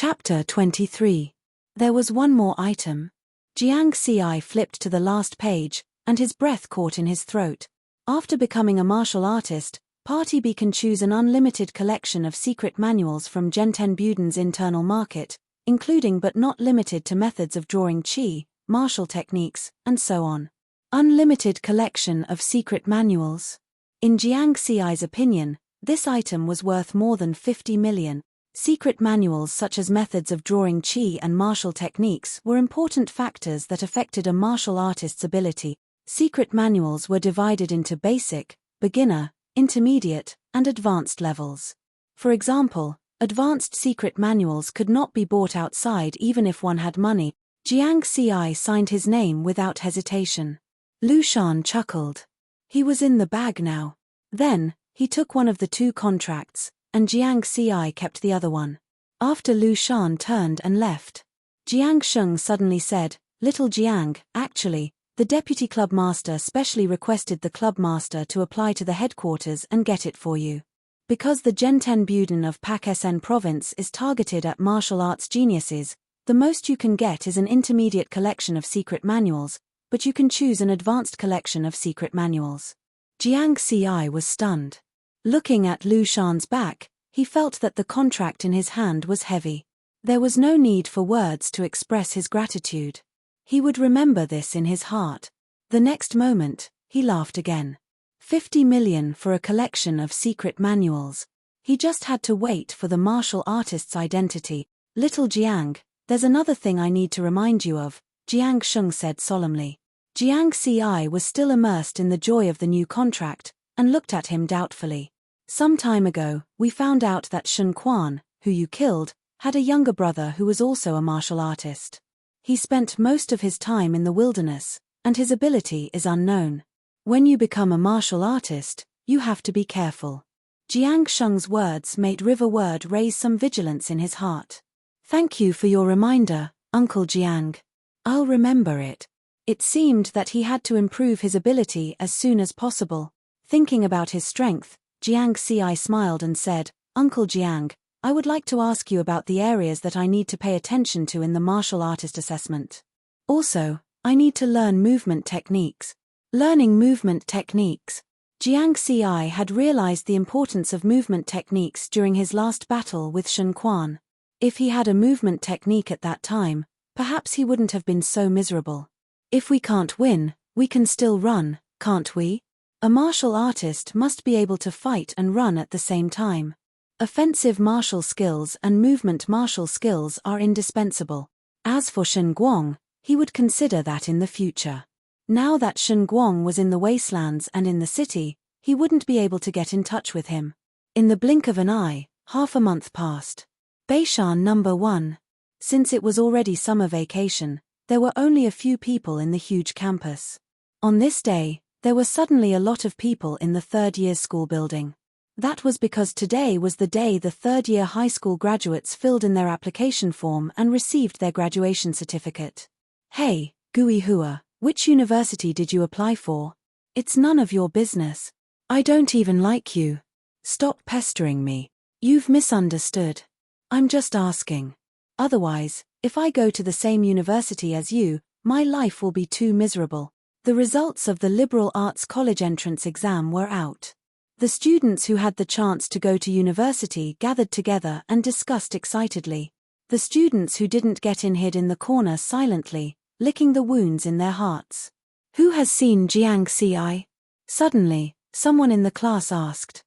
Chapter 23. There was one more item. Jiang Xi flipped to the last page, and his breath caught in his throat. After becoming a martial artist, Party B can choose an unlimited collection of secret manuals from Genten Buden's internal market, including but not limited to methods of drawing qi, martial techniques, and so on. Unlimited collection of secret manuals. In Jiang Xi's opinion, this item was worth more than 50 million. Secret manuals such as methods of drawing qi and martial techniques were important factors that affected a martial artist's ability. Secret manuals were divided into basic, beginner, intermediate, and advanced levels. For example, advanced secret manuals could not be bought outside even if one had money. Jiang Xi signed his name without hesitation. Lu Shan chuckled. He was in the bag now. Then, he took one of the two contracts, and Jiang Xi kept the other one. After Lu Shan turned and left, Jiang Sheng suddenly said, "Little Jiang, actually, the deputy club master specially requested the club master to apply to the headquarters and get it for you. Because the Genten Buden of Pak-Sen province is targeted at martial arts geniuses, the most you can get is an intermediate collection of secret manuals, but you can choose an advanced collection of secret manuals." Jiang Xi was stunned. Looking at Lu Shan's back, he felt that the contract in his hand was heavy. There was no need for words to express his gratitude. He would remember this in his heart. The next moment, he laughed again. 50 million for a collection of secret manuals. He just had to wait for the martial artist's identity. "Little Jiang, there's another thing I need to remind you of," Jiang Sheng said solemnly. Jiang Xi was still immersed in the joy of the new contract, and looked at him doubtfully. "Some time ago, we found out that Shen Quan, who you killed, had a younger brother who was also a martial artist. He spent most of his time in the wilderness, and his ability is unknown. When you become a martial artist, you have to be careful." Jiang Sheng's words made River Word raise some vigilance in his heart. "Thank you for your reminder, Uncle Jiang. I'll remember it." It seemed that he had to improve his ability as soon as possible. Thinking about his strength, Jiang Xi smiled and said, "Uncle Jiang, I would like to ask you about the areas that I need to pay attention to in the martial artist assessment. Also, I need to learn movement techniques." Learning movement techniques. Jiang Xi had realized the importance of movement techniques during his last battle with Shen Quan. If he had a movement technique at that time, perhaps he wouldn't have been so miserable. "If we can't win, we can still run, can't we? A martial artist must be able to fight and run at the same time. Offensive martial skills and movement martial skills are indispensable." As for Shen Guang, he would consider that in the future. Now that Shen Guang was in the wastelands and in the city, he wouldn't be able to get in touch with him. In the blink of an eye, half a month passed. Beishan number 1. Since it was already summer vacation, there were only a few people in the huge campus. On this day, there were suddenly a lot of people in the third-year school building. That was because today was the day the third-year high school graduates filled in their application form and received their graduation certificate. "Hey, Gui Hua, which university did you apply for? It's none of your business. I don't even like you. Stop pestering me. You've misunderstood. I'm just asking. Otherwise, if I go to the same university as you, my life will be too miserable." The results of the liberal arts college entrance exam were out. The students who had the chance to go to university gathered together and discussed excitedly. The students who didn't get in hid in the corner silently, licking the wounds in their hearts. "Who has seen Jiang Xi?" Suddenly, someone in the class asked.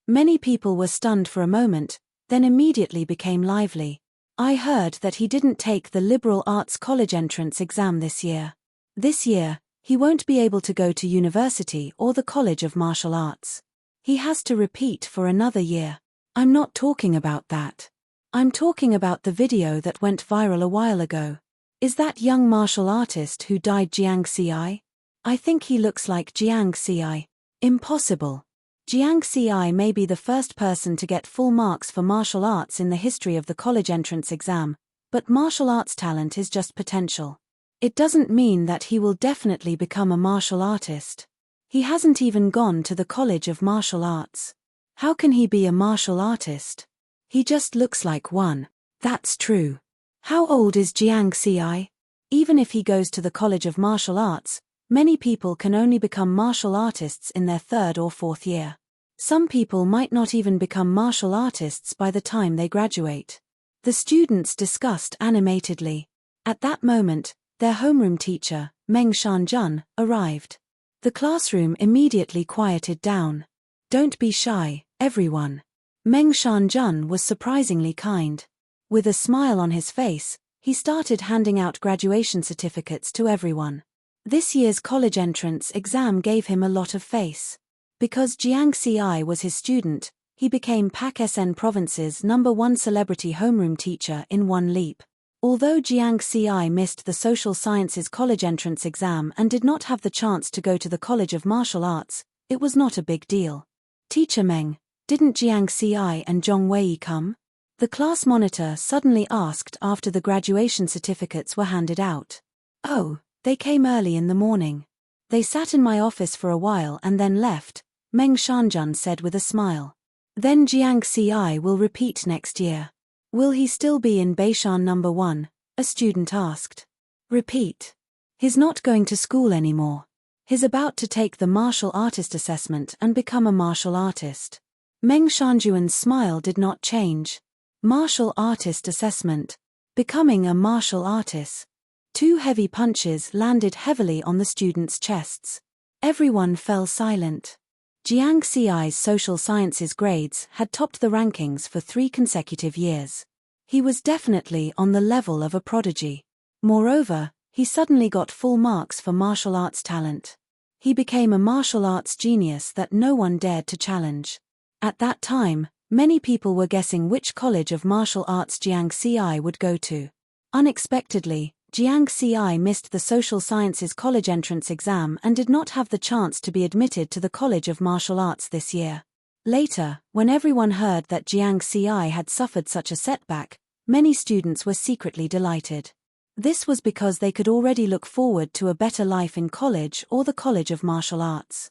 Many people were stunned for a moment, then immediately became lively. "I heard that he didn't take the liberal arts college entrance exam this year. This year, he won't be able to go to university or the College of Martial Arts. He has to repeat for another year." "I'm not talking about that. I'm talking about the video that went viral a while ago. Is that young martial artist who died Jiang Xi? I think he looks like Jiang Xi." "Impossible. Jiang Xi may be the first person to get full marks for martial arts in the history of the college entrance exam, but martial arts talent is just potential. It doesn't mean that he will definitely become a martial artist. He hasn't even gone to the College of Martial Arts. How can he be a martial artist? He just looks like one." That's true. How old is Jiang Xi? Even if he goes to the College of Martial Arts, many people can only become martial artists in their 3rd or 4th year. Some people might not even become martial artists by the time they graduate. The students discussed animatedly. At that moment, their homeroom teacher, Meng Shanjun, arrived. The classroom immediately quieted down. Don't be shy, everyone. Meng Shanjun was surprisingly kind. With a smile on his face, he started handing out graduation certificates to everyone. This year's college entrance exam gave him a lot of face. Because Jiang Xi was his student, he became Pak-SN Province's #1 celebrity homeroom teacher in one leap. Although Jiang Xi missed the Social Sciences college entrance exam and did not have the chance to go to the College of Martial Arts, it was not a big deal. Teacher Meng, didn't Jiang Xi and Zhong Wei come? The class monitor suddenly asked after the graduation certificates were handed out. Oh, they came early in the morning. They sat in my office for a while and then left, Meng Shanjun said with a smile. Then Jiang Xi will repeat next year. Will he still be in Beishan #1? A student asked. Repeat. He's not going to school anymore. He's about to take the martial artist assessment and become a martial artist. Meng Shanjuan's smile did not change. Martial artist assessment. Becoming a martial artist. 2 heavy punches landed heavily on the students' chests. Everyone fell silent. Jiang Xi's social sciences grades had topped the rankings for 3 consecutive years. He was definitely on the level of a prodigy. Moreover, he suddenly got full marks for martial arts talent. He became a martial arts genius that no one dared to challenge. At that time, many people were guessing which college of martial arts Jiang Xi would go to. Unexpectedly, Jiang Xi missed the Social Sciences college entrance exam and did not have the chance to be admitted to the College of Martial Arts this year. Later, when everyone heard that Jiang Xi had suffered such a setback, many students were secretly delighted. This was because they could already look forward to a better life in college or the College of Martial Arts.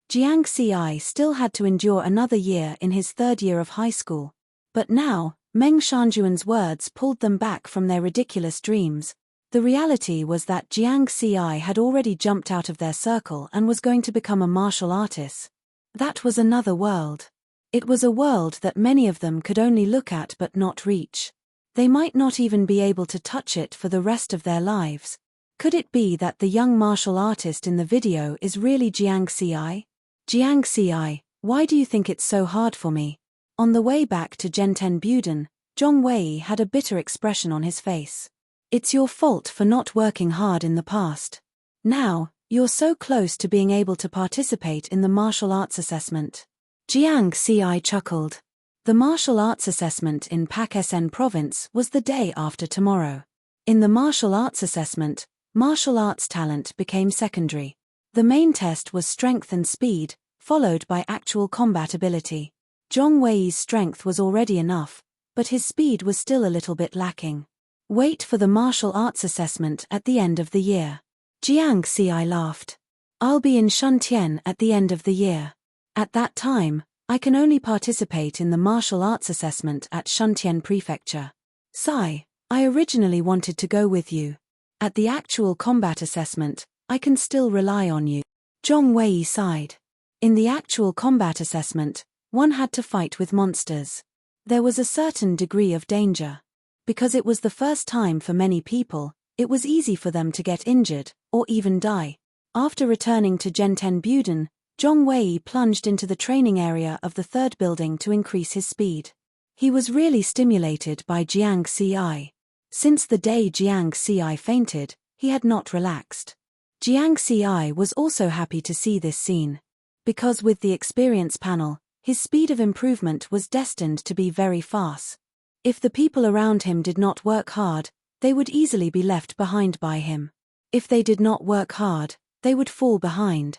Jiang Xi still had to endure another year in his 3rd year of high school. But now, Meng Shanjuan's words pulled them back from their ridiculous dreams. The reality was that Jiang Xi had already jumped out of their circle and was going to become a martial artist. That was another world. It was a world that many of them could only look at but not reach. They might not even be able to touch it for the rest of their lives. Could it be that the young martial artist in the video is really Jiang Xi? Jiang Xi, why do you think it's so hard for me? On the way back to Genten Buden, Zhong Wei had a bitter expression on his face. It's your fault for not working hard in the past. Now, you're so close to being able to participate in the martial arts assessment. Jiang Xi chuckled. The martial arts assessment in Pak-SN Province was the day after tomorrow. In the martial arts assessment, martial arts talent became secondary. The main test was strength and speed, followed by actual combat ability. Zhong Wei's strength was already enough, but his speed was still a little bit lacking. Wait for the martial arts assessment at the end of the year. Jiang Xi laughed. I'll be in Shuntian at the end of the year. At that time, I can only participate in the martial arts assessment at Shuntian Prefecture. Sai, I originally wanted to go with you. At the actual combat assessment, I can still rely on you. Zhong Wei sighed. In the actual combat assessment, one had to fight with monsters. There was a certain degree of danger. Because it was the first time for many people, it was easy for them to get injured, or even die. After returning to Genten Buden, Zhong Wei plunged into the training area of the 3rd building to increase his speed. He was really stimulated by Jiang Xi. Since the day Jiang Xi fainted, he had not relaxed. Jiang Xi was also happy to see this scene. Because with the experience panel, his speed of improvement was destined to be very fast. If the people around him did not work hard, they would easily be left behind by him. If they did not work hard, they would fall behind.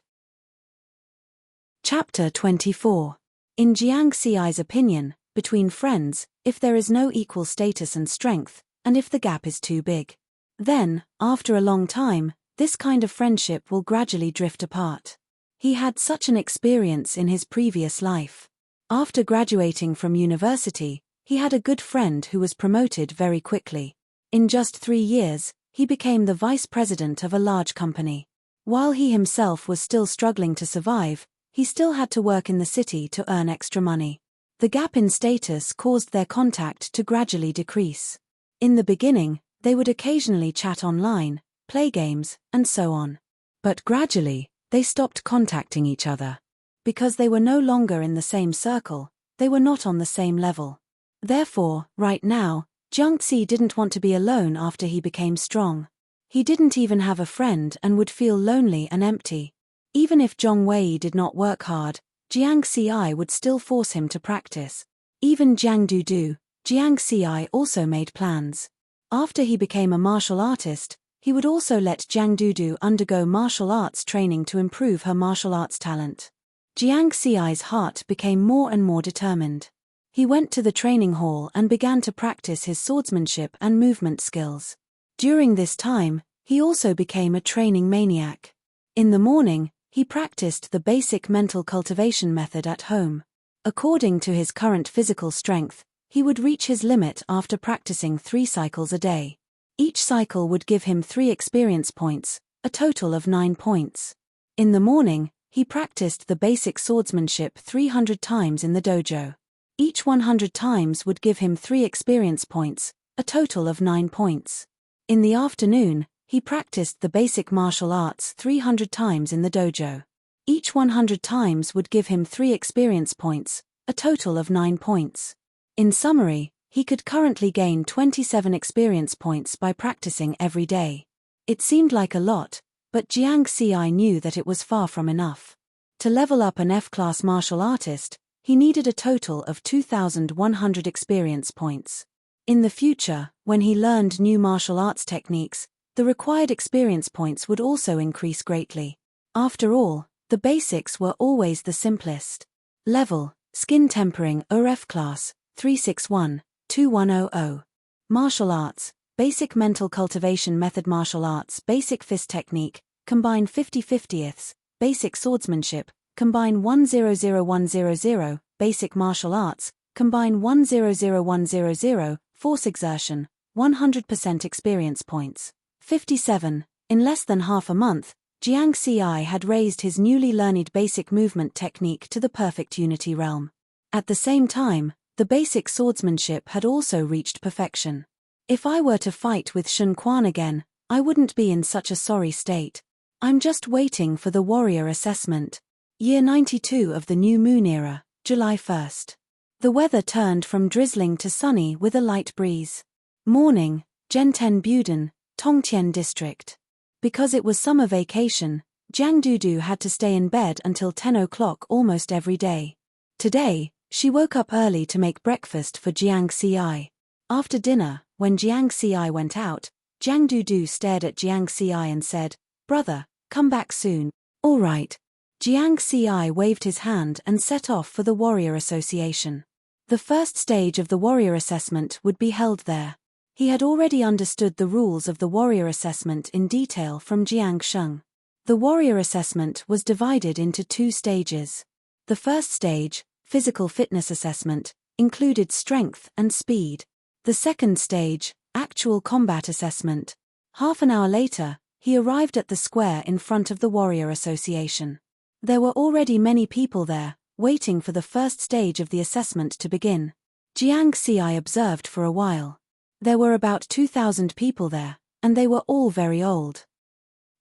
Chapter 24. In Jiang Xi's opinion, between friends, if there is no equal status and strength, and if the gap is too big, then, after a long time, this kind of friendship will gradually drift apart. He had such an experience in his previous life. After graduating from university, He had a good friend who was promoted very quickly. In just 3 years, he became the vice president of a large company. While he himself was still struggling to survive, he still had to work in the city to earn extra money. The gap in status caused their contact to gradually decrease. In the beginning, they would occasionally chat online, play games, and so on. But gradually, they stopped contacting each other. Because they were no longer in the same circle, they were not on the same level. Therefore, right now, Jiangxi didn't want to be alone after he became strong. He didn't even have a friend and would feel lonely and empty. Even if Zhong Wei did not work hard, Jiangxi would still force him to practice. Even Jiang Dudu, Jiangxi also made plans. After he became a martial artist, he would also let Jiang Dudu undergo martial arts training to improve her martial arts talent. Jiangxi's heart became more and more determined. He went to the training hall and began to practice his swordsmanship and movement skills. During this time, he also became a training maniac. In the morning, he practiced the basic mental cultivation method at home. According to his current physical strength, he would reach his limit after practicing 3 cycles a day. Each cycle would give him 3 experience points, a total of 9 points. In the morning, he practiced the basic swordsmanship 300 times in the dojo. Each 100 times would give him 3 experience points, a total of 9 points. In the afternoon, he practiced the basic martial arts 300 times in the dojo. Each 100 times would give him 3 experience points, a total of 9 points. In summary, he could currently gain 27 experience points by practicing every day. It seemed like a lot, but Jiangxi knew that it was far from enough. To level up an F-class martial artist, he needed a total of 2,100 experience points. In the future, when he learned new martial arts techniques, the required experience points would also increase greatly. After all, the basics were always the simplest. Level, Skin Tempering F Class, 361-2100. Martial Arts, Basic Mental Cultivation Method. Martial Arts Basic Fist Technique, combine 50/50ths, Basic Swordsmanship, combine 100100, Basic Martial Arts, combine 100100, Force Exertion, 100% experience points. 57. In less than half a month, Jiangxi had raised his newly learned basic movement technique to the perfect unity realm. At the same time, the basic swordsmanship had also reached perfection. If I were to fight with Shun Quan again, I wouldn't be in such a sorry state. I'm just waiting for the warrior assessment. Year 92 of the New Moon Era, July 1st. The weather turned from drizzling to sunny with a light breeze. Morning, Zhenten Buden, Tongtian District. Because it was summer vacation, Jiang Dudu had to stay in bed until 10 o'clock almost every day. Today, she woke up early to make breakfast for Jiangxi. After dinner, when Jiangxi went out, Jiang Dudu stared at Jiangxi and said, "Brother, come back soon." "All right." Jiangxi waved his hand and set off for the Warrior Association. The first stage of the Warrior Assessment would be held there. He had already understood the rules of the Warrior Assessment in detail from Jiang Sheng. The Warrior Assessment was divided into 2 stages. The first stage, Physical Fitness Assessment, included strength and speed. The second stage, Actual Combat Assessment. Half an hour later, he arrived at the square in front of the Warrior Association. There were already many people there, waiting for the first stage of the assessment to begin. Jiangxi observed for a while. There were about 2,000 people there, and they were all very old.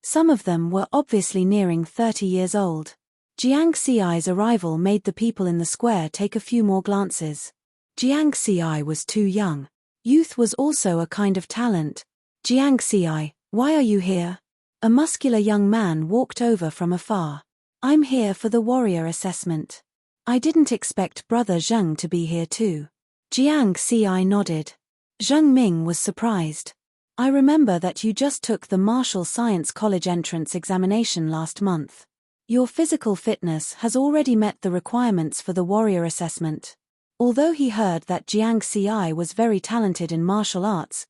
Some of them were obviously nearing 30 years old. Jiangxi's arrival made the people in the square take a few more glances. Jiangxi was too young. Youth was also a kind of talent. "Jiangxi, why are you here?" A muscular young man walked over from afar. "I'm here for the warrior assessment." "I didn't expect Brother Zheng to be here too." Jiangxi nodded. Zheng Ming was surprised. "I remember that you just took the Martial Science College entrance examination last month. Your physical fitness has already met the requirements for the warrior assessment." Although he heard that Jiangxi was very talented in martial arts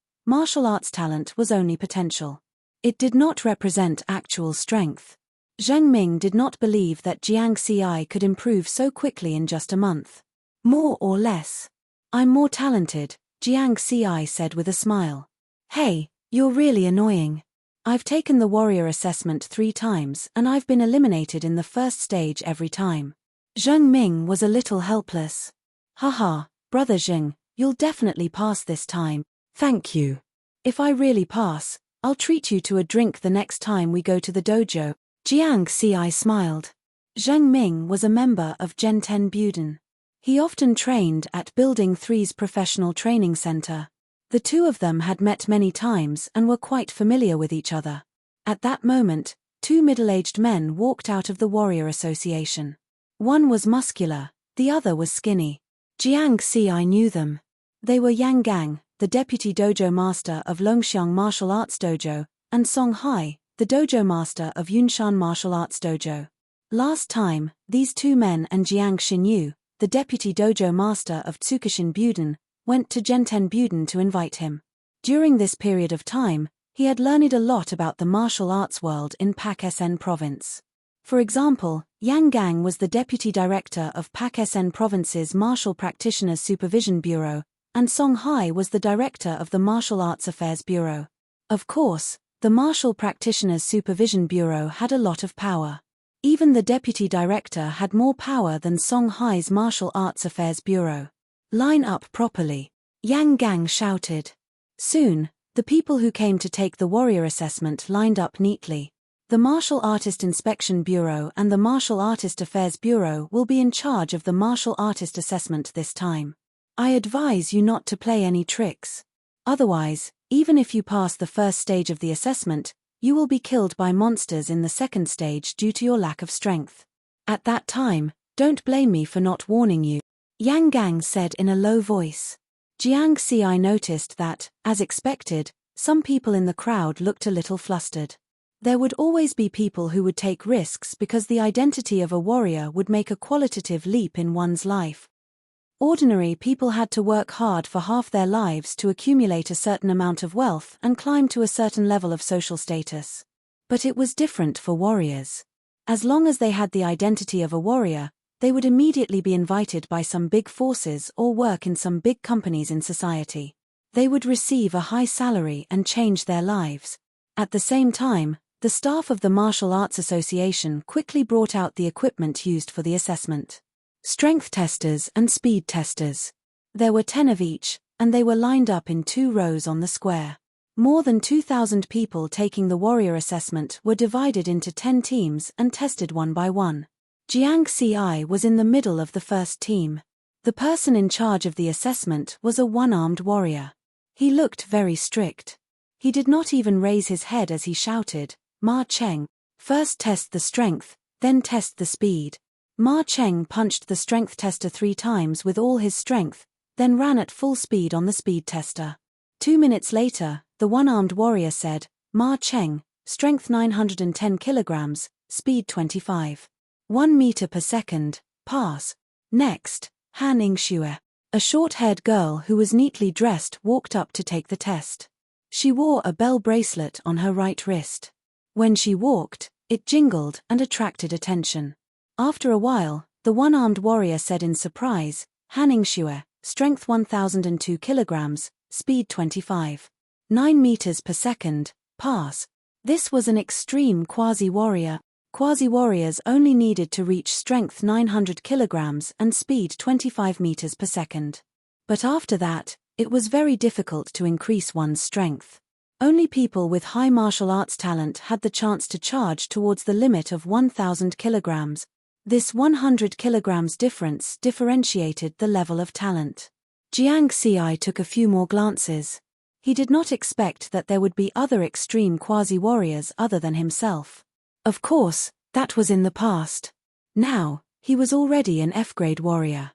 talent was only potential. It did not represent actual strength. Zheng Ming did not believe that Jiangxi could improve so quickly in just a month. More or less. I'm more talented, Jiang Ci said with a smile. Hey, you're really annoying. I've taken the warrior assessment 3 times and I've been eliminated in the first stage every time. Zheng Ming was a little helpless. Haha, brother Zheng, you'll definitely pass this time. Thank you. If I really pass, I'll treat you to a drink the next time we go to the dojo. Jiang Ci smiled. Zheng Ming was a member of Genten Buden. He often trained at Building 3's professional training center. The two of them had met many times and were quite familiar with each other. At that moment, 2 middle-aged men walked out of the Warrior Association. One was muscular, the other was skinny. Jiang Ci knew them. They were Yang Gang, the deputy dojo master of Longxiang Martial Arts Dojo, and Song Hai, the dojo master of Yunshan Martial Arts Dojo. Last time, these 2 men and Jiang Xinyu, the deputy dojo master of Tsukushin Buden, went to Genten Buden to invite him. During this period of time, he had learned a lot about the martial arts world in Pak-Sen Province. For example, Yang Gang was the deputy director of Pak-Sen Province's Martial Practitioners Supervision Bureau, and Song Hai was the director of the Martial Arts Affairs Bureau. Of course, the Martial Practitioners Supervision Bureau had a lot of power. Even the deputy director had more power than Song Hai's Martial Arts Affairs Bureau. Line up properly, Yang Gang shouted. Soon, the people who came to take the warrior assessment lined up neatly. The Martial Artist Inspection Bureau and the Martial Artist Affairs Bureau will be in charge of the martial artist assessment this time. I advise you not to play any tricks. Otherwise, even if you pass the first stage of the assessment, you will be killed by monsters in the second stage due to your lack of strength. At that time, don't blame me for not warning you, Yang Gang said in a low voice. Jiang Ci noticed that, as expected, some people in the crowd looked a little flustered. There would always be people who would take risks because the identity of a warrior would make a qualitative leap in one's life. Ordinary people had to work hard for half their lives to accumulate a certain amount of wealth and climb to a certain level of social status. But it was different for warriors. As long as they had the identity of a warrior, they would immediately be invited by some big forces or work in some big companies in society. They would receive a high salary and change their lives. At the same time, the staff of the Martial Arts Association quickly brought out the equipment used for the assessment. Strength testers and speed testers. There were 10 of each, and they were lined up in 2 rows on the square. More than 2,000 people taking the warrior assessment were divided into 10 teams and tested one by one. Jiang Ci was in the middle of the first team. The person in charge of the assessment was a one-armed warrior. He looked very strict. He did not even raise his head as he shouted, "Ma Cheng, first test the strength, then test the speed." Ma Cheng punched the strength tester 3 times with all his strength, then ran at full speed on the speed tester. 2 minutes later, the one-armed warrior said, "Ma Cheng, strength 910 kilograms, speed 25. 1 meter per second, pass." Next, Han Yingxue, a short-haired girl who was neatly dressed, walked up to take the test. She wore a bell bracelet on her right wrist. When she walked, it jingled and attracted attention. After a while, the one-armed warrior said in surprise, "Han Yingxue, strength 1002 kilograms, speed 25. 9 meters per second, pass." This was an extreme quasi-warrior. Quasi-warriors only needed to reach strength 900 kilograms and speed 25 meters per second. But after that, it was very difficult to increase one's strength. Only people with high martial arts talent had the chance to charge towards the limit of 1,000 kilograms. This 100 kilograms difference differentiated the level of talent. Jiang Ci took a few more glances. He did not expect that there would be other extreme quasi-warriors other than himself. Of course, that was in the past. Now, he was already an F-grade warrior.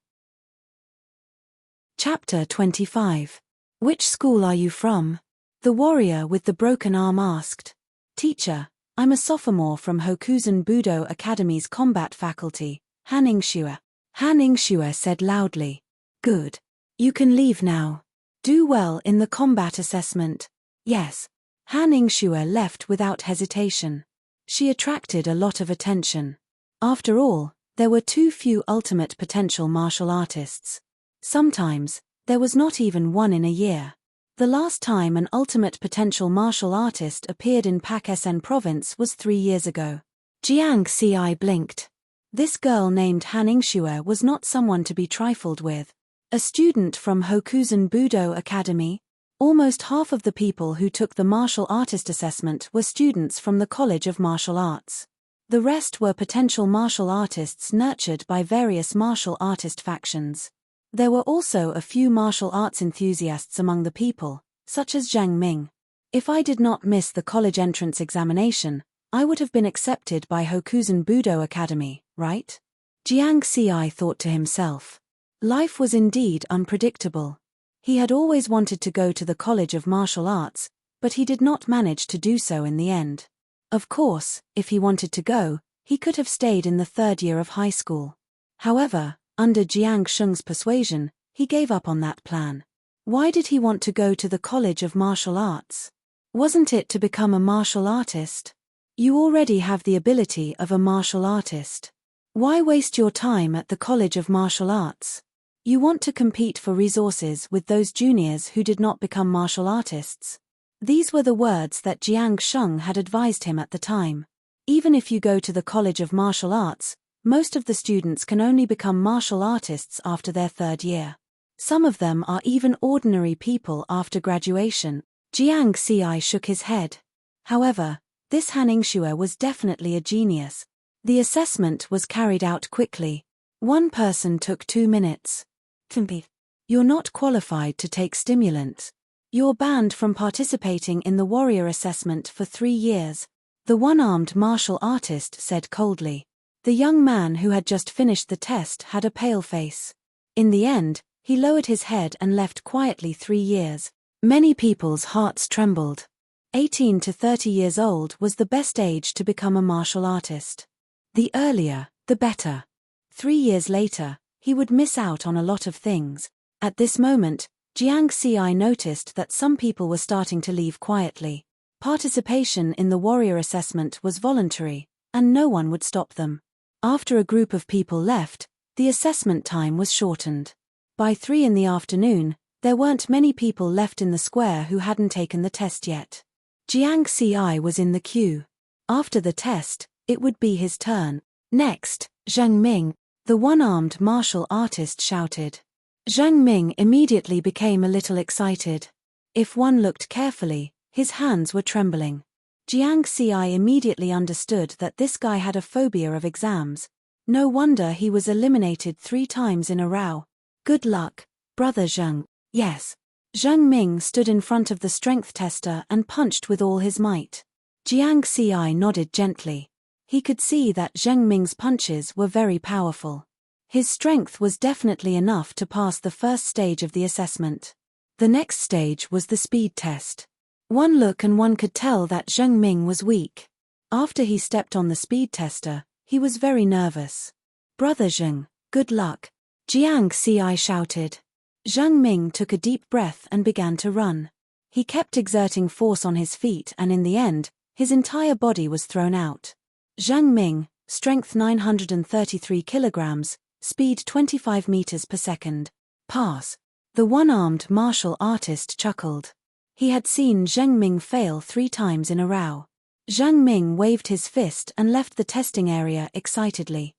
Chapter 25. Which school are you from? The warrior with the broken arm asked. Teacher, I'm a sophomore from Hokuzen Budo Academy's combat faculty, Han Yingxue. Han Yingxue said loudly. Good. You can leave now. Do well in the combat assessment. Yes. Han Yingxue left without hesitation. She attracted a lot of attention. After all, there were too few ultimate potential martial artists. Sometimes, There was not even one in a year. The last time an ultimate potential martial artist appeared in Pak Sen province was 3 years ago. Jiang Xi blinked. This girl named Han Ingxue was not someone to be trifled with. A student from Hokusen Budo Academy. Almost half of the people who took the martial artist assessment were students from the College of Martial Arts. The rest were potential martial artists nurtured by various martial artist factions. There were also a few martial arts enthusiasts among the people, such as Zhang Ming. If I did not miss the college entrance examination, I would have been accepted by Hokusen Budo Academy, right? Jiang Xi thought to himself. Life was indeed unpredictable. He had always wanted to go to the College of Martial Arts, but he did not manage to do so in the end. Of course, if he wanted to go, he could have stayed in the 3rd year of high school. However, under Jiang Sheng's persuasion, he gave up on that plan. Why did he want to go to the College of Martial Arts? Wasn't it to become a martial artist? You already have the ability of a martial artist. Why waste your time at the College of Martial Arts? You want to compete for resources with those juniors who did not become martial artists. These were the words that Jiang Sheng had advised him at the time. Even if you go to the College of Martial Arts, most of the students can only become martial artists after their 3rd year. Some of them are even ordinary people after graduation. Jiang Xi shook his head. However, this Han Ingxue was definitely a genius. The assessment was carried out quickly. One person took 2 minutes. You're not qualified to take stimulants. You're banned from participating in the warrior assessment for 3 years, the one-armed martial artist said coldly. The young man who had just finished the test had a pale face. In the end, he lowered his head and left quietly 3 years. Many people's hearts trembled. 18 to 30 years old was the best age to become a martial artist. The earlier, the better. 3 years later, he would miss out on a lot of things. At this moment, Jiang Xi noticed that some people were starting to leave quietly. Participation in the warrior assessment was voluntary, and no one would stop them. After a group of people left, the assessment time was shortened. By 3 in the afternoon, there weren't many people left in the square who hadn't taken the test yet. Jiang Xi was in the queue. After the test, it would be his turn. Next, Zhang Ming, the one-armed martial artist, shouted. Zhang Ming immediately became a little excited. If one looked carefully, his hands were trembling. Jiang Xi immediately understood that this guy had a phobia of exams. No wonder he was eliminated 3 times in a row. Good luck, brother Zheng. Yes. Zhang Ming stood in front of the strength tester and punched with all his might. Jiang Xi nodded gently. He could see that Zhang Ming's punches were very powerful. His strength was definitely enough to pass the first stage of the assessment. The next stage was the speed test. One look and one could tell that Zhang Ming was weak. After he stepped on the speed tester, he was very nervous. Brother Zheng, good luck. Jiang Xi shouted. Zhang Ming took a deep breath and began to run. He kept exerting force on his feet and in the end, his entire body was thrown out. Zhang Ming, strength 933 kilograms, speed 25 meters per second. Pass. The one-armed martial artist chuckled. He had seen Zhang Ming fail 3 times in a row. Zhang Ming waved his fist and left the testing area excitedly.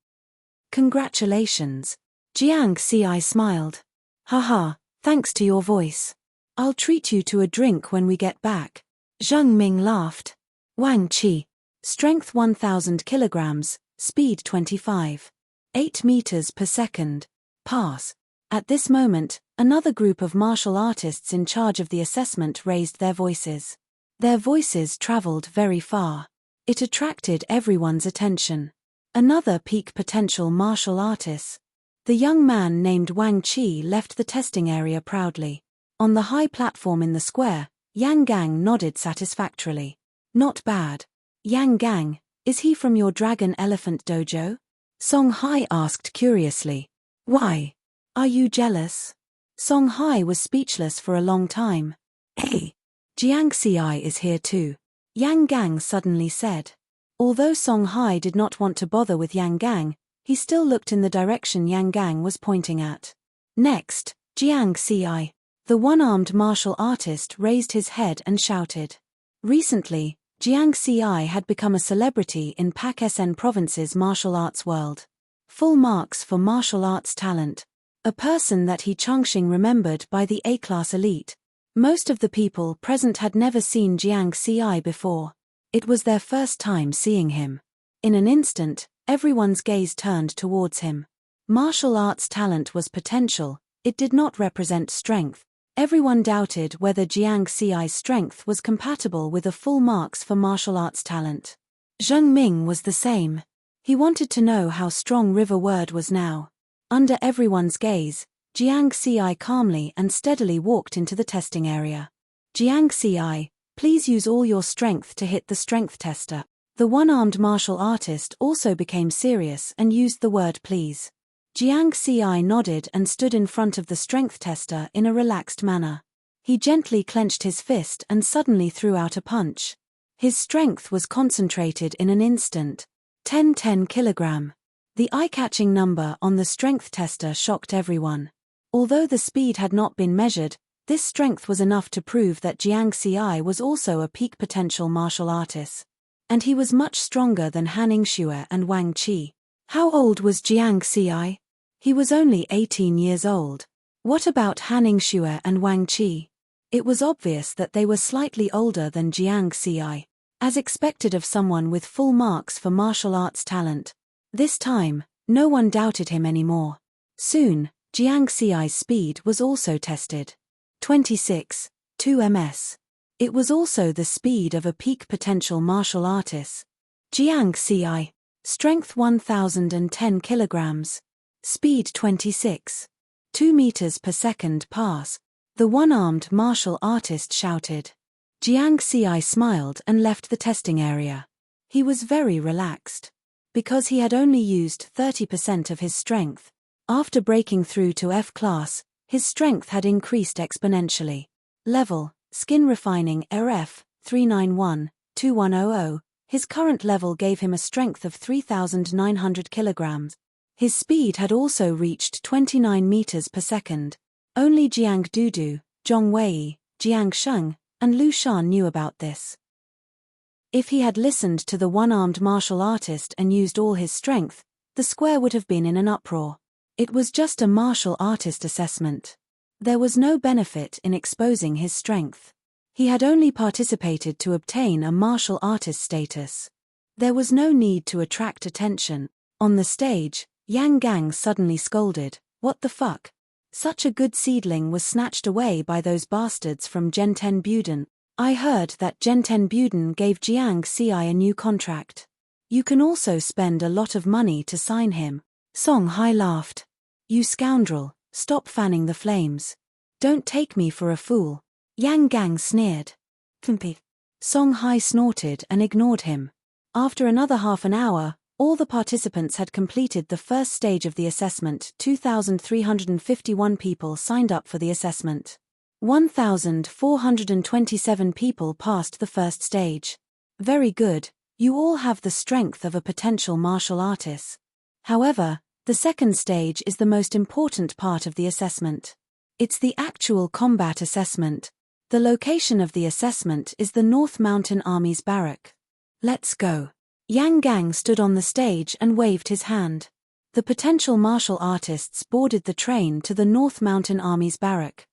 Congratulations. Jiang Xi smiled. Haha, thanks to your voice. I'll treat you to a drink when we get back. Zhang Ming laughed. Wang Qi. Strength 1000 kilograms, speed 25. 8 meters per second. Pass. At this moment, another group of martial artists in charge of the assessment raised their voices. Their voices traveled very far. It attracted everyone's attention. Another peak potential martial artist. The young man named Wang Qi left the testing area proudly. On the high platform in the square, Yang Gang nodded satisfactorily. Not bad. Yang Gang, is he from your Dragon Elephant dojo? Song Hai asked curiously. Why? Are you jealous? Song Hai was speechless for a long time. Hey! Jiang Xi is here too. Yang Gang suddenly said. Although Song Hai did not want to bother with Yang Gang, he still looked in the direction Yang Gang was pointing at. Next, Jiang Ci. The one-armed martial artist raised his head and shouted. Recently, Jiang Ci had become a celebrity in Pak-SN Province's martial arts world. Full marks for martial arts talent. A person that he Changxing remembered by the A-class elite. Most of the people present had never seen Jiang Ci before. It was their first time seeing him. In an instant, everyone's gaze turned towards him. Martial arts talent was potential, it did not represent strength. Everyone doubted whether Jiang Ci's strength was compatible with a full marks for martial arts talent. Zheng Ming was the same. He wanted to know how strong River Word was now. Under everyone's gaze, Jiang Ci calmly and steadily walked into the testing area. Jiang Ci, please use all your strength to hit the strength tester. The one-armed martial artist also became serious and used the word please. Jiang Ci nodded and stood in front of the strength tester in a relaxed manner. He gently clenched his fist and suddenly threw out a punch. His strength was concentrated in an instant. 10 kilogram. The eye-catching number on the strength tester shocked everyone. Although the speed had not been measured, this strength was enough to prove that Jiang Ci was also a peak potential martial artist. And he was much stronger than Han Yingxue and Wang Qi. How old was Jiang Ci? He was only 18 years old. What about Han Yingxue and Wang Qi? It was obvious that they were slightly older than Jiang Ci. As expected of someone with full marks for martial arts talent. This time, no one doubted him anymore. Soon, Jiang Ci's speed was also tested. 26, 2 ms. It was also the speed of a peak potential martial artist. Jiang Ci. Strength 1010 kilograms. Speed 26. 2 meters per second pass. The one-armed martial artist shouted. Jiang Ci smiled and left the testing area. He was very relaxed. Because he had only used 30% of his strength. After breaking through to F class, his strength had increased exponentially. Level, Skin Refining RF, 391-2100. His current level gave him a strength of 3,900 kilograms. His speed had also reached 29 meters per second. Only Jiang Dudu, Zhong Wei, Jiang Sheng, and Lu Shan knew about this. If he had listened to the one-armed martial artist and used all his strength, the square would have been in an uproar. It was just a martial artist assessment. There was no benefit in exposing his strength. He had only participated to obtain a martial artist status. There was no need to attract attention. On the stage, Yang Gang suddenly scolded, "What the fuck? Such a good seedling was snatched away by those bastards from Genten Buden. I heard that Genten Buden gave Jiang Ci a new contract. You can also spend a lot of money to sign him." Song Hai laughed. "You scoundrel, stop fanning the flames. Don't take me for a fool." Yang Gang sneered. "Kumpy." Song Hai snorted and ignored him. After another half an hour, all the participants had completed the first stage of the assessment. 2,351 people signed up for the assessment. 1,427 people passed the first stage. Very good, you all have the strength of a potential martial artist. However, the second stage is the most important part of the assessment. It's the actual combat assessment. The location of the assessment is the North Mountain Army's barrack. Let's go. Yang Gang stood on the stage and waved his hand. The potential martial artists boarded the train to the North Mountain Army's barrack.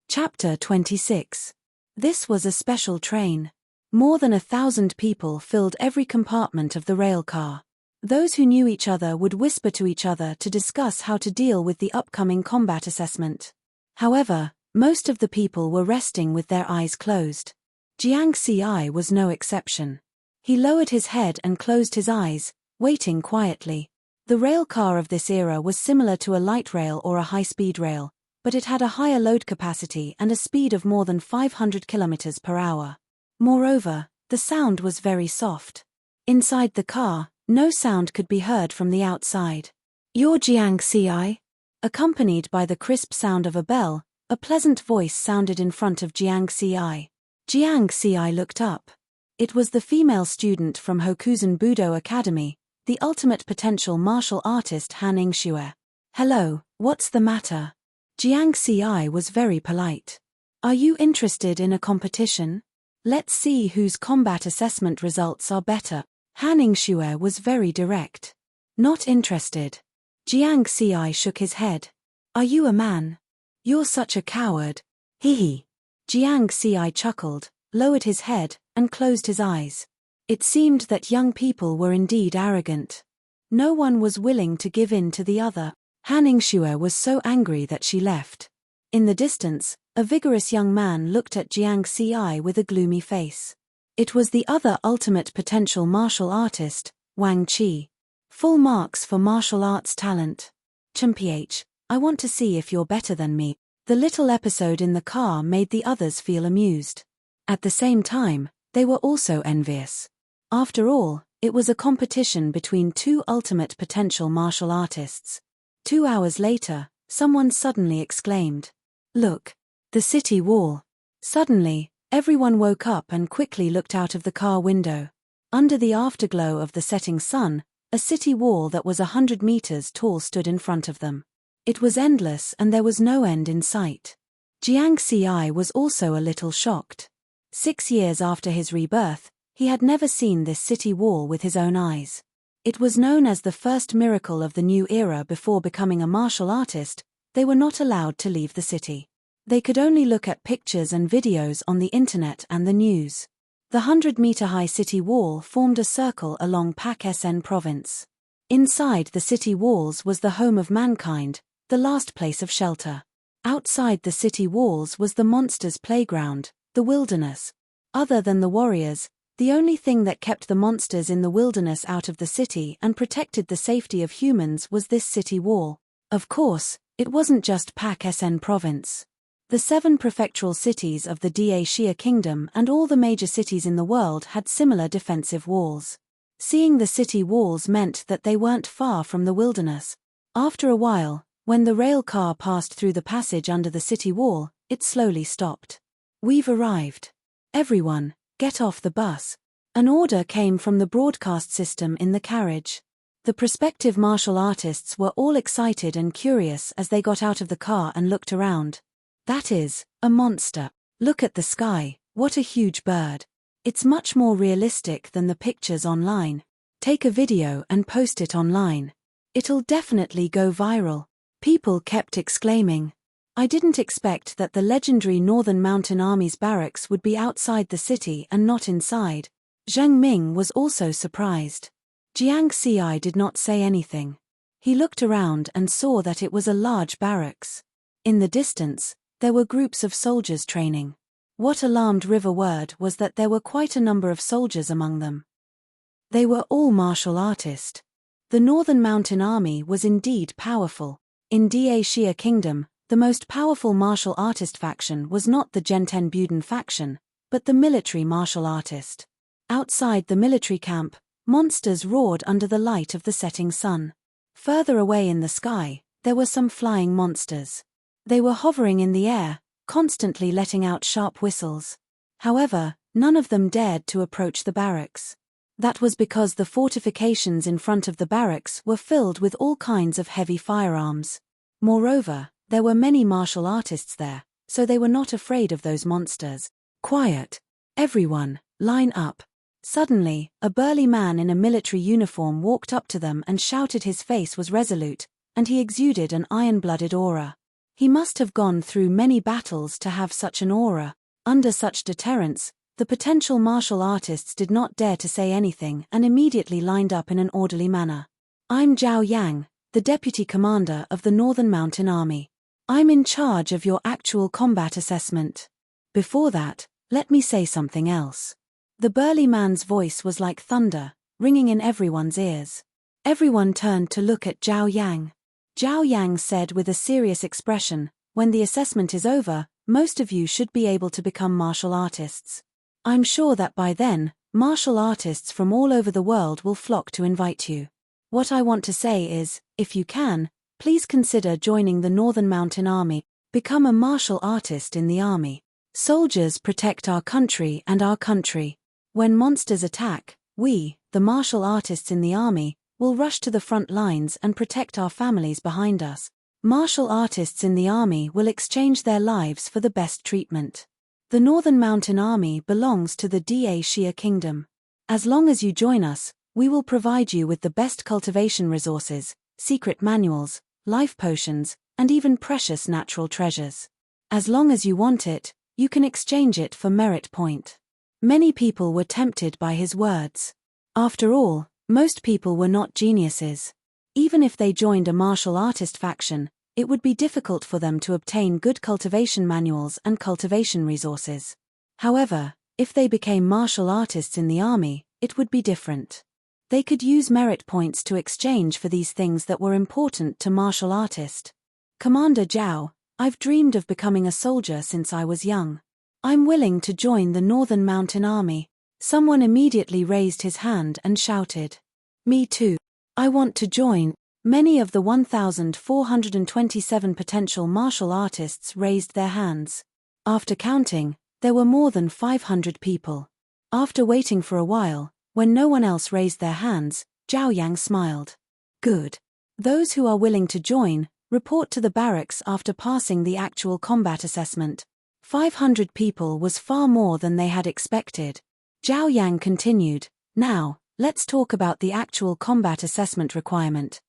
Chapter 26. This was a special train. More than 1,000 people filled every compartment of the rail car. Those who knew each other would whisper to each other to discuss how to deal with the upcoming combat assessment. However, most of the people were resting with their eyes closed. Jiang Ci was no exception. He lowered his head and closed his eyes, waiting quietly. The rail car of this era was similar to a light rail or a high-speed rail, but it had a higher load capacity and a speed of more than 500 kilometers per hour. Moreover, the sound was very soft. Inside the car, no sound could be heard from the outside. "You're Jiang Ci?" Accompanied by the crisp sound of a bell, a pleasant voice sounded in front of Jiang Ci. Jiang Ci looked up. It was the female student from Hokuzen Budo Academy, the ultimate potential martial artist Han Yingxue. Hello, what's the matter? Jiang Ci was very polite. Are you interested in a competition? Let's see whose combat assessment results are better. Han Ningxue was very direct. Not interested. Jiang Ci shook his head. Are you a man? You're such a coward. Hee. Jiang Ci chuckled, lowered his head, and closed his eyes. It seemed that young people were indeed arrogant. No one was willing to give in to the other. Han Ningxue was so angry that she left. In the distance, a vigorous young man looked at Jiang Ci with a gloomy face. It was the other ultimate potential martial artist, Wang Qi. Full marks for martial arts talent. Ch, I want to see if you're better than me. The little episode in the car made the others feel amused. At the same time, they were also envious. After all, it was a competition between two ultimate potential martial artists. 2 hours later, someone suddenly exclaimed, "Look! The city wall!" Suddenly, everyone woke up and quickly looked out of the car window. Under the afterglow of the setting sun, a city wall that was 100 meters tall stood in front of them. It was endless and there was no end in sight. Jiang Ci was also a little shocked. 6 years after his rebirth, he had never seen this city wall with his own eyes. It was known as the first miracle of the new era. Before becoming a martial artist, they were not allowed to leave the city. They could only look at pictures and videos on the internet and the news. The 100-meter-high city wall formed a circle along Pak Sn province. Inside the city walls was the home of mankind, the last place of shelter. Outside the city walls was the monsters' playground, the wilderness. Other than the warriors, the only thing that kept the monsters in the wilderness out of the city and protected the safety of humans was this city wall. Of course, it wasn't just Pak Sn province. The 7 prefectural cities of the Dacia kingdom and all the major cities in the world had similar defensive walls. Seeing the city walls meant that they weren't far from the wilderness. After a while, when the rail car passed through the passage under the city wall, it slowly stopped. "We've arrived. Everyone, get off the bus." An order came from the broadcast system in the carriage. The prospective martial artists were all excited and curious as they got out of the car and looked around. "That is, a monster. Look at the sky, what a huge bird. It's much more realistic than the pictures online. Take a video and post it online. It'll definitely go viral." People kept exclaiming. "I didn't expect that the legendary Northern Mountain Army's barracks would be outside the city and not inside." Zheng Ming was also surprised. Jiang Ci did not say anything. He looked around and saw that it was a large barracks. In the distance, there were groups of soldiers training. What alarmed River word was that there were quite a number of soldiers among them. They were all martial artists. The Northern Mountain Army was indeed powerful. In Dacia Kingdom, the most powerful martial artist faction was not the Genten Buden faction, but the military martial artist. Outside the military camp, monsters roared under the light of the setting sun. Further away in the sky, there were some flying monsters. They were hovering in the air, constantly letting out sharp whistles. However, none of them dared to approach the barracks. That was because the fortifications in front of the barracks were filled with all kinds of heavy firearms. Moreover, there were many martial artists there, so they were not afraid of those monsters. "Quiet. Everyone, line up." Suddenly, a burly man in a military uniform walked up to them and shouted. His face was resolute, and he exuded an iron-blooded aura. He must have gone through many battles to have such an aura. Under such deterrence, the potential martial artists did not dare to say anything and immediately lined up in an orderly manner. "I'm Zhao Yang, the deputy commander of the Northern Mountain Army. I'm in charge of your actual combat assessment. Before that, let me say something else." The burly man's voice was like thunder, ringing in everyone's ears. Everyone turned to look at Zhao Yang. Zhao Yang said with a serious expression, "When the assessment is over, most of you should be able to become martial artists. I'm sure that by then, martial artists from all over the world will flock to invite you. What I want to say is, if you can, please consider joining the Northern Mountain Army. Become a martial artist in the army. Soldiers protect our country and our country. When monsters attack, we, the martial artists in the army, will rush to the front lines and protect our families behind us. Martial artists in the army will exchange their lives for the best treatment. The Northern Mountain Army belongs to the Da Shia Kingdom. As long as you join us, we will provide you with the best cultivation resources, secret manuals, life potions, and even precious natural treasures. As long as you want it, you can exchange it for merit point. Many people were tempted by his words. After all, most people were not geniuses. Even if they joined a martial artist faction, it would be difficult for them to obtain good cultivation manuals and cultivation resources. However, if they became martial artists in the army, it would be different. They could use merit points to exchange for these things that were important to martial artist. Commander Zhao, I've dreamed of becoming a soldier since I was young. I'm willing to join the Northern Mountain Army. Someone immediately raised his hand and shouted. Me too. I want to join. Many of the 1,427 potential martial artists raised their hands. After counting, there were more than 500 people. After waiting for a while, when no one else raised their hands, Zhao Yang smiled. Good. Those who are willing to join, report to the barracks after passing the actual combat assessment. 500 people was far more than they had expected. Zhao Yang continued, now, let's talk about the actual combat assessment requirement.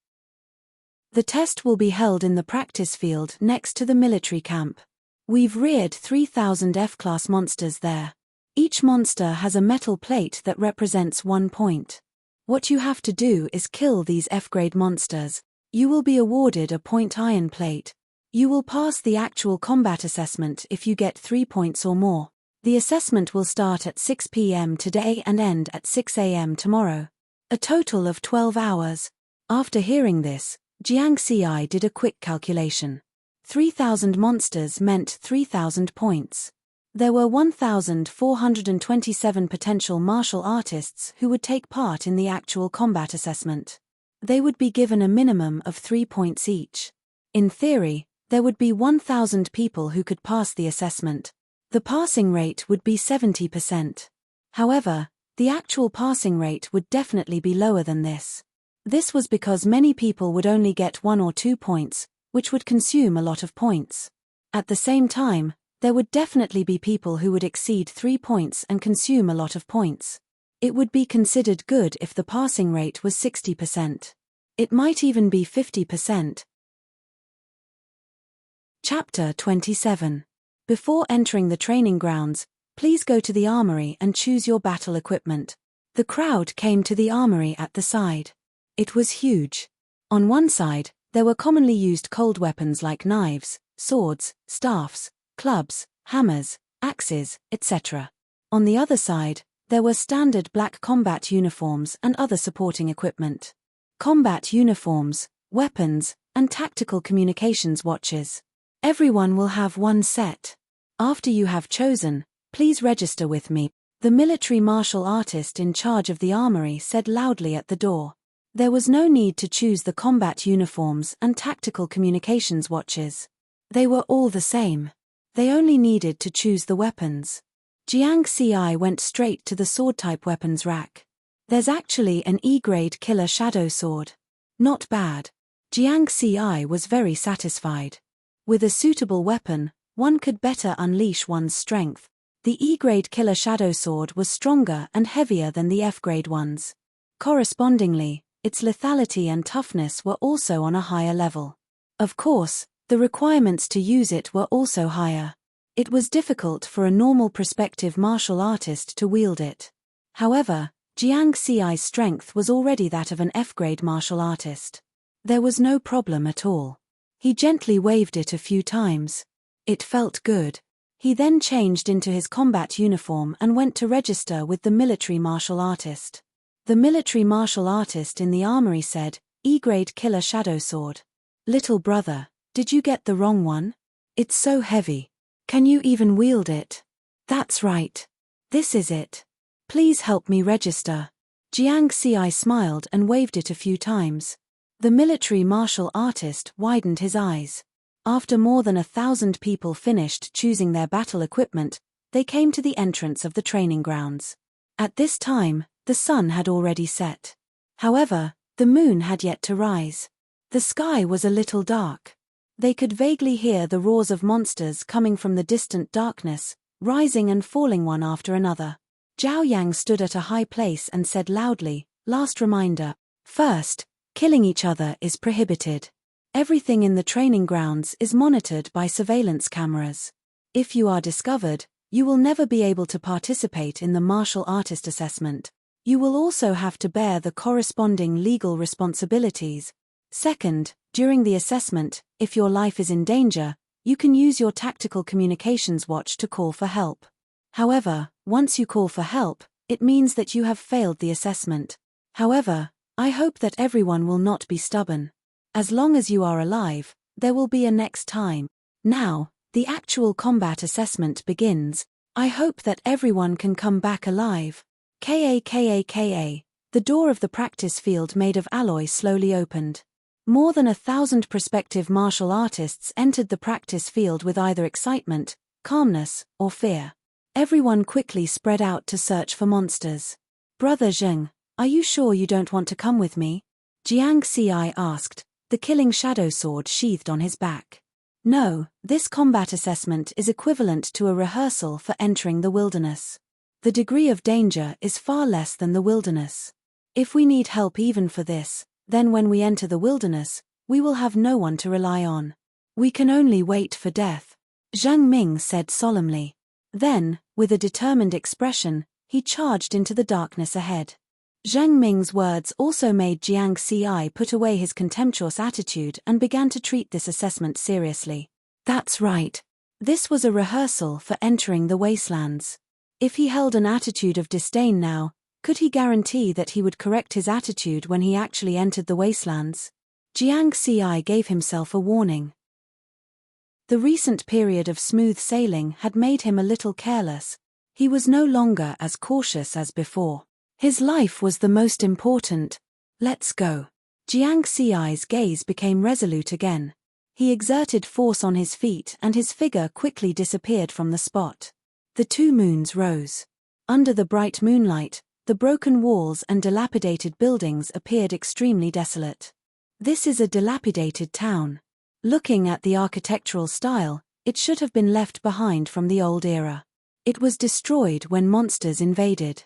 The test will be held in the practice field next to the military camp. We've reared 3,000 F-class monsters there. Each monster has a metal plate that represents 1 point. What you have to do is kill these F-grade monsters. You will be awarded a point iron plate. You will pass the actual combat assessment if you get 3 points or more. The assessment will start at 6 p.m. today and end at 6 a.m. tomorrow. A total of 12 hours. After hearing this, Jiang Xi did a quick calculation. 3,000 monsters meant 3,000 points. There were 1,427 potential martial artists who would take part in the actual combat assessment. They would be given a minimum of 3 points each. In theory, there would be 1,000 people who could pass the assessment. The passing rate would be 70%. However, the actual passing rate would definitely be lower than this. This was because many people would only get 1 or 2 points, which would consume a lot of points. At the same time, there would definitely be people who would exceed 3 points and consume a lot of points. It would be considered good if the passing rate was 60%. It might even be 50%. Chapter 27. Before entering the training grounds, please go to the armory and choose your battle equipment. The crowd came to the armory at the side. It was huge. On one side, there were commonly used cold weapons like knives, swords, staffs, clubs, hammers, axes, etc. On the other side, there were standard black combat uniforms and other supporting equipment. Combat uniforms, weapons, and tactical communications watches. Everyone will have one set. After you have chosen, please register with me. The military martial artist in charge of the armory said loudly at the door. There was no need to choose the combat uniforms and tactical communications watches. They were all the same. They only needed to choose the weapons. Jiang Xi went straight to the sword-type weapons rack. There's actually an E-grade killer shadow sword. Not bad. Jiang Xi was very satisfied. With a suitable weapon, one could better unleash one's strength. The E-grade killer shadow sword was stronger and heavier than the F-grade ones. Correspondingly, its lethality and toughness were also on a higher level. Of course, the requirements to use it were also higher. It was difficult for a normal prospective martial artist to wield it. However, Jiang Xi's strength was already that of an F-grade martial artist. There was no problem at all. He gently waved it a few times. It felt good. He then changed into his combat uniform and went to register with the military martial artist. The military martial artist in the armory said, E-grade killer shadow sword. Little brother, did you get the wrong one? It's so heavy. Can you even wield it? That's right. This is it. Please help me register. Jiang Xi smiled and waved it a few times. The military martial artist widened his eyes. After more than 1,000 people finished choosing their battle equipment, they came to the entrance of the training grounds. At this time, the sun had already set. However, the The moon had yet to rise. The sky was a little dark. They could vaguely hear the roars of monsters coming from the distant darkness, rising and falling one after another. Zhao Yang stood at a high place and said loudly, "Last reminder. First, killing each other is prohibited. Everything in the training grounds is monitored by surveillance cameras. If you are discovered, you will never be able to participate in the martial artist assessment. You will also have to bear the corresponding legal responsibilities. Second, during the assessment, if your life is in danger, you can use your tactical communications watch to call for help. However, once you call for help, it means that you have failed the assessment. However, I hope that everyone will not be stubborn. As long as you are alive, there will be a next time. Now, the actual combat assessment begins. I hope that everyone can come back alive. Ka. The door of the practice field made of alloy slowly opened. More than 1,000 prospective martial artists entered the practice field with either excitement, calmness, or fear. Everyone quickly spread out to search for monsters. "Brother Zheng, are you sure you don't want to come with me?" Jiang Xi asked, the killing shadow sword sheathed on his back. "No, this combat assessment is equivalent to a rehearsal for entering the wilderness. The degree of danger is far less than the wilderness. If we need help even for this, then when we enter the wilderness, we will have no one to rely on. We can only wait for death," Zhang Ming said solemnly. Then, with a determined expression, he charged into the darkness ahead. Zhang Ming's words also made Jiang Xi put away his contemptuous attitude and began to treat this assessment seriously. That's right. This was a rehearsal for entering the wastelands. If he held an attitude of disdain now, could he guarantee that he would correct his attitude when he actually entered the wastelands? Jiang Xi gave himself a warning. The recent period of smooth sailing had made him a little careless. He was no longer as cautious as before. His life was the most important. Let's go. Jiang Xi's gaze became resolute again. He exerted force on his feet and his figure quickly disappeared from the spot. The two moons rose. Under the bright moonlight, the broken walls and dilapidated buildings appeared extremely desolate. This is a dilapidated town. Looking at the architectural style, it should have been left behind from the old era. It was destroyed when monsters invaded.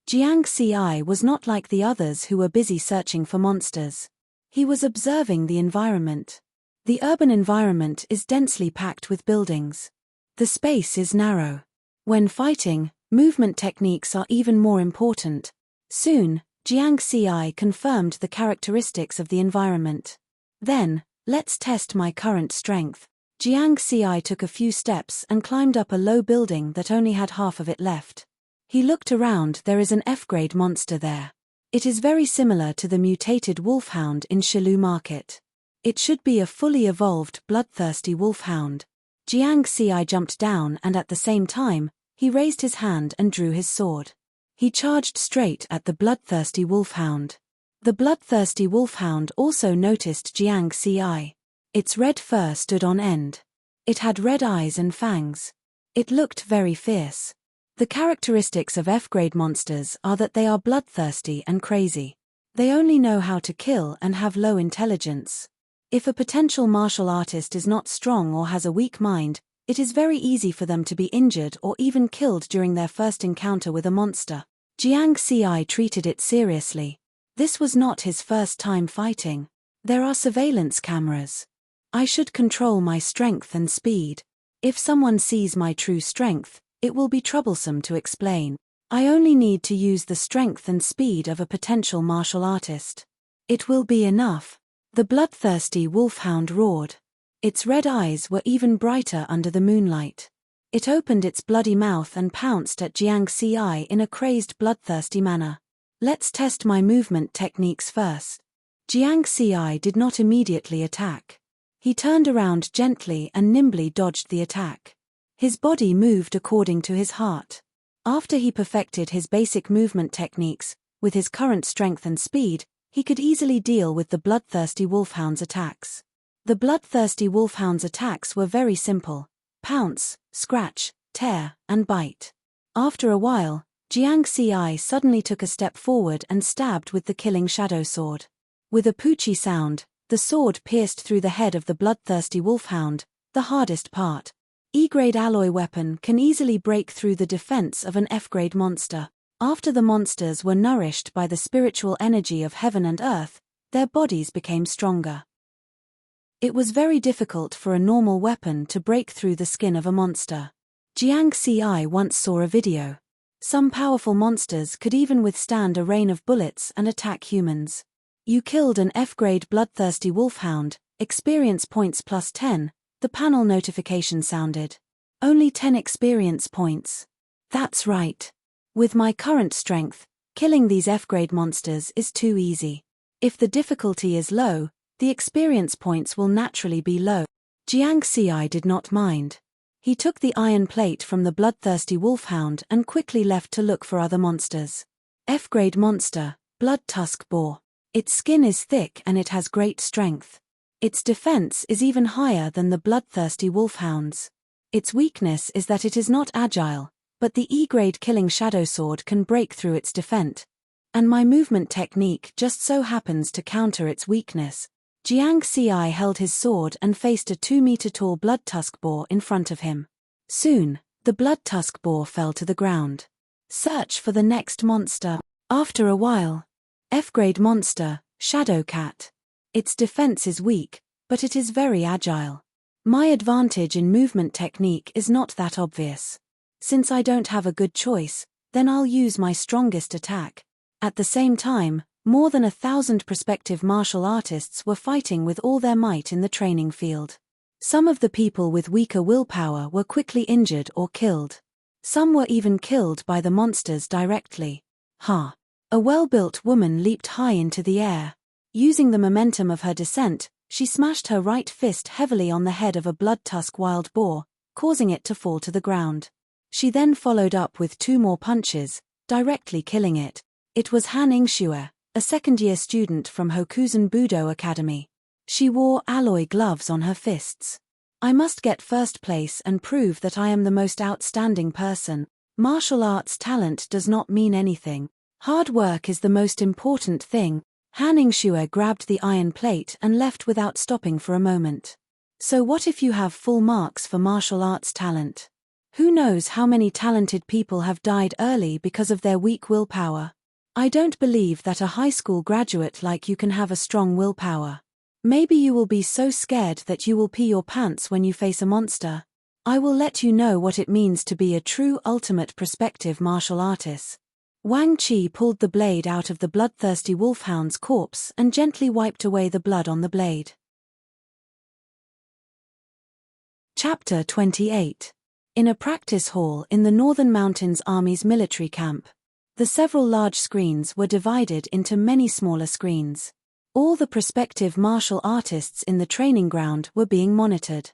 Jiang Xi was not like the others who were busy searching for monsters. He was observing the environment. The urban environment is densely packed with buildings. The space is narrow. When fighting, movement techniques are even more important. Soon, Jiang Xi confirmed the characteristics of the environment. Then, let's test my current strength. Jiang Xi took a few steps and climbed up a low building that only had half of it left. He looked around. There is an F-grade monster there. It is very similar to the mutated wolfhound in Shilu Market. It should be a fully evolved, bloodthirsty wolfhound. Jiang Xi jumped down and at the same time, he raised his hand and drew his sword. He charged straight at the bloodthirsty wolfhound. The bloodthirsty wolfhound also noticed Jiang Xi. Its red fur stood on end. It had red eyes and fangs. It looked very fierce. The characteristics of F-grade monsters are that they are bloodthirsty and crazy. They only know how to kill and have low intelligence. If a potential martial artist is not strong or has a weak mind, it is very easy for them to be injured or even killed during their first encounter with a monster. Jiang Xi treated it seriously. This was not his first time fighting. There are surveillance cameras. I should control my strength and speed. If someone sees my true strength, it will be troublesome to explain. I only need to use the strength and speed of a potential martial artist. It will be enough. The bloodthirsty wolfhound roared. Its red eyes were even brighter under the moonlight. It opened its bloody mouth and pounced at Jiang Xi in a crazed, bloodthirsty manner. Let's test my movement techniques first. Jiang Xi did not immediately attack. He turned around gently and nimbly dodged the attack. His body moved according to his heart. After he perfected his basic movement techniques, with his current strength and speed, he could easily deal with the bloodthirsty wolfhound's attacks. The bloodthirsty wolfhound's attacks were very simple: pounce, scratch, tear, and bite. After a while, Jiang Xi suddenly took a step forward and stabbed with the killing shadow sword. With a poochy sound, the sword pierced through the head of the bloodthirsty wolfhound, the hardest part. E-grade alloy weapon can easily break through the defense of an F-grade monster. After the monsters were nourished by the spiritual energy of heaven and earth, their bodies became stronger. It was very difficult for a normal weapon to break through the skin of a monster. Jiang Ci once saw a video. Some powerful monsters could even withstand a rain of bullets and attack humans. You killed an F-grade bloodthirsty wolfhound, experience points plus 10, the panel notification sounded. Only 10 experience points. That's right. With my current strength, killing these F-grade monsters is too easy. If the difficulty is low, the experience points will naturally be low. Jiang Ci did not mind. He took the iron plate from the bloodthirsty wolfhound and quickly left to look for other monsters. F-grade monster, blood tusk boar. Its skin is thick and it has great strength. Its defense is even higher than the bloodthirsty wolfhound's. Its weakness is that it is not agile, but the E-grade killing shadow sword can break through its defense. And my movement technique just so happens to counter its weakness. Jiang Ci held his sword and faced a 2-meter-tall blood-tusk boar in front of him. Soon, the blood-tusk boar fell to the ground. Search for the next monster. After a while. F-grade monster, Shadow Cat. Its defense is weak, but it is very agile. My advantage in movement technique is not that obvious. Since I don't have a good choice, then I'll use my strongest attack. At the same time, more than 1,000 prospective martial artists were fighting with all their might in the training field. Some of the people with weaker willpower were quickly injured or killed. Some were even killed by the monsters directly. A well-built woman leaped high into the air. Using the momentum of her descent, she smashed her right fist heavily on the head of a blood-tusk wild boar, causing it to fall to the ground. She then followed up with 2 more punches, directly killing it. It was Han Ingxue, a second-year student from Hokuzen Budo Academy. She wore alloy gloves on her fists. I must get first place and prove that I am the most outstanding person. Martial arts talent does not mean anything. Hard work is the most important thing. Han Ingxue grabbed the iron plate and left without stopping for a moment. So what if you have full marks for martial arts talent? Who knows how many talented people have died early because of their weak willpower? I don't believe that a high school graduate like you can have a strong willpower. Maybe you will be so scared that you will pee your pants when you face a monster. I will let you know what it means to be a true ultimate prospective martial artist. Wang Qi pulled the blade out of the bloodthirsty wolfhound's corpse and gently wiped away the blood on the blade. Chapter 28. In a practice hall in the Northern Mountains Army's military camp. The several large screens were divided into many smaller screens. All the prospective martial artists in the training ground were being monitored.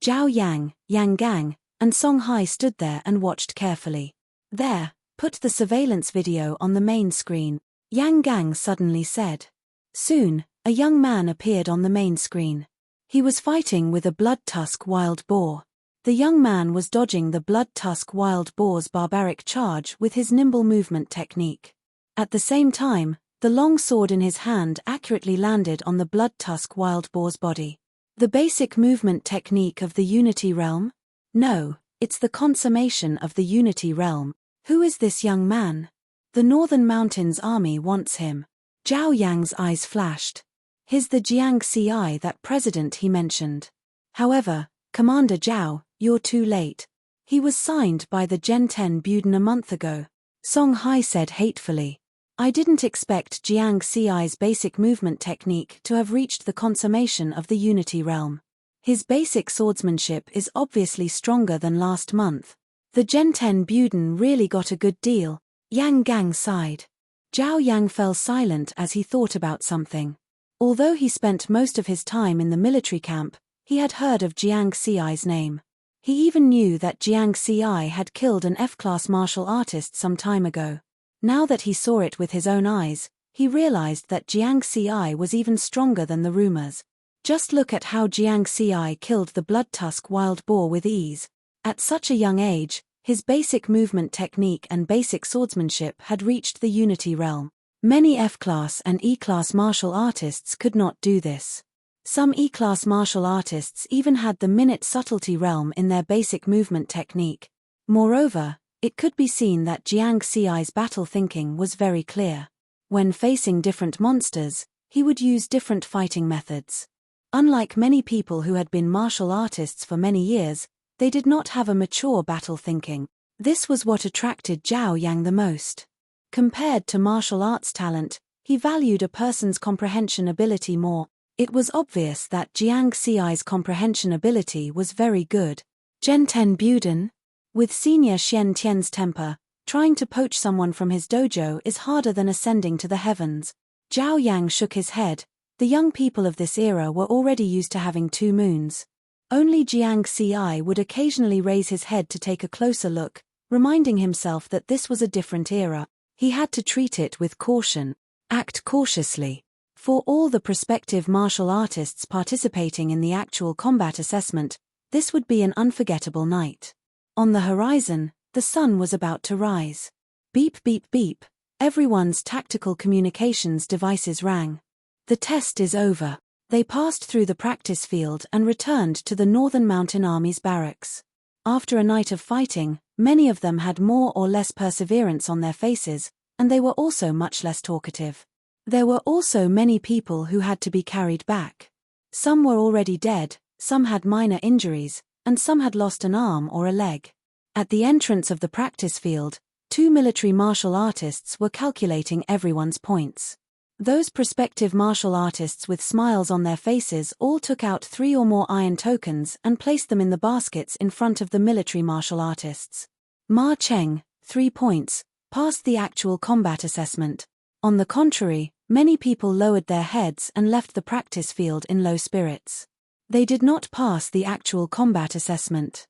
Zhao Yang, Yang Gang, and Song Hai stood there and watched carefully. There, put the surveillance video on the main screen, Yang Gang suddenly said. Soon, a young man appeared on the main screen. He was fighting with a blood-tusk wild boar. The young man was dodging the blood-tusk wild boar's barbaric charge with his nimble movement technique. At the same time, the long sword in his hand accurately landed on the blood-tusk wild boar's body. The basic movement technique of the Unity Realm? No, it's the consummation of the Unity Realm. Who is this young man? The Northern Mountains Army wants him. Zhao Yang's eyes flashed. He's the Jiang Ci that president he mentioned. However, Commander Zhao, you're too late. He was signed by the Gen 10 Buden a month ago. Song Hai said hatefully. I didn't expect Jiang Ci's basic movement technique to have reached the consummation of the Unity Realm. His basic swordsmanship is obviously stronger than last month. The Gen 10 Buden really got a good deal. Yang Gang sighed. Zhao Yang fell silent as he thought about something. Although he spent most of his time in the military camp, he had heard of Jiang Ci's name. He even knew that Jiang Ci had killed an F-class martial artist some time ago. Now that he saw it with his own eyes, he realized that Jiang Ci was even stronger than the rumors. Just look at how Jiang Ci killed the blood-tusk wild boar with ease. At such a young age, his basic movement technique and basic swordsmanship had reached the Unity Realm. Many F-class and E-class martial artists could not do this. Some E-class martial artists even had the minute subtlety realm in their basic movement technique. Moreover, it could be seen that Jiang Xi's battle thinking was very clear. When facing different monsters, he would use different fighting methods. Unlike many people who had been martial artists for many years, they did not have a mature battle thinking. This was what attracted Zhao Yang the most. Compared to martial arts talent, he valued a person's comprehension ability more. It was obvious that Jiang Xi's comprehension ability was very good. Zhenten Buden? With senior Xian Tian's temper, trying to poach someone from his dojo is harder than ascending to the heavens. Zhao Yang shook his head. The young people of this era were already used to having 2 moons. Only Jiang Xi would occasionally raise his head to take a closer look, reminding himself that this was a different era. He had to treat it with caution. Act cautiously. For all the prospective martial artists participating in the actual combat assessment, this would be an unforgettable night. On the horizon, the sun was about to rise. Beep beep beep, everyone's tactical communications devices rang. The test is over. They passed through the practice field and returned to the Northern Mountain Army's barracks. After a night of fighting, many of them had more or less perseverance on their faces, and they were also much less talkative. There were also many people who had to be carried back. Some were already dead, some had minor injuries, and some had lost an arm or a leg. At the entrance of the practice field, 2 military martial artists were calculating everyone's points. Those prospective martial artists with smiles on their faces all took out 3 or more iron tokens and placed them in the baskets in front of the military martial artists. Ma Cheng, 3 points, passed the actual combat assessment. On the contrary, many people lowered their heads and left the practice field in low spirits. They did not pass the actual combat assessment.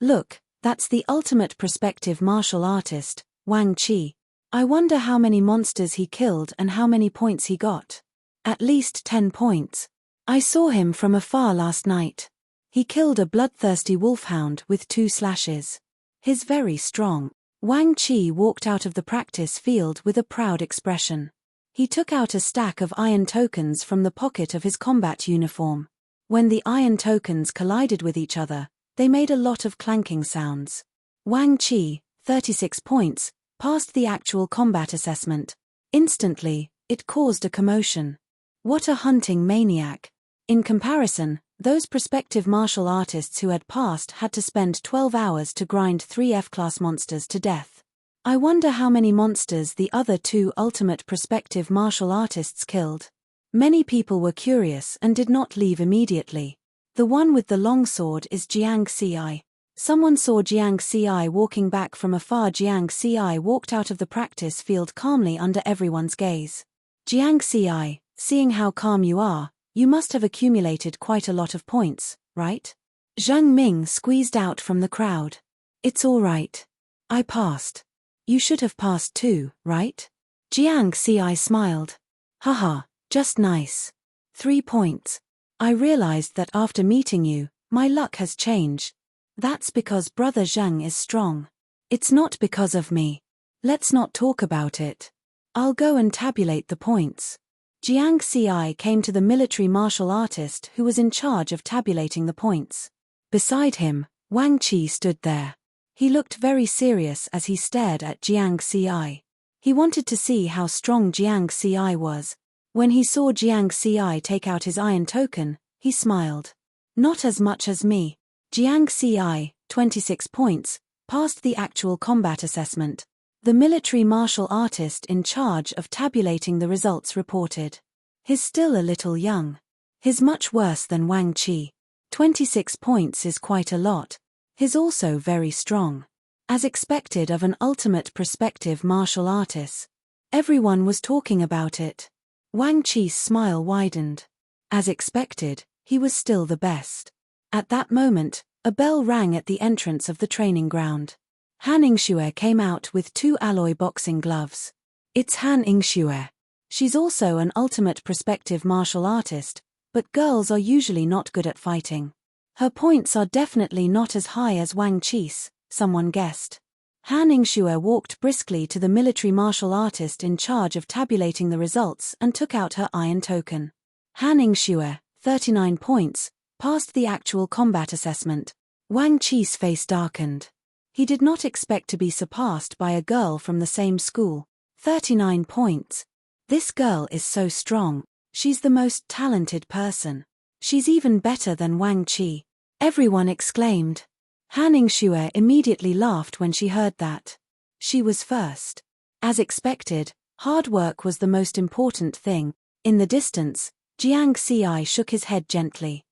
Look, that's the ultimate prospective martial artist, Wang Qi. I wonder how many monsters he killed and how many points he got. At least 10 points. I saw him from afar last night. He killed a bloodthirsty wolfhound with 2 slashes. He's very strong. Wang Qi walked out of the practice field with a proud expression. He took out a stack of iron tokens from the pocket of his combat uniform. When the iron tokens collided with each other, they made a lot of clanking sounds. Wang Qi, 36 points, passed the actual combat assessment. Instantly, it caused a commotion. What a hunting maniac. In comparison, those prospective martial artists who had passed had to spend 12 hours to grind 3 F-class monsters to death. I wonder how many monsters the other 2 ultimate prospective martial artists killed. Many people were curious and did not leave immediately. The one with the long sword is Jiang Xi. Someone saw Jiang Xi walking back from afar. Jiang Xi walked out of the practice field calmly under everyone's gaze. Jiang Xi, seeing how calm you are, you must have accumulated quite a lot of points, right? Zheng Ming squeezed out from the crowd. It's all right. I passed. You should have passed too, right? Jiang Xi smiled. Haha, just nice. 3 points. I realized that after meeting you, my luck has changed. That's because Brother Zheng is strong. It's not because of me. Let's not talk about it. I'll go and tabulate the points. Jiang Xi came to the military martial artist who was in charge of tabulating the points. Beside him, Wang Qi stood there. He looked very serious as he stared at Jiang Xi. He wanted to see how strong Jiang Xi was. When he saw Jiang Xi take out his iron token, he smiled. Not as much as me. Jiang Xi, 26 points, passed the actual combat assessment. The military martial artist in charge of tabulating the results reported. He's still a little young. He's much worse than Wang Qi. 26 points is quite a lot. He's also very strong. As expected of an ultimate prospective martial artist. Everyone was talking about it. Wang Qi's smile widened. As expected, he was still the best. At that moment, a bell rang at the entrance of the training ground. Han Yingxue came out with 2 alloy boxing gloves. It's Han Yingxue. She's also an ultimate prospective martial artist, but girls are usually not good at fighting. Her points are definitely not as high as Wang Qi's, someone guessed. Han Ingxue walked briskly to the military martial artist in charge of tabulating the results and took out her iron token. Han Ingxue, 39 points, passed the actual combat assessment. Wang Qi's face darkened. He did not expect to be surpassed by a girl from the same school. 39 points. This girl is so strong. She's the most talented person. She's even better than Wang Qi. Everyone exclaimed. Han Ingxue immediately laughed when she heard that. She was first. As expected, hard work was the most important thing. In the distance, Jiang Xi shook his head gently.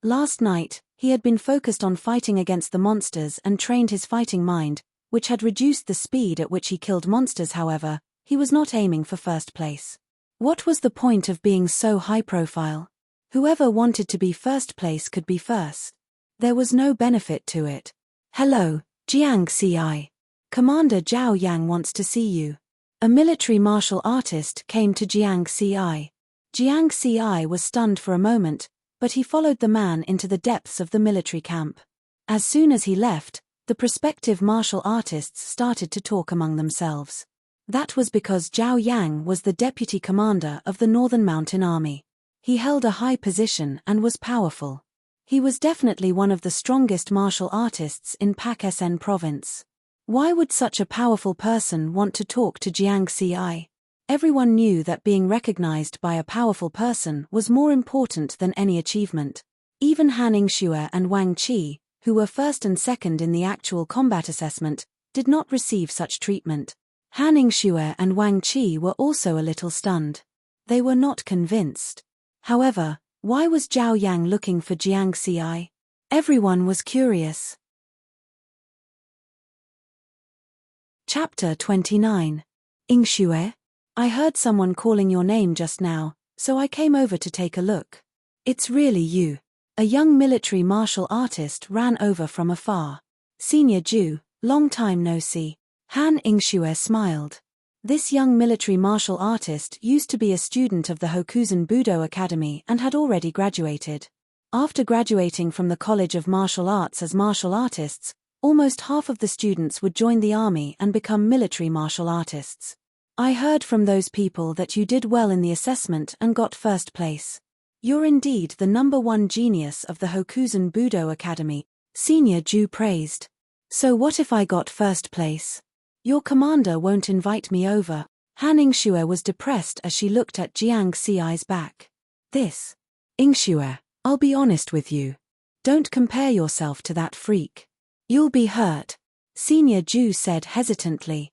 Last night, he had been focused on fighting against the monsters and trained his fighting mind, which had reduced the speed at which he killed monsters. However, he was not aiming for first place. What was the point of being so high profile? Whoever wanted to be first place could be first. There was no benefit to it. Hello, Jiang Xi. Commander Zhao Yang wants to see you. A military martial artist came to Jiang Xi. Jiang Xi was stunned for a moment, but he followed the man into the depths of the military camp. As soon as he left, the prospective martial artists started to talk among themselves. That was because Zhao Yang was the deputy commander of the Northern Mountain Army. He held a high position and was powerful. He was definitely one of the strongest martial artists in Pak-Sen province. Why would such a powerful person want to talk to Jiang Xi? Everyone knew that being recognized by a powerful person was more important than any achievement. Even Han Ingxue and Wang Qi, who were first and second in the actual combat assessment, did not receive such treatment. Han Ingxue and Wang Qi were also a little stunned. They were not convinced. However, why was Zhao Yang looking for Jiang Xi? Everyone was curious. Chapter 29. Ingxue? I heard someone calling your name just now, so I came over to take a look. It's really you. A young military martial artist ran over from afar. Senior Ju, long time no see. Han Ingxue smiled. This young military martial artist used to be a student of the Hokuzen Budo Academy and had already graduated. After graduating from the College of Martial Arts as martial artists, almost half of the students would join the army and become military martial artists. I heard from those people that you did well in the assessment and got first place. You're indeed the #1 genius of the Hokuzen Budo Academy, Senior Ju praised. So what if I got first place? Your commander won't invite me over. Han Ingxue was depressed as she looked at Jiang Xi's back. This. Ingxue, I'll be honest with you. Don't compare yourself to that freak. You'll be hurt. Senior Ju said hesitantly.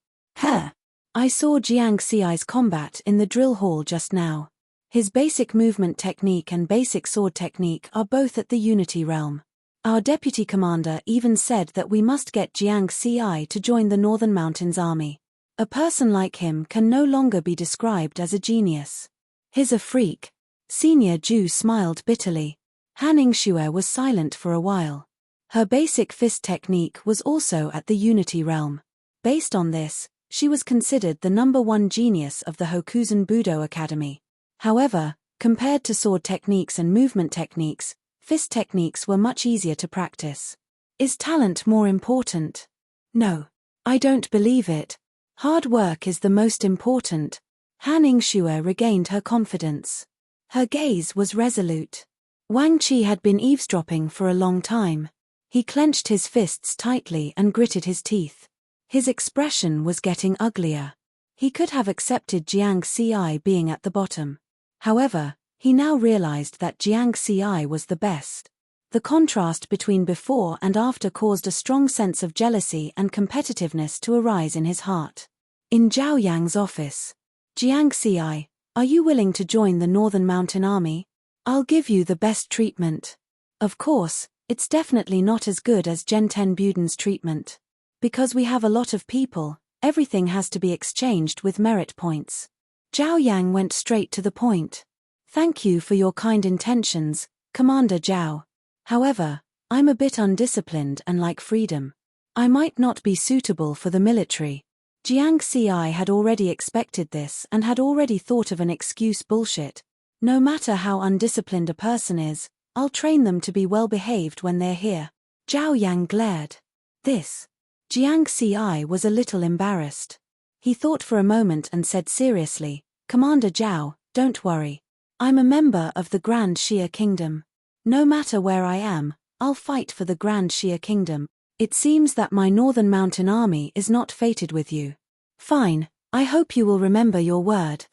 I saw Jiang Xi's combat in the drill hall just now. His basic movement technique and basic sword technique are both at the Unity realm. Our deputy commander even said that we must get Jiang Xi to join the Northern Mountains Army. A person like him can no longer be described as a genius. He's a freak. Senior Ju smiled bitterly. Han Ingxue was silent for a while. Her basic fist technique was also at the Unity realm. Based on this, she was considered the #1 genius of the Hokuzen Budo Academy. However, compared to sword techniques and movement techniques, fist techniques were much easier to practice. Is talent more important? No. I don't believe it. Hard work is the most important. Han Ingxue regained her confidence. Her gaze was resolute. Wang Qi had been eavesdropping for a long time. He clenched his fists tightly and gritted his teeth. His expression was getting uglier. He could have accepted Jiang Xi being at the bottom. However, he now realized that Jiang Xi was the best. The contrast between before and after caused a strong sense of jealousy and competitiveness to arise in his heart. In Zhao Yang's office. Jiang Xi, are you willing to join the Northern Mountain Army? I'll give you the best treatment. Of course, it's definitely not as good as Genten Buden's treatment. Because we have a lot of people, everything has to be exchanged with merit points. Zhao Yang went straight to the point. Thank you for your kind intentions, Commander Zhao. However, I'm a bit undisciplined and like freedom. I might not be suitable for the military. Jiang Xi had already expected this and had already thought of an excuse. Bullshit. No matter how undisciplined a person is, I'll train them to be well behaved when they're here. Zhao Yang glared. This. Jiang Ci was a little embarrassed. He thought for a moment and said seriously, Commander Zhao, don't worry. I'm a member of the Grand Xia Kingdom. No matter where I am, I'll fight for the Grand Xia Kingdom. It seems that my Northern Mountain Army is not fated with you. Fine, I hope you will remember your word.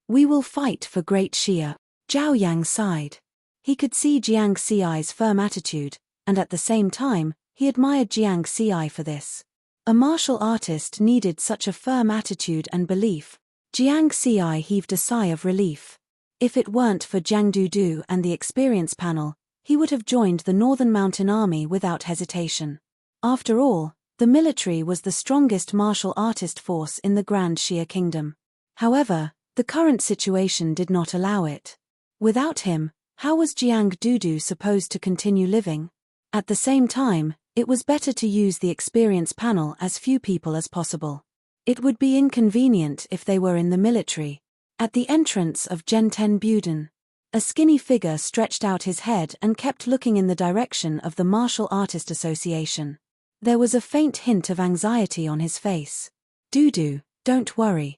We will fight for Great Xia. Zhao Yang sighed. He could see Jiang Ci's firm attitude, and at the same time, he admired Jiang Ci for this. A martial artist needed such a firm attitude and belief. Jiang Ci heaved a sigh of relief. If it weren't for Jiang Dudu and the experience panel, he would have joined the Northern Mountain Army without hesitation. After all, the military was the strongest martial artist force in the Grand Xia Kingdom. However, the current situation did not allow it. Without him, how was Jiang Dudu supposed to continue living? At the same time, it was better to use the experience panel as few people as possible. It would be inconvenient if they were in the military. At the entrance of Genten Buden, a skinny figure stretched out his head and kept looking in the direction of the Martial Artist Association. There was a faint hint of anxiety on his face. Dudu, don't worry.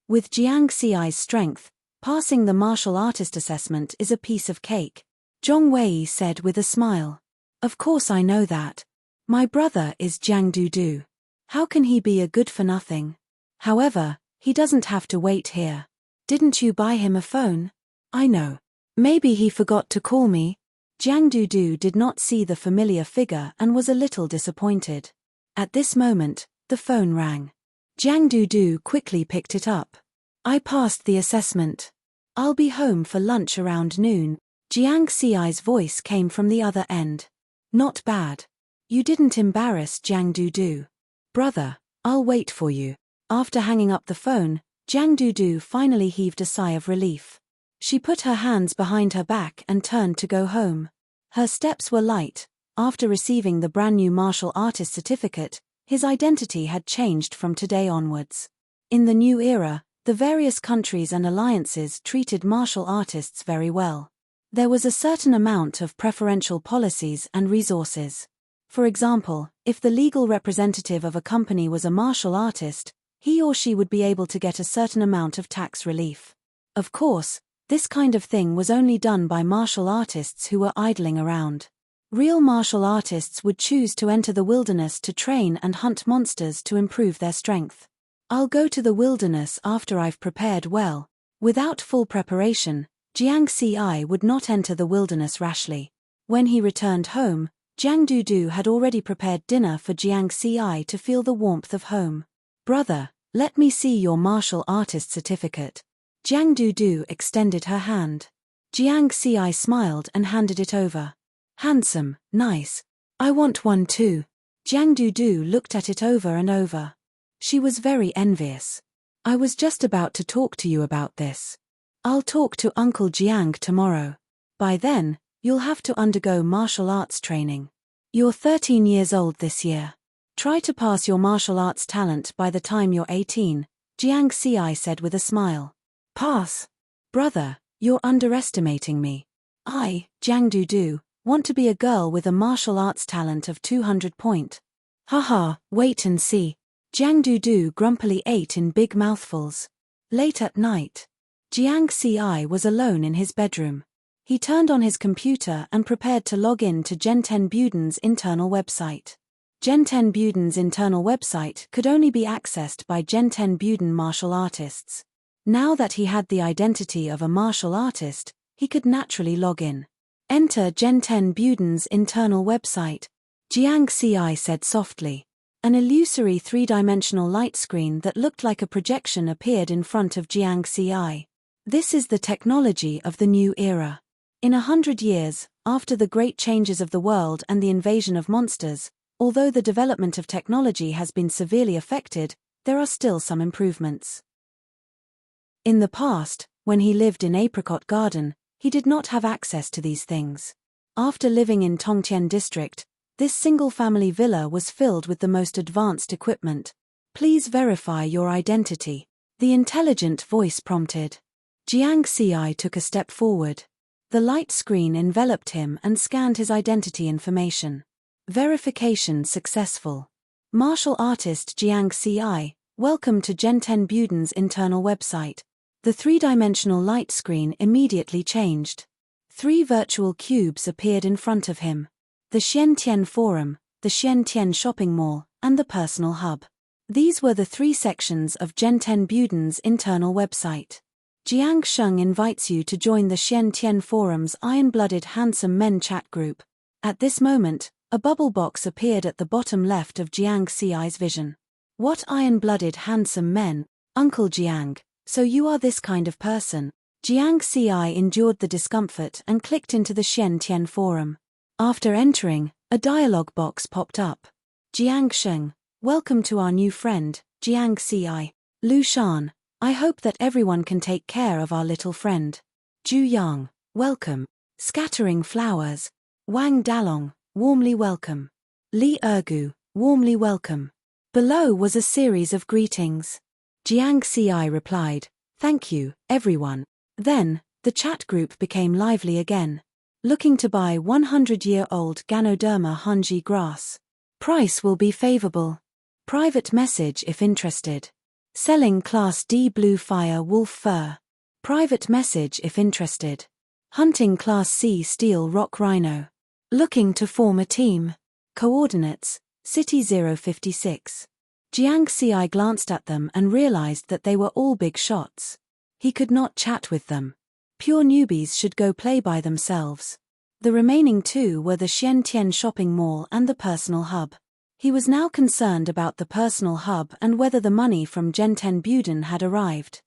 With Jiang Ci's strength, passing the martial artist assessment is a piece of cake, Zhong Wei said with a smile. Of course I know that. My brother is Jiang Dudu. How can he be a good-for-nothing? However, he doesn't have to wait here. Didn't you buy him a phone? I know. Maybe he forgot to call me. Jiang Dudu did not see the familiar figure and was a little disappointed. At this moment, the phone rang. Jiang Dudu quickly picked it up. I passed the assessment. I'll be home for lunch around noon. Jiang Ci's voice came from the other end. Not bad. You didn't embarrass Jiang Dudu. Brother, I'll wait for you. After hanging up the phone, Jiang Dudu finally heaved a sigh of relief. She put her hands behind her back and turned to go home. Her steps were light. After receiving the brand new martial artist certificate, his identity had changed from today onwards. In the new era, the various countries and alliances treated martial artists very well. There was a certain amount of preferential policies and resources. For example, if the legal representative of a company was a martial artist, he or she would be able to get a certain amount of tax relief. Of course, this kind of thing was only done by martial artists who were idling around. Real martial artists would choose to enter the wilderness to train and hunt monsters to improve their strength. I'll go to the wilderness after I've prepared well. Without full preparation, Jiang Ci would not enter the wilderness rashly. When he returned home, Jiang Dudu had already prepared dinner for Jiang Ci to feel the warmth of home. Brother, let me see your martial artist certificate. Jiang Dudu extended her hand. Jiang Ci smiled and handed it over. Handsome, nice. I want one too. Jiang Dudu looked at it over and over. She was very envious. I was just about to talk to you about this. I'll talk to Uncle Jiang tomorrow. By then, you'll have to undergo martial arts training. You're 13 years old this year. Try to pass your martial arts talent by the time you're 18, Jiang Ci said with a smile. Pass? Brother, you're underestimating me. I, Jiang Dudu, want to be a girl with a martial arts talent of 200 point. Haha, wait and see. Jiang Dudu grumpily ate in big mouthfuls. Late at night, Jiang Ci was alone in his bedroom. He turned on his computer and prepared to log in to Genten Buden's internal website. Genten Buden's internal website could only be accessed by Genten Buden martial artists. Now that he had the identity of a martial artist, he could naturally log in. Enter Genten Buden's internal website, Jiang Ci said softly. An illusory three-dimensional light screen that looked like a projection appeared in front of Jiang Ci. This is the technology of the new era. In 100 years, after the great changes of the world and the invasion of monsters, although the development of technology has been severely affected, there are still some improvements. In the past, when he lived in Apricot Garden, he did not have access to these things. After living in Tongtian district, this single-family villa was filled with the most advanced equipment. Please verify your identity, the intelligent voice prompted. Jiang Ci took a step forward. The light screen enveloped him and scanned his identity information. Verification successful. Martial artist Jiang Ci, welcome to Genten Buden's internal website. The three-dimensional light screen immediately changed. 3 virtual cubes appeared in front of him. The Xiantian Forum, the Xiantian Shopping Mall, and the Personal Hub. These were the 3 sections of Genten Buden's internal website. Jiang Sheng invites you to join the Xiantian Forum's Iron-Blooded Handsome Men chat group. At this moment, a bubble box appeared at the bottom left of Jiang Ci's vision. What iron-blooded handsome men, Uncle Jiang, so you are this kind of person. Jiang Ci endured the discomfort and clicked into the Xiantian Forum. After entering, a dialog box popped up. Jiang Sheng, welcome to our new friend, Jiang Ci. Lu Shan, I hope that everyone can take care of our little friend. Zhu Yang, welcome. Scattering flowers. Wang Dalong, warmly welcome. Li Ergu, warmly welcome. Below was a series of greetings. Jiang Ci replied, thank you, everyone. Then, the chat group became lively again. Looking to buy 100-year-old Ganoderma Hanji grass. Price will be favorable. Private message if interested. Selling Class D blue fire wolf fur. Private message if interested. Hunting Class C steel rock rhino. Looking to form a team. Coordinates, City 056. Jiang Ci glanced at them and realized that they were all big shots. He could not chat with them. Pure newbies should go play by themselves. The remaining 2 were the Xiantian Shopping Mall and the Personal Hub. He was now concerned about the Personal Hub and whether the money from Genten Buden had arrived.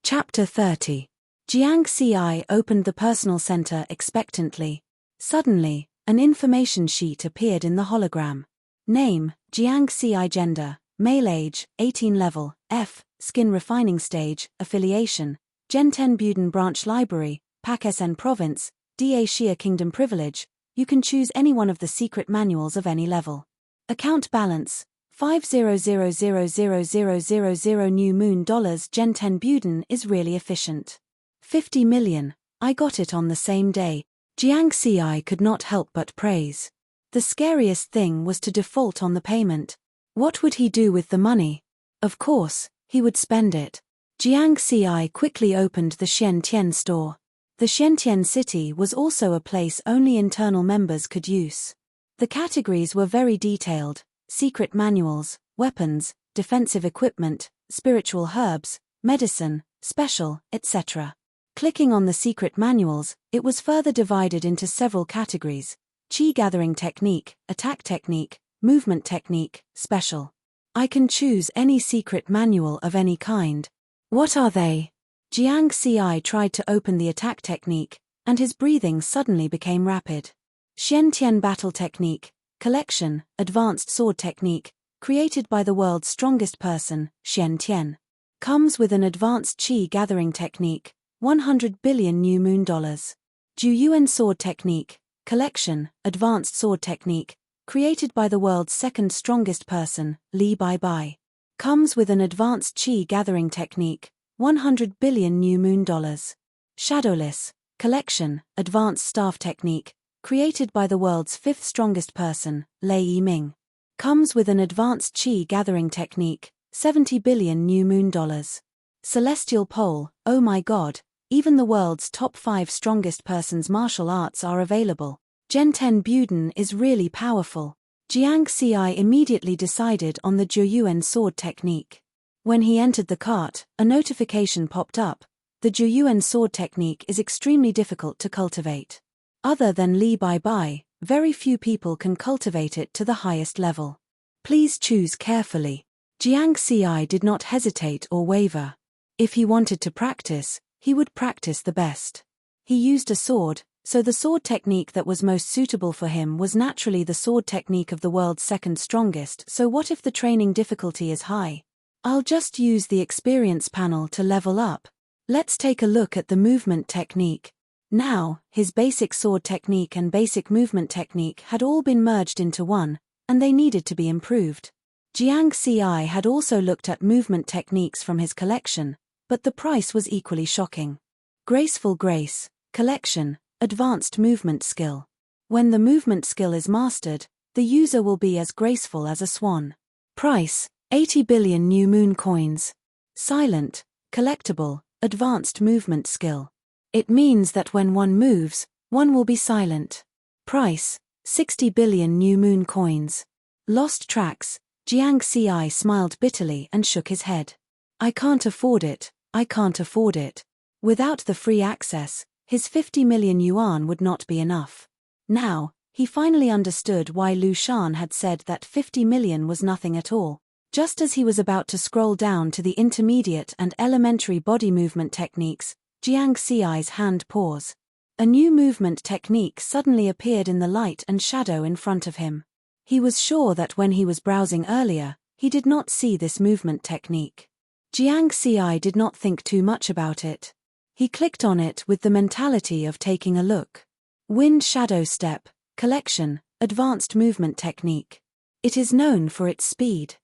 Chapter 30. Jiang Ci opened the Personal Center expectantly. Suddenly, an information sheet appeared in the hologram. Name, Jiang Ci. Gender, male, age, 18, level, F, skin refining stage, affiliation, Genten Buden Branch Library, Pak SN Province, Da Xia Kingdom privilege. You can choose any one of the secret manuals of any level. Account balance, 500,000,000 new moon dollars. Genten Buden is really efficient. 50 million, I got it on the same day. Jiang Ci could not help but praise. The scariest thing was to default on the payment. What would he do with the money? Of course, he would spend it. Jiang Ci quickly opened the Xiantian store. The Xiantian city was also a place only internal members could use. The categories were very detailed: secret manuals, weapons, defensive equipment, spiritual herbs, medicine, special, etc. Clicking on the secret manuals, it was further divided into several categories: Qi gathering technique, attack technique, movement technique, special. I can choose any secret manual of any kind. What are they? Jiang Ci tried to open the attack technique, and his breathing suddenly became rapid. Xiantian battle technique, collection, advanced sword technique, created by the world's strongest person, Xiantian. Comes with an advanced Qi gathering technique, 100 billion new moon dollars. Juyuan sword technique, collection, advanced sword technique, created by the world's second strongest person, Li Bai. Comes with an advanced Qi gathering technique, 100 billion new moon dollars. Shadowless, collection, advanced staff technique, created by the world's fifth strongest person, Lei Yiming. Comes with an advanced Qi gathering technique, 70 billion new moon dollars. Celestial pole, oh my god, even the world's top 5 strongest persons' martial arts are available. Genten Buden is really powerful. Jiang Ci immediately decided on the Juyuan sword technique. When he entered the cart, a notification popped up. The Juyuan sword technique is extremely difficult to cultivate. Other than Li Bai, very few people can cultivate it to the highest level. Please choose carefully. Jiang Ci did not hesitate or waver. If he wanted to practice, he would practice the best. He used a sword, so the sword technique that was most suitable for him was naturally the sword technique of the world's second strongest. So what if the training difficulty is high? I'll just use the experience panel to level up. Let's take a look at the movement technique. Now, his basic sword technique and basic movement technique had all been merged into one, and they needed to be improved. Jiang Ci had also looked at movement techniques from his collection, but the price was equally shocking. Graceful Grace, collection, advanced movement skill. When the movement skill is mastered, the user will be as graceful as a swan. Price, 80 billion new moon coins. Silent, collectible, advanced movement skill. It means that when one moves, one will be silent. Price, 60 billion new moon coins. Lost tracks, Jiang Ci smiled bitterly and shook his head. I can't afford it, I can't afford it. Without the free access, his 50 million yuan would not be enough. Now, he finally understood why Lu Shan had said that 50 million was nothing at all. Just as he was about to scroll down to the intermediate and elementary body movement techniques, Jiang Ci's hand paused. A new movement technique suddenly appeared in the light and shadow in front of him. He was sure that when he was browsing earlier, he did not see this movement technique. Jiang Ci did not think too much about it. He clicked on it with the mentality of taking a look. Wind Shadow Step, Collection, Advanced Movement Technique. It is known for its speed.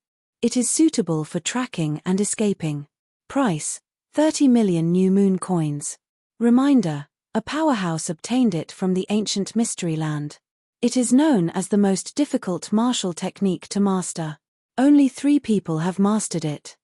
It is suitable for tracking and escaping. Price, 30 million new moon coins. Reminder, a powerhouse obtained it from the ancient mystery land. It is known as the most difficult martial technique to master. Only 3 people have mastered it.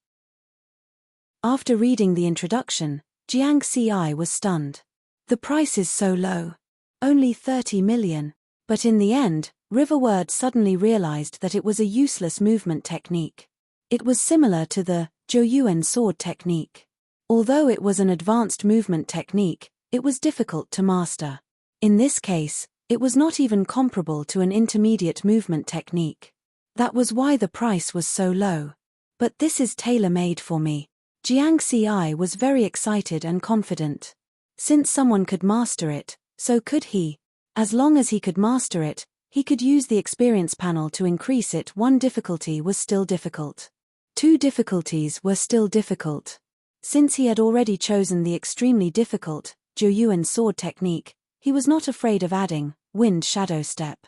After reading the introduction, Jiang Ci was stunned. The price is so low. Only 30 million. But in the end, Riverward suddenly realized that it was a useless movement technique. It was similar to the Zhouyuan sword technique. Although it was an advanced movement technique, it was difficult to master. In this case, it was not even comparable to an intermediate movement technique. That was why the price was so low. But this is tailor-made for me. Jiang Ci was very excited and confident. Since someone could master it, so could he. As long as he could master it, he could use the experience panel to increase it. 1 difficulty was still difficult. 2 difficulties were still difficult. Since he had already chosen the extremely difficult Zhouyuan sword technique, he was not afraid of adding Wind Shadow Step.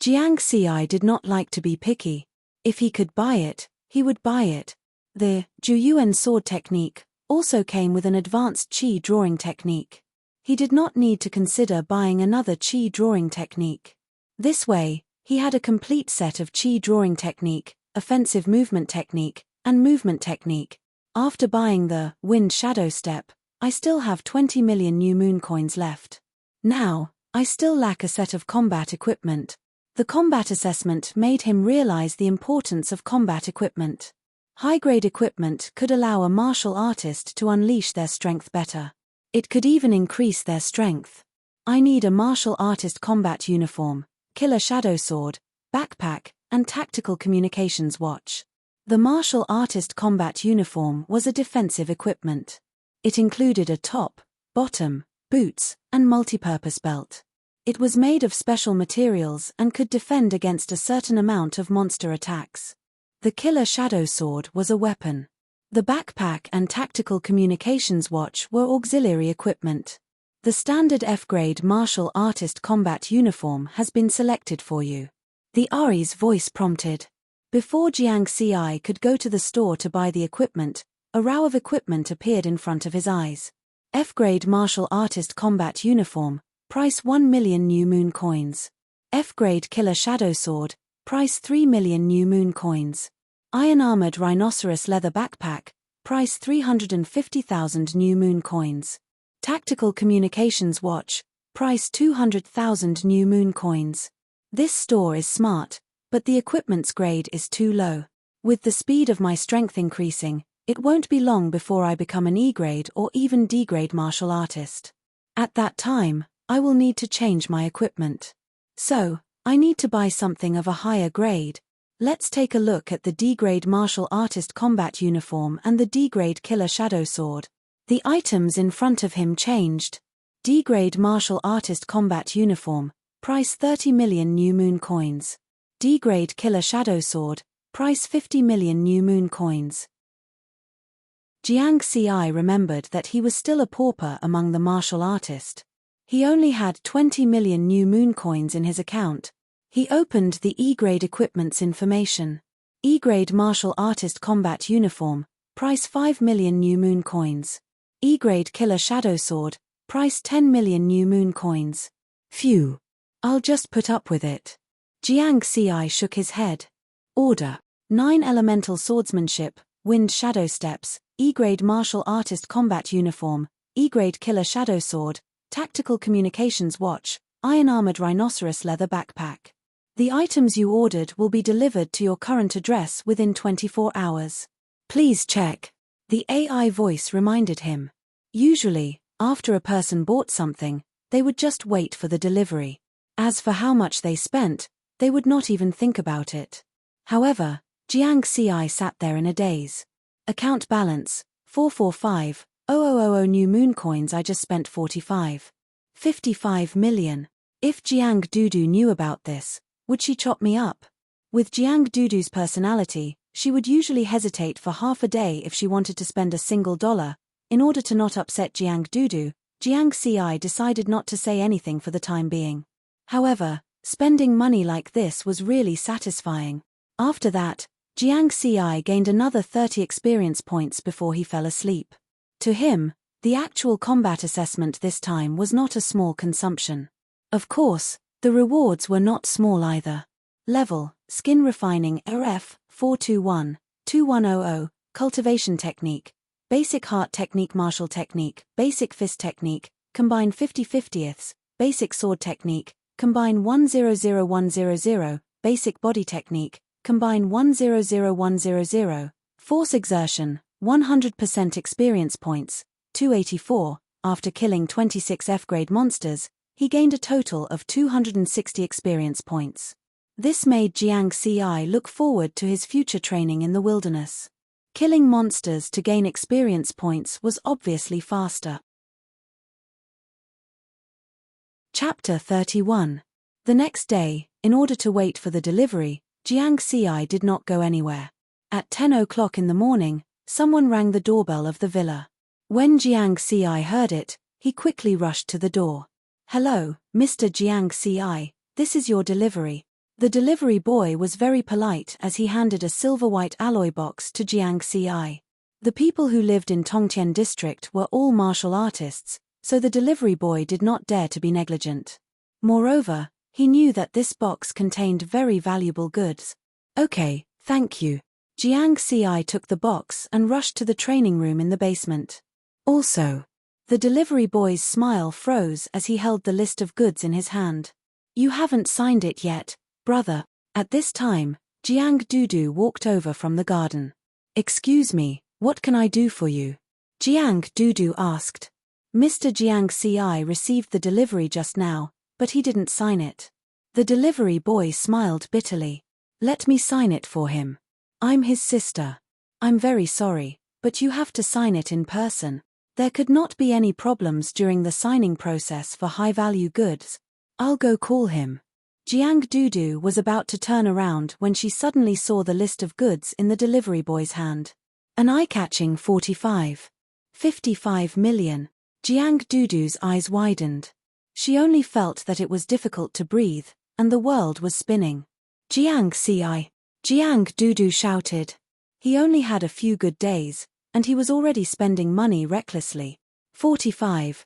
Jiang Ci did not like to be picky. If he could buy it, he would buy it. The Zhouyuan sword technique also came with an advanced qi drawing technique. He did not need to consider buying another qi drawing technique. This way, he had a complete set of qi drawing technique, offensive movement technique, and movement technique. After buying the Wind Shadow Step, I still have 20 million new moon coins left. Now, I still lack a set of combat equipment. The combat assessment made him realize the importance of combat equipment. High-grade equipment could allow a martial artist to unleash their strength better. It could even increase their strength. I need a martial artist combat uniform, killer shadow sword, backpack, and tactical communications watch. The martial artist combat uniform was a defensive equipment. It included a top, bottom, boots, and multipurpose belt. It was made of special materials and could defend against a certain amount of monster attacks. The killer shadow sword was a weapon. The backpack and tactical communications watch were auxiliary equipment. The standard F-grade martial artist combat uniform has been selected for you. The Ari's voice prompted. Before Jiang Ci could go to the store to buy the equipment, a row of equipment appeared in front of his eyes. F-grade martial artist combat uniform, price 1 million new moon coins. F-grade killer shadow sword, price 3 million new moon coins. Iron-armored rhinoceros leather backpack, price 350,000 new moon coins. Tactical communications watch, price 200,000 new moon coins. This store is smart, but the equipment's grade is too low. With the speed of my strength increasing, it won't be long before I become an E-grade or even D-grade martial artist. At that time, I will need to change my equipment. So, I need to buy something of a higher grade. Let's take a look at the D-grade martial artist combat uniform and the D-grade killer shadow sword. The items in front of him changed. D-grade martial artist combat uniform, price 30 million new moon coins. D-grade killer shadow sword, price 50 million new moon coins. Jiang Ci remembered that he was still a pauper among the martial artists. He only had 20 million new moon coins in his account. He opened the E-grade equipment's information. E-grade martial artist combat uniform, price 5 million new moon coins. E-grade killer shadow sword, price 10 million new moon coins. Phew. I'll just put up with it. Jiang Ci shook his head. Order. 9 Elemental Swordsmanship, Wind Shadow Steps, E-Grade Martial Artist Combat Uniform, E-Grade Killer Shadow Sword, Tactical Communications Watch, Iron Armored Rhinoceros Leather Backpack. The items you ordered will be delivered to your current address within 24 hours. Please check. The AI voice reminded him. Usually, after a person bought something, they would just wait for the delivery. As for how much they spent, they would not even think about it. However, Jiang Ci sat there in a daze. Account balance, 445,000 new moon coins. I just spent 55 million. If Jiang Dudu knew about this, would she chop me up? With Jiang Dudu's personality, she would usually hesitate for half a day if she wanted to spend a single dollar. In order to not upset Jiang Dudu, Jiang Ci decided not to say anything for the time being. However, spending money like this was really satisfying. After that, Jiang Ci gained another 30 experience points before he fell asleep. To him, the actual combat assessment this time was not a small consumption. Of course, the rewards were not small either. Level, Skin Refining RF, 421-2100, Cultivation Technique, Basic Heart Technique, Martial Technique, Basic Fist Technique, Combine 50/50ths, Basic Sword Technique, Combine 100100, Basic Body Technique, Combine 100100, Force Exertion, 100% experience points, 284. After killing 26 F-grade monsters, he gained a total of 260 experience points. This made Jiang Ci look forward to his future training in the wilderness. Killing monsters to gain experience points was obviously faster. Chapter 31. The next day, in order to wait for the delivery, Jiang Ci did not go anywhere. At 10 o'clock in the morning, someone rang the doorbell of the villa. When Jiang Ci heard it, he quickly rushed to the door. "Hello, Mr. Jiang Ci, this is your delivery." The delivery boy was very polite as he handed a silver-white alloy box to Jiang Ci. The people who lived in Tongtian district were all martial artists, so the delivery boy did not dare to be negligent. Moreover, he knew that this box contained very valuable goods. "Okay, thank you." Jiang Ci took the box and rushed to the training room in the basement. Also, the delivery boy's smile froze as he held the list of goods in his hand. "You haven't signed it yet, brother." At this time, Jiang Dudu walked over from the garden. "Excuse me, what can I do for you?" Jiang Dudu asked. Mr. Jiang Ci received the delivery just now, but he didn't sign it. The delivery boy smiled bitterly. "Let me sign it for him. I'm his sister." "I'm very sorry, but you have to sign it in person. There could not be any problems during the signing process for high-value goods. I'll go call him." Jiang Dudu was about to turn around when she suddenly saw the list of goods in the delivery boy's hand. An eye-catching 55 million. Jiang Dudu's eyes widened. She only felt that it was difficult to breathe, and the world was spinning. "Jiang Ci!" Jiang Dudu shouted. He only had a few good days, and he was already spending money recklessly. 55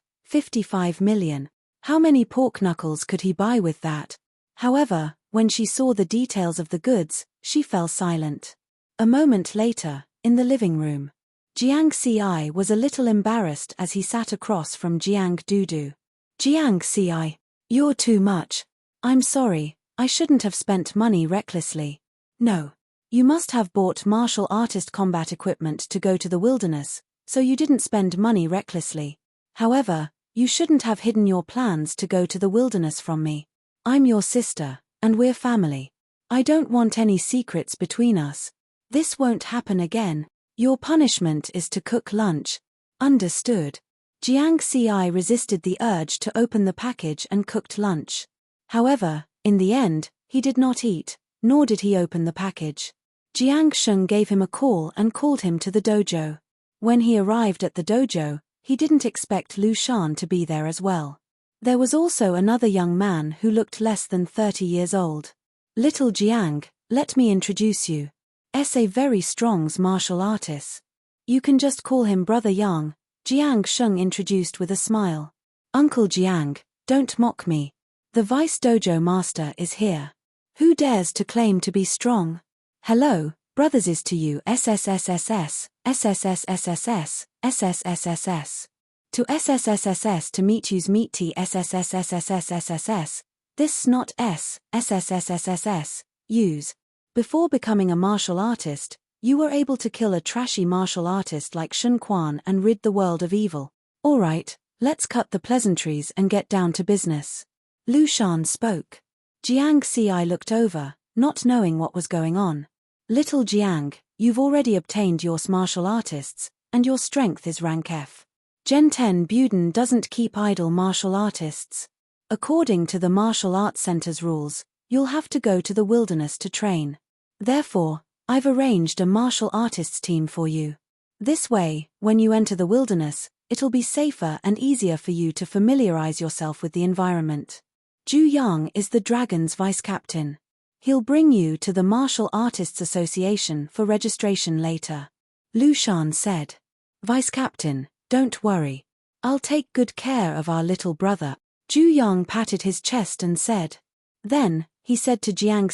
million. How many pork knuckles could he buy with that? However, when she saw the details of the goods, she fell silent. A moment later, in the living room, Jiang Ci was a little embarrassed as he sat across from Jiang Dudu. "Jiang Ci, you're too much. I'm sorry, I shouldn't have spent money recklessly." "No. You must have bought martial artist combat equipment to go to the wilderness, so you didn't spend money recklessly. However, you shouldn't have hidden your plans to go to the wilderness from me. I'm your sister, and we're family. I don't want any secrets between us. This won't happen again. Your punishment is to cook lunch." "Understood." Jiang Ci resisted the urge to open the package and cooked lunch. However, in the end, he did not eat, nor did he open the package. Jiang Sheng gave him a call and called him to the dojo. When he arrived at the dojo, he didn't expect Lu Shan to be there as well. There was also another young man who looked less than 30 years old. "Little Jiang, let me introduce you. A very strong martial artist. You can just call him Brother Yang," Jiang Sheng introduced with a smile. "Uncle Jiang, don't mock me. The vice dojo master is here." Who dares to claim to be strong? Hello, brothers is to you SSSSS, SSSSSS, SSSSS. To SSSSS to meet you's meet T SSSSSSSSS, this snot S, SSSSSS, use. Before becoming a martial artist, you were able to kill a trashy martial artist like Shun Quan and rid the world of evil. Alright, let's cut the pleasantries and get down to business. Lu Shan spoke. Jiang Ci looked over, not knowing what was going on. Little Jiang, you've already obtained your martial artists, and your strength is rank F. Gen 10 Buden doesn't keep idle martial artists. According to the Martial Arts Center's rules, you'll have to go to the wilderness to train. Therefore, I've arranged a martial artists team for you. This way, when you enter the wilderness, it'll be safer and easier for you to familiarize yourself with the environment. Zhu Yang is the dragon's vice captain. He'll bring you to the Martial Artists Association for registration later. Lu Shan said. Vice captain, don't worry. I'll take good care of our little brother. Zhu Yang patted his chest and said. Then, he said to Jiang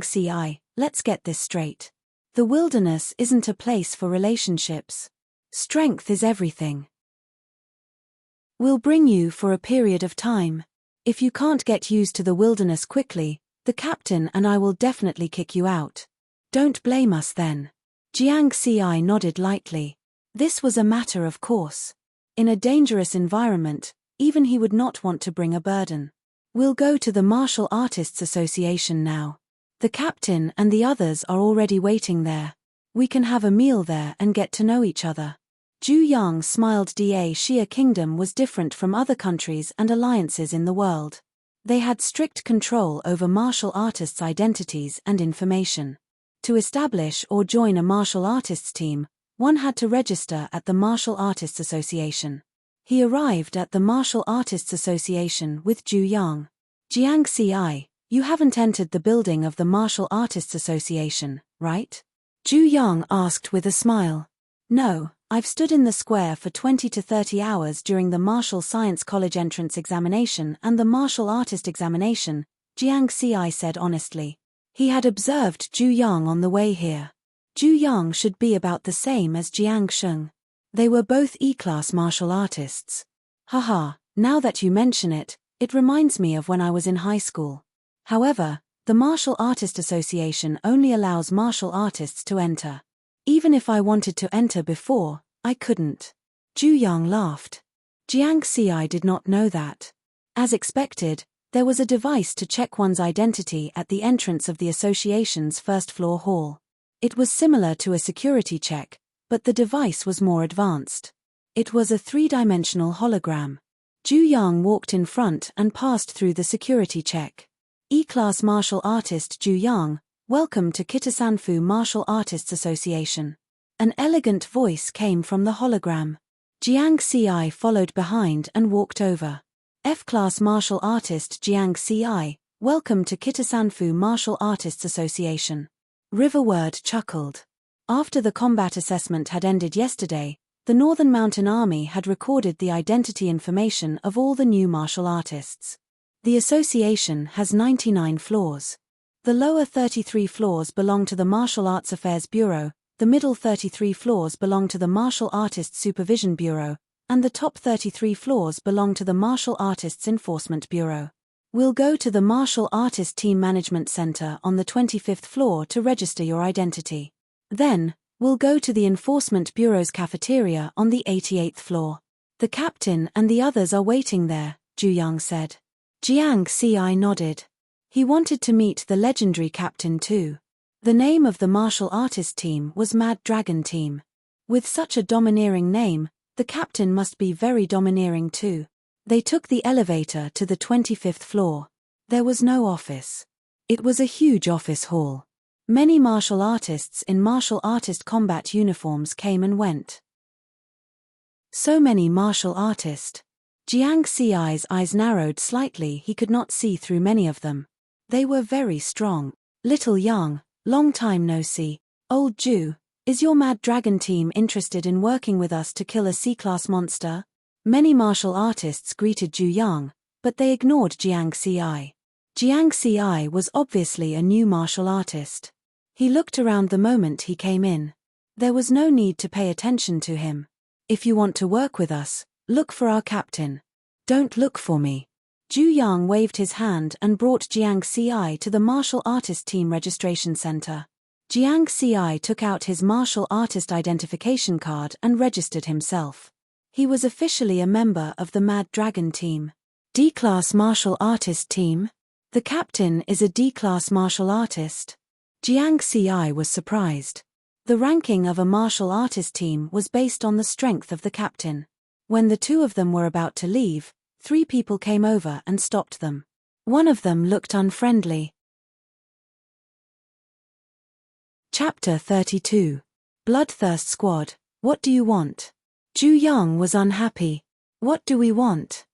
Ci, let's get this straight. The wilderness isn't a place for relationships. Strength is everything. We'll bring you for a period of time. If you can't get used to the wilderness quickly, the captain and I will definitely kick you out. Don't blame us then. Jiang Ci nodded lightly. This was a matter of course. In a dangerous environment, even he would not want to bring a burden. We'll go to the Martial Artists Association now. The captain and the others are already waiting there. We can have a meal there and get to know each other. Zhu Yang smiled. Da Xia Kingdom was different from other countries and alliances in the world. They had strict control over martial artists' identities and information. To establish or join a martial artists team, one had to register at the Martial Artists Association. He arrived at the Martial Artists Association with Zhu Yang. Jiang Ci, you haven't entered the building of the Martial Artists Association, right? Zhu Yang asked with a smile. No, I've stood in the square for 20 to 30 hours during the Martial Science College entrance examination and the martial artist examination, Jiang Ci said honestly. He had observed Zhu Yang on the way here. Zhu Yang should be about the same as Jiang Sheng. They were both E-class martial artists. Haha, now that you mention it, it reminds me of when I was in high school. However, the Martial Artist Association only allows martial artists to enter. Even if I wanted to enter before, I couldn't. Zhu Yang laughed. Jiang Ci did not know that. As expected, there was a device to check one's identity at the entrance of the association's first-floor hall. It was similar to a security check, but the device was more advanced. It was a three-dimensional hologram. Zhu Yang walked in front and passed through the security check. E-class martial artist Zhu Yang, welcome to Kitasanfu Martial Artists Association. An elegant voice came from the hologram. Jiang Ci followed behind and walked over. F-class martial artist Jiang Ci, welcome to Kitasanfu Martial Artists Association. Riverward chuckled. After the combat assessment had ended yesterday, the Northern Mountain Army had recorded the identity information of all the new martial artists. The association has 99 floors. The lower 33 floors belong to the Martial Arts Affairs Bureau, the middle 33 floors belong to the Martial Artists Supervision Bureau, and the top 33 floors belong to the Martial Artists Enforcement Bureau. We'll go to the Martial Artist Team Management Center on the 25th floor to register your identity. Then, we'll go to the Enforcement Bureau's cafeteria on the 88th floor. The captain and the others are waiting there, Zhu Yang said. Jiang Ci nodded. He wanted to meet the legendary captain too. The name of the martial artist team was Mad Dragon Team. With such a domineering name, the captain must be very domineering too. They took the elevator to the 25th floor. There was no office. It was a huge office hall. Many martial artists in martial artist combat uniforms came and went. So many martial artists. Jiang Ci's eyes narrowed slightly. He could not see through many of them. They were very strong. Little Yang, long time no see. Old Zhu, is your Mad Dragon team interested in working with us to kill a C-class monster? Many martial artists greeted Zhu Yang, but they ignored Jiang Ci. Jiang Ci was obviously a new martial artist. He looked around the moment he came in. There was no need to pay attention to him. If you want to work with us, look for our captain. Don't look for me. Zhu Yang waved his hand and brought Jiang Ci to the martial artist team registration center. Jiang Ci took out his martial artist identification card and registered himself. He was officially a member of the Mad Dragon team. D-class martial artist team? The captain is a D-class martial artist. Jiang Ci was surprised. The ranking of a martial artist team was based on the strength of the captain. When the two of them were about to leave, 3 people came over and stopped them. One of them looked unfriendly. Chapter 32. Bloodthirst Squad, what do you want? Zhu Yang was unhappy. What do we want?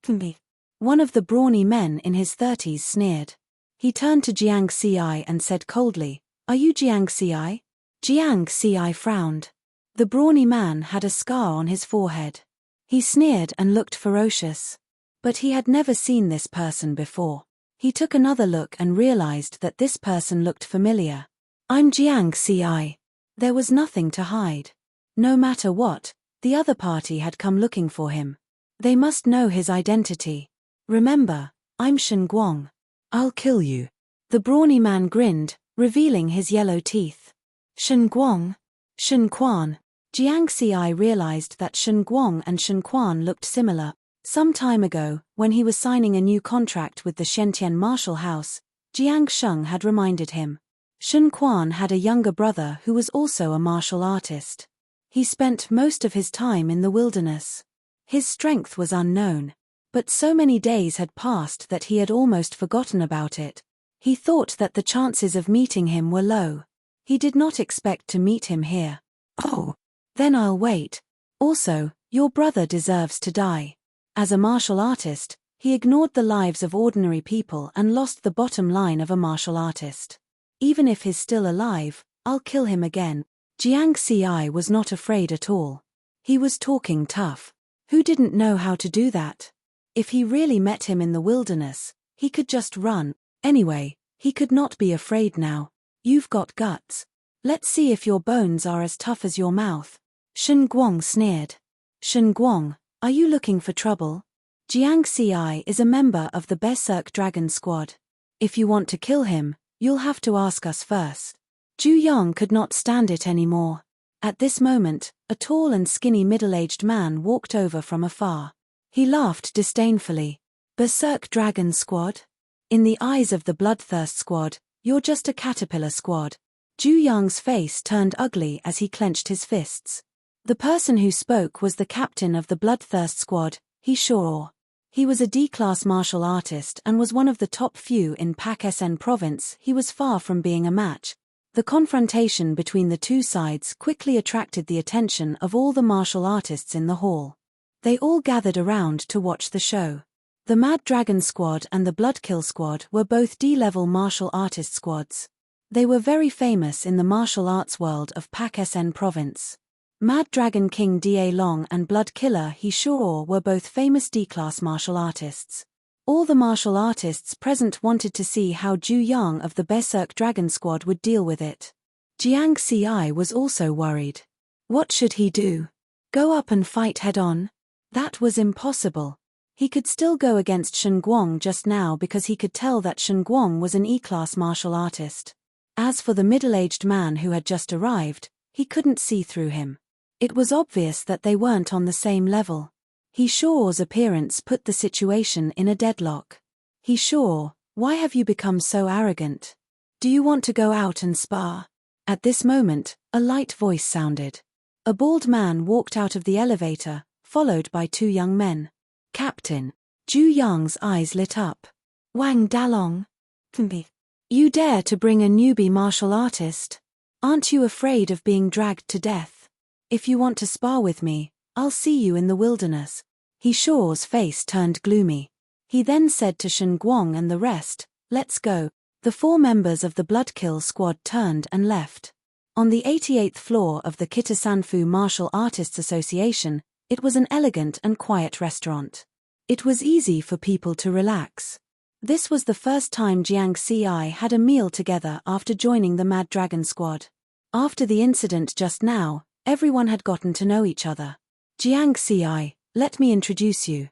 Me. One of the brawny men in his 30s sneered. He turned to Jiang Ci and said coldly, "Are you Jiang Ci?" Jiang Ci frowned. The brawny man had a scar on his forehead. He sneered and looked ferocious. But he had never seen this person before. He took another look and realized that this person looked familiar. "I'm Jiang Ci." There was nothing to hide. No matter what, the other party had come looking for him. They must know his identity. "Remember, I'm Shen Guang. I'll kill you." The brawny man grinned, revealing his yellow teeth. Shen Guang? Shen Quan? Jiang Ci realized that Shen Guang and Shen Quan looked similar. Some time ago, when he was signing a new contract with the Shentian Martial House, Jiang Sheng had reminded him. Shen Quan had a younger brother who was also a martial artist. He spent most of his time in the wilderness. His strength was unknown. But so many days had passed that he had almost forgotten about it. He thought that the chances of meeting him were low. He did not expect to meet him here. "Oh, then I'll wait. Also, your brother deserves to die." As a martial artist, he ignored the lives of ordinary people and lost the bottom line of a martial artist. "Even if he's still alive, I'll kill him again." Jiang Ci was not afraid at all. He was talking tough. Who didn't know how to do that? If he really met him in the wilderness, he could just run. Anyway, he could not be afraid now. "You've got guts. Let's see if your bones are as tough as your mouth." Shen Guang sneered. "Shen Guang, are you looking for trouble? Jiang Ci is a member of the Berserk Dragon Squad. If you want to kill him, you'll have to ask us first." Zhu Yang could not stand it anymore. At this moment, a tall and skinny middle-aged man walked over from afar. He laughed disdainfully. "Berserk Dragon Squad? In the eyes of the Bloodthirst Squad, you're just a caterpillar squad." Zhu Yang's face turned ugly as he clenched his fists. The person who spoke was the captain of the Bloodthirst Squad, He Shuo. He was a D-class martial artist and was one of the top few in Pak Sen province. He was far from being a match. The confrontation between the two sides quickly attracted the attention of all the martial artists in the hall. They all gathered around to watch the show. The Mad Dragon Squad and the Bloodkill Squad were both D-level martial artist squads. They were very famous in the martial arts world of Pak Sen province. Mad Dragon King Da Long and Blood Killer He Shuo were both famous D-class martial artists. All the martial artists present wanted to see how Zhu Yang of the Berserk Dragon Squad would deal with it. Jiang Ci was also worried. What should he do? Go up and fight head-on? That was impossible. He could still go against Shen Guang just now because he could tell that Shen Guang was an E-class martial artist. As for the middle-aged man who had just arrived, he couldn't see through him. It was obvious that they weren't on the same level. He Shuo's appearance put the situation in a deadlock. He Shuo, why have you become so arrogant? Do you want to go out and spar? At this moment, a light voice sounded. A bald man walked out of the elevator, followed by 2 young men. Captain. Zhu Yang's eyes lit up. Wang Dalong? You dare to bring a newbie martial artist? Aren't you afraid of being dragged to death? If you want to spar with me, I'll see you in the wilderness. He Shuo's face turned gloomy. He then said to Shen Guang and the rest, let's go. The 4 members of the Bloodkill Squad turned and left. On the 88th floor of the Kitasanfu Martial Artists Association, it was an elegant and quiet restaurant. It was easy for people to relax. This was the first time Jiang Ci had a meal together after joining the Mad Dragon squad. After the incident just now, everyone had gotten to know each other. Jiang Ci, let me introduce you.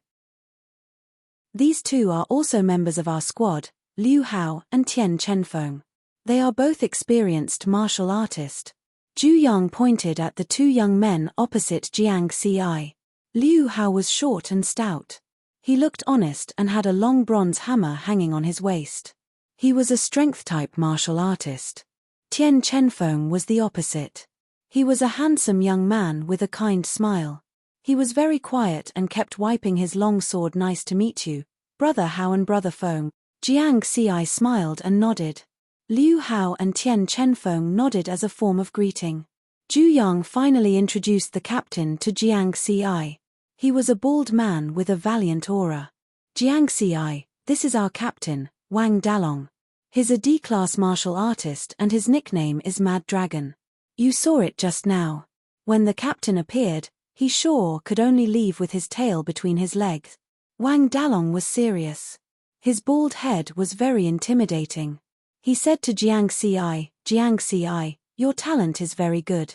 These two are also members of our squad, Liu Hao and Tian Chenfeng. They are both experienced martial artists. Zhu Yang pointed at the two young men opposite Jiang Ci. Liu Hao was short and stout. He looked honest and had a long bronze hammer hanging on his waist. He was a strength-type martial artist. Tian Chenfeng was the opposite. He was a handsome young man with a kind smile. He was very quiet and kept wiping his long sword. Nice to meet you, Brother Hao and Brother Feng. Jiang Ci smiled and nodded. Liu Hao and Tian Chenfeng nodded as a form of greeting. Zhu Yang finally introduced the captain to Jiang Ci. He was a bald man with a valiant aura. Jiang Ci, this is our captain, Wang Dalong. He's a D-class martial artist and his nickname is Mad Dragon. You saw it just now. When the captain appeared, he sure could only leave with his tail between his legs. Wang Dalong was serious. His bald head was very intimidating. He said to Jiang Ci, your talent is very good.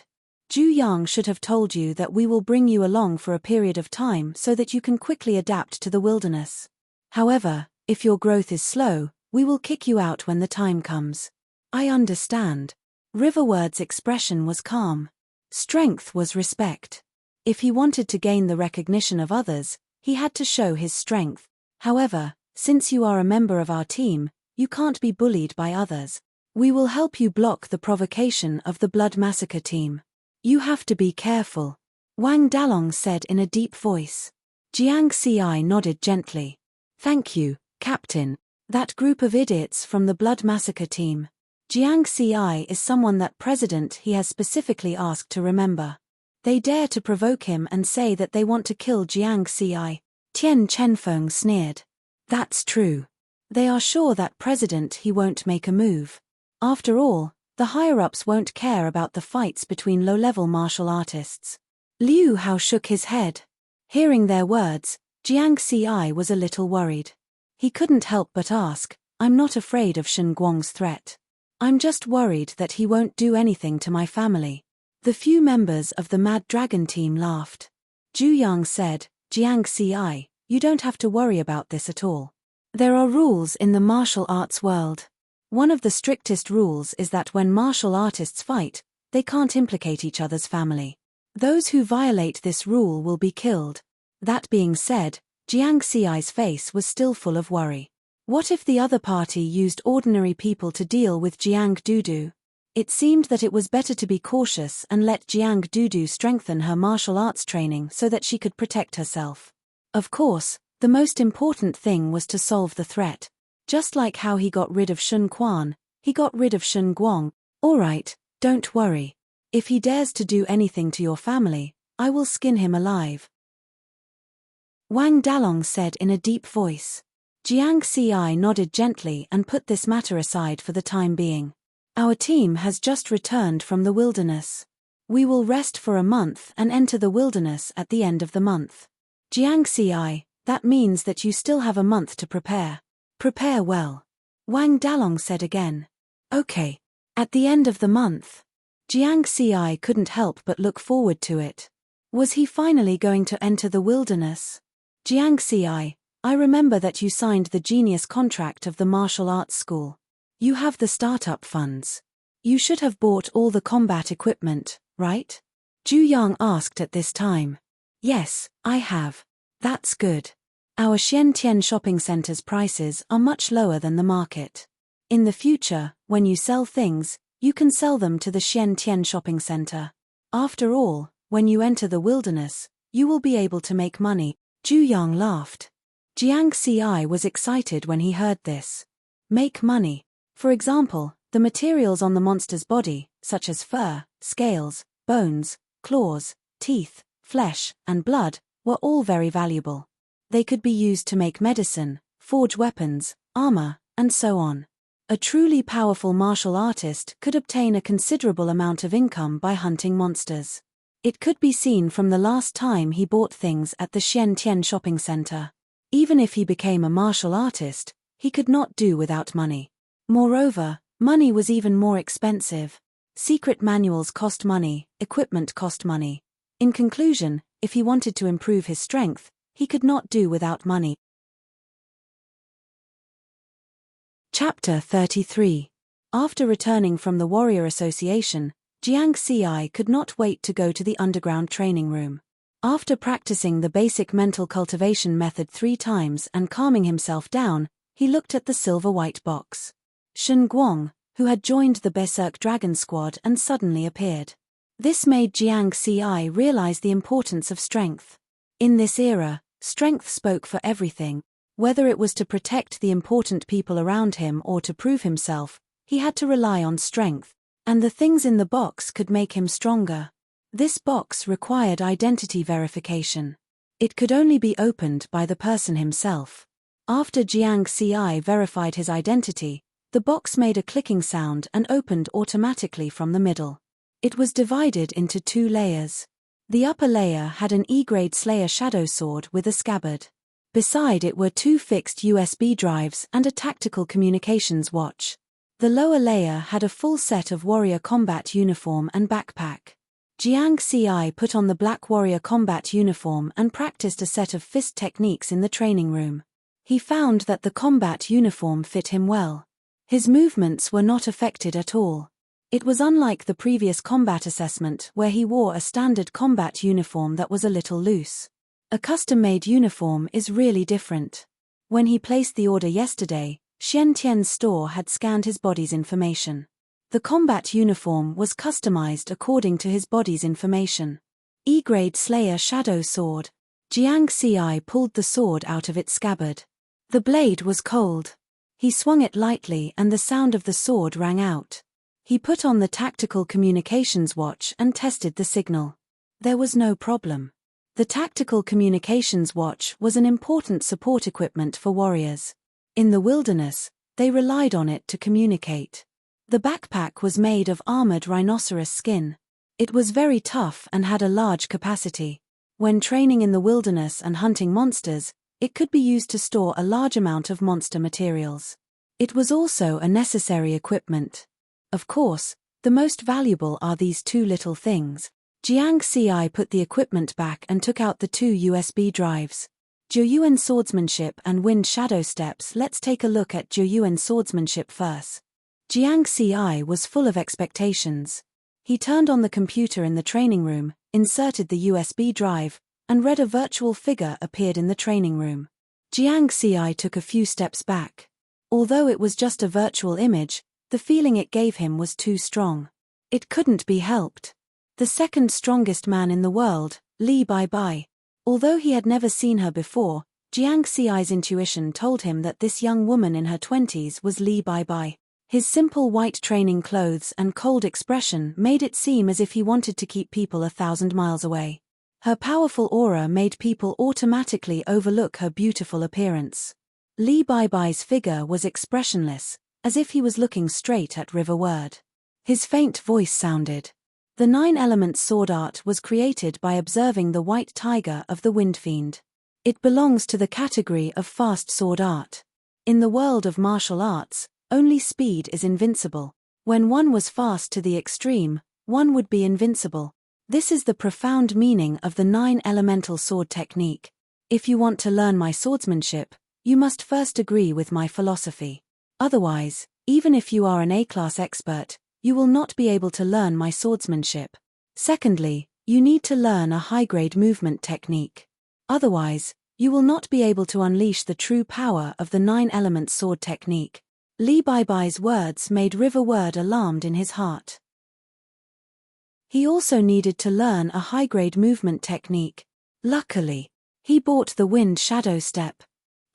Zhu Yang should have told you that we will bring you along for a period of time so that you can quickly adapt to the wilderness. However, if your growth is slow, we will kick you out when the time comes. I understand. Riverward's expression was calm. Strength was respect. If he wanted to gain the recognition of others, he had to show his strength. However, since you are a member of our team, you can't be bullied by others. We will help you block the provocation of the Blood Massacre team. You have to be careful, Wang Dalong said in a deep voice. Jiang Ci nodded gently. Thank you, Captain. That group of idiots from the Blood Massacre team. Jiang Ci is someone that President he has specifically asked to remember. They dare to provoke him and say that they want to kill Jiang Ci. Tian Chenfeng sneered. That's true. They are sure that President he won't make a move. After all, the higher-ups won't care about the fights between low-level martial artists. Liu Hao shook his head. Hearing their words, Jiang Ci was a little worried. He couldn't help but ask, I'm not afraid of Shen Guang's threat. I'm just worried that he won't do anything to my family. The few members of the Mad Dragon team laughed. Zhu Yang said, Jiang Ci, you don't have to worry about this at all. There are rules in the martial arts world. One of the strictest rules is that when martial artists fight, they can't implicate each other's family. Those who violate this rule will be killed. That being said, Jiang Ci's face was still full of worry. What if the other party used ordinary people to deal with Jiang Dudu? It seemed that it was better to be cautious and let Jiang Dudu strengthen her martial arts training so that she could protect herself. Of course, the most important thing was to solve the threat. Just like how he got rid of Shun Quan, he got rid of Shen Guang. Alright, don't worry. If he dares to do anything to your family, I will skin him alive. Wang Dalong said in a deep voice. Jiang Ci nodded gently and put this matter aside for the time being. Our team has just returned from the wilderness. We will rest for a month and enter the wilderness at the end of the month. Jiang Ci, that means that you still have a month to prepare. Prepare well. Wang Dalong said again. Okay. At the end of the month. Jiang Ci couldn't help but look forward to it. Was he finally going to enter the wilderness? Jiang Ci, I remember that you signed the genius contract of the martial arts school. You have the startup funds. You should have bought all the combat equipment, right? Zhu Yang asked at this time. Yes, I have. That's good. Our Xiantian shopping center's prices are much lower than the market. In the future, when you sell things, you can sell them to the Xiantian shopping center. After all, when you enter the wilderness, you will be able to make money. Zhu Yang laughed. Jiang Ci was excited when he heard this. Make money. For example, the materials on the monster's body, such as fur, scales, bones, claws, teeth, flesh, and blood, were all very valuable. They could be used to make medicine, forge weapons, armor, and so on. A truly powerful martial artist could obtain a considerable amount of income by hunting monsters. It could be seen from the last time he bought things at the Xiantian shopping center. Even if he became a martial artist, He could not do without money. Moreover, money was even more expensive. Secret manuals cost money, equipment cost money. In conclusion, if he wanted to improve his strength, he could not do without money. Chapter 33. After returning from the Warrior Association, Jiang Ci could not wait to go to the underground training room. After practicing the basic mental cultivation method 3 times and calming himself down, he looked at the silver-white box. Shen Guang, who had joined the Berserk Dragon Squad and suddenly appeared. This made Jiang Ci realize the importance of strength. In this era, strength spoke for everything. Whether it was to protect the important people around him or to prove himself, he had to rely on strength, and the things in the box could make him stronger. This box required identity verification. It could only be opened by the person himself. After Jiang Ci verified his identity, the box made a clicking sound and opened automatically from the middle. It was divided into 2 layers. The upper layer had an E-grade Slayer shadow sword with a scabbard. Beside it were 2 fixed USB drives and a tactical communications watch. The lower layer had a full set of warrior combat uniform and backpack. Jiang Ci put on the black warrior combat uniform and practiced a set of fist techniques in the training room. He found that the combat uniform fit him well. His movements were not affected at all. It was unlike the previous combat assessment where he wore a standard combat uniform that was a little loose. A custom-made uniform is really different. When he placed the order yesterday, Xian Tian's store had scanned his body's information. The combat uniform was customized according to his body's information. E-grade Slayer shadow sword. Jiang Ci pulled the sword out of its scabbard. The blade was cold. He swung it lightly and the sound of the sword rang out. He put on the tactical communications watch and tested the signal. There was no problem. The tactical communications watch was an important support equipment for warriors. In the wilderness, they relied on it to communicate. The backpack was made of armored rhinoceros skin. It was very tough and had a large capacity. When training in the wilderness and hunting monsters, it could be used to store a large amount of monster materials. It was also a necessary equipment. Of course, the most valuable are these 2 little things. Jiang Ci put the equipment back and took out the 2 USB drives. Jiuyuan swordsmanship and wind shadow steps. Let's take a look at Jiuyuan swordsmanship first. Jiang Ci was full of expectations. He turned on the computer in the training room, inserted the USB drive, and read a virtual figure appeared in the training room. Jiang Ci took a few steps back. Although it was just a virtual image, the feeling it gave him was too strong. It couldn't be helped. The second strongest man in the world, Li Baibai. Although he had never seen her before, Jiang Ci's intuition told him that this young woman in her 20s was Li Baibai. His simple white training clothes and cold expression made it seem as if he wanted to keep people 1,000 miles away. Her powerful aura made people automatically overlook her beautiful appearance. Li Baibai's figure was expressionless, as if he was looking straight at River Word. His faint voice sounded. The 9-element sword art was created by observing the white tiger of the Wind Fiend. It belongs to the category of fast sword art. In the world of martial arts, only speed is invincible. When one was fast to the extreme, one would be invincible. This is the profound meaning of the 9-elemental sword technique. If you want to learn my swordsmanship, you must first agree with my philosophy. Otherwise, even if you are an A-class expert, you will not be able to learn my swordsmanship. Secondly, you need to learn a high-grade movement technique. Otherwise, you will not be able to unleash the true power of the 9-element sword technique. Li Baibai's words made River Word alarmed in his heart. He also needed to learn a high-grade movement technique. Luckily, he bought the Wind Shadow Step.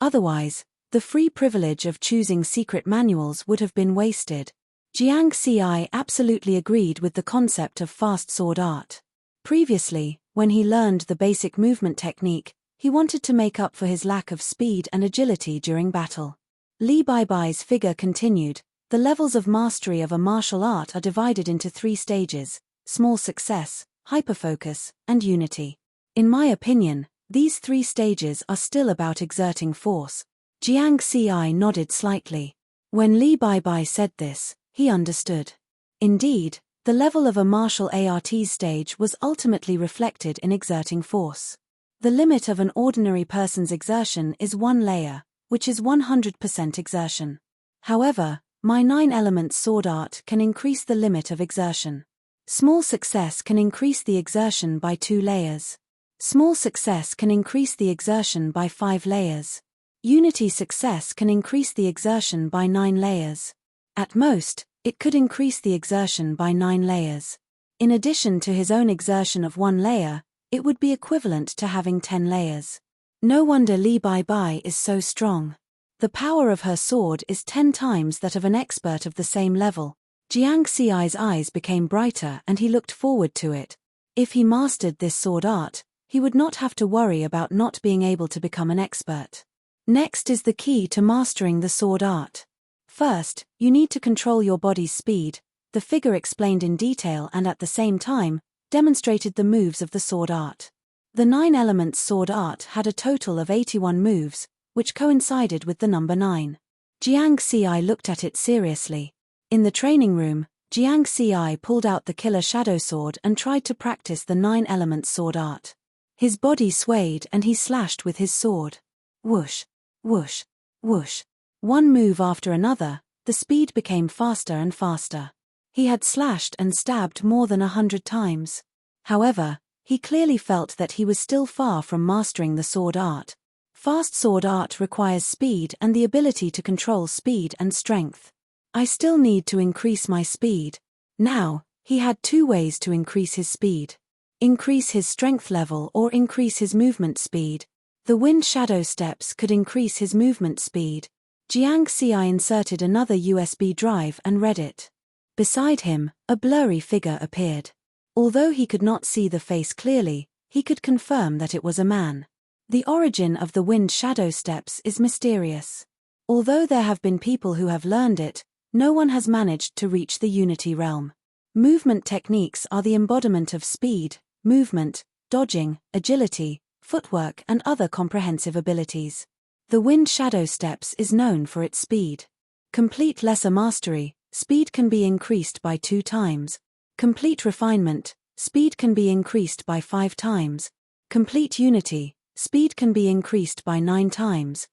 Otherwise, the free privilege of choosing secret manuals would have been wasted. Jiang Ci absolutely agreed with the concept of fast sword art. Previously, when he learned the basic movement technique, he wanted to make up for his lack of speed and agility during battle. Li Baibai's figure continued. The levels of mastery of a martial art are divided into 3 stages: small success, hyperfocus, and unity. In my opinion, these 3 stages are still about exerting force. Jiang Ci nodded slightly. When Li Baibai said this, he understood. Indeed, the level of a martial art's stage was ultimately reflected in exerting force. The limit of an ordinary person's exertion is 1 layer, which is 100% exertion. However, my 9-element sword art can increase the limit of exertion. Small success can increase the exertion by 2 layers. Small success can increase the exertion by 5 layers. Unity success can increase the exertion by 9 layers. At most, it could increase the exertion by 9 layers. In addition to his own exertion of 1 layer, it would be equivalent to having 10 layers. No wonder Li Baibai is so strong. The power of her sword is 10 times that of an expert of the same level. Jiang Ci's eyes became brighter and he looked forward to it. If he mastered this sword art, he would not have to worry about not being able to become an expert. Next is the key to mastering the sword art. First, you need to control your body's speed. The figure explained in detail and at the same time, demonstrated the moves of the sword art. The 9-element sword art had a total of 81 moves, which coincided with the number 9. Jiang Ci looked at it seriously. In the training room, Jiang Ci pulled out the killer shadow sword and tried to practice the 9-element sword art. His body swayed and he slashed with his sword. Whoosh, whoosh, whoosh. One move after another, the speed became faster and faster. He had slashed and stabbed more than 100 times. However, he clearly felt that he was still far from mastering the sword art. Fast sword art requires speed and the ability to control speed and strength. I still need to increase my speed. Now, he had 2 ways to increase his speed. Increase his strength level or increase his movement speed. The wind shadow steps could increase his movement speed. Jiang Ci inserted another USB drive and read it. Beside him, a blurry figure appeared. Although he could not see the face clearly, he could confirm that it was a man. The origin of the wind shadow steps is mysterious. Although there have been people who have learned it, no one has managed to reach the unity realm. Movement techniques are the embodiment of speed, movement, dodging, agility, footwork and other comprehensive abilities. The wind shadow steps is known for its speed. Complete lesser mastery, speed can be increased by 2 times. Complete refinement, speed can be increased by 5 times. Complete unity, speed can be increased by 9 times.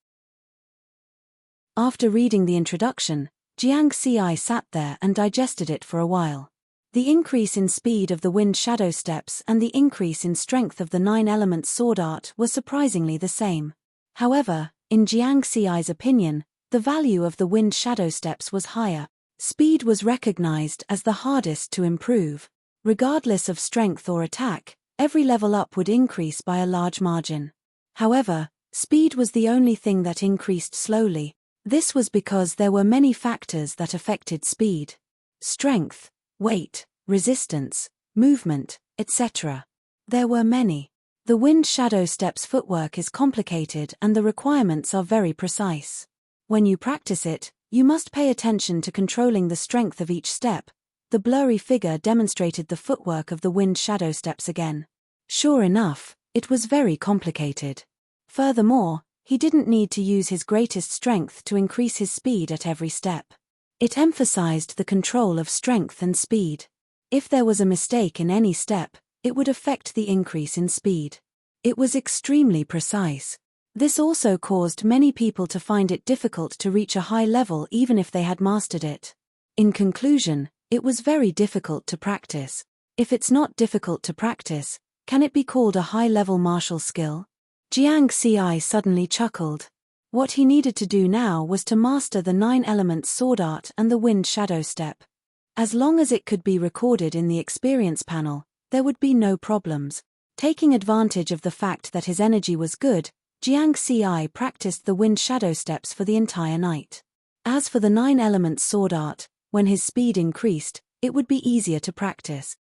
After reading the introduction, Jiang Ci sat there and digested it for a while. The increase in speed of the wind shadow steps and the increase in strength of the 9-element sword art were surprisingly the same. However, in Jiang Ci's opinion, the value of the wind shadow steps was higher. Speed was recognized as the hardest to improve. Regardless of strength or attack, every level up would increase by a large margin. However, speed was the only thing that increased slowly. This was because there were many factors that affected speed. Strength, weight, resistance, movement, etc. There were many. The wind shadow steps footwork is complicated and the requirements are very precise. When you practice it, you must pay attention to controlling the strength of each step. The blurry figure demonstrated the footwork of the wind shadow steps again. Sure enough, it was very complicated. Furthermore, he didn't need to use his greatest strength to increase his speed at every step. It emphasized the control of strength and speed. If there was a mistake in any step, it would affect the increase in speed. It was extremely precise. This also caused many people to find it difficult to reach a high level even if they had mastered it. In conclusion, it was very difficult to practice. If it's not difficult to practice, can it be called a high-level martial skill? Jiang Ci suddenly chuckled. What he needed to do now was to master the 9-element sword art and the wind shadow step. As long as it could be recorded in the experience panel, there would be no problems. Taking advantage of the fact that his energy was good, Jiang Ci practiced the wind shadow steps for the entire night. As for the 9-element sword art, when his speed increased, it would be easier to practice.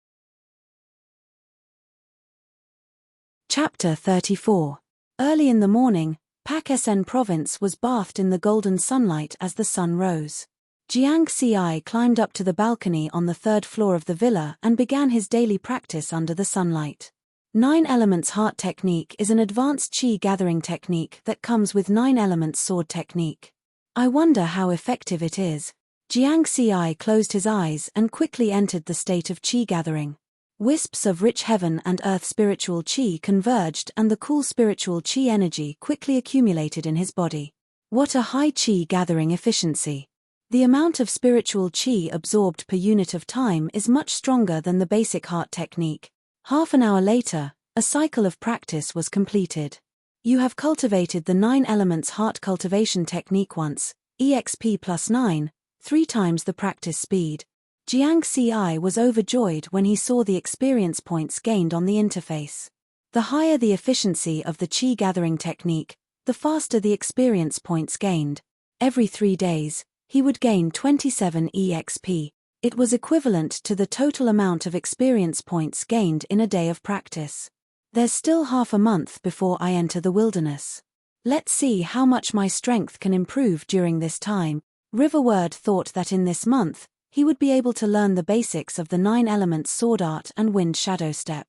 Chapter 34. Early in the morning, Pakistan province was bathed in the golden sunlight as the sun rose. Jiang Ci climbed up to the balcony on the 3rd floor of the villa and began his daily practice under the sunlight. 9 Elements Heart Technique is an advanced chi gathering technique that comes with 9 Elements Sword Technique. I wonder how effective it is. Jiang Ci closed his eyes and quickly entered the state of chi gathering. Wisps of rich heaven and earth spiritual chi converged and the cool spiritual chi energy quickly accumulated in his body. What a high chi gathering efficiency! The amount of spiritual chi absorbed per unit of time is much stronger than the basic heart technique. Half an hour later, a cycle of practice was completed. You have cultivated the 9 Elements Heart Cultivation Technique once, EXP plus 9, 3 times the practice speed. Jiang Ci was overjoyed when he saw the experience points gained on the interface. The higher the efficiency of the chi gathering technique, the faster the experience points gained. Every 3 days, he would gain 27 EXP. It was equivalent to the total amount of experience points gained in a day of practice. There's still half a month before I enter the wilderness. Let's see how much my strength can improve during this time. Riverward thought that in this month, he would be able to learn the basics of the 9 Elements Sword Art and Wind Shadow Step.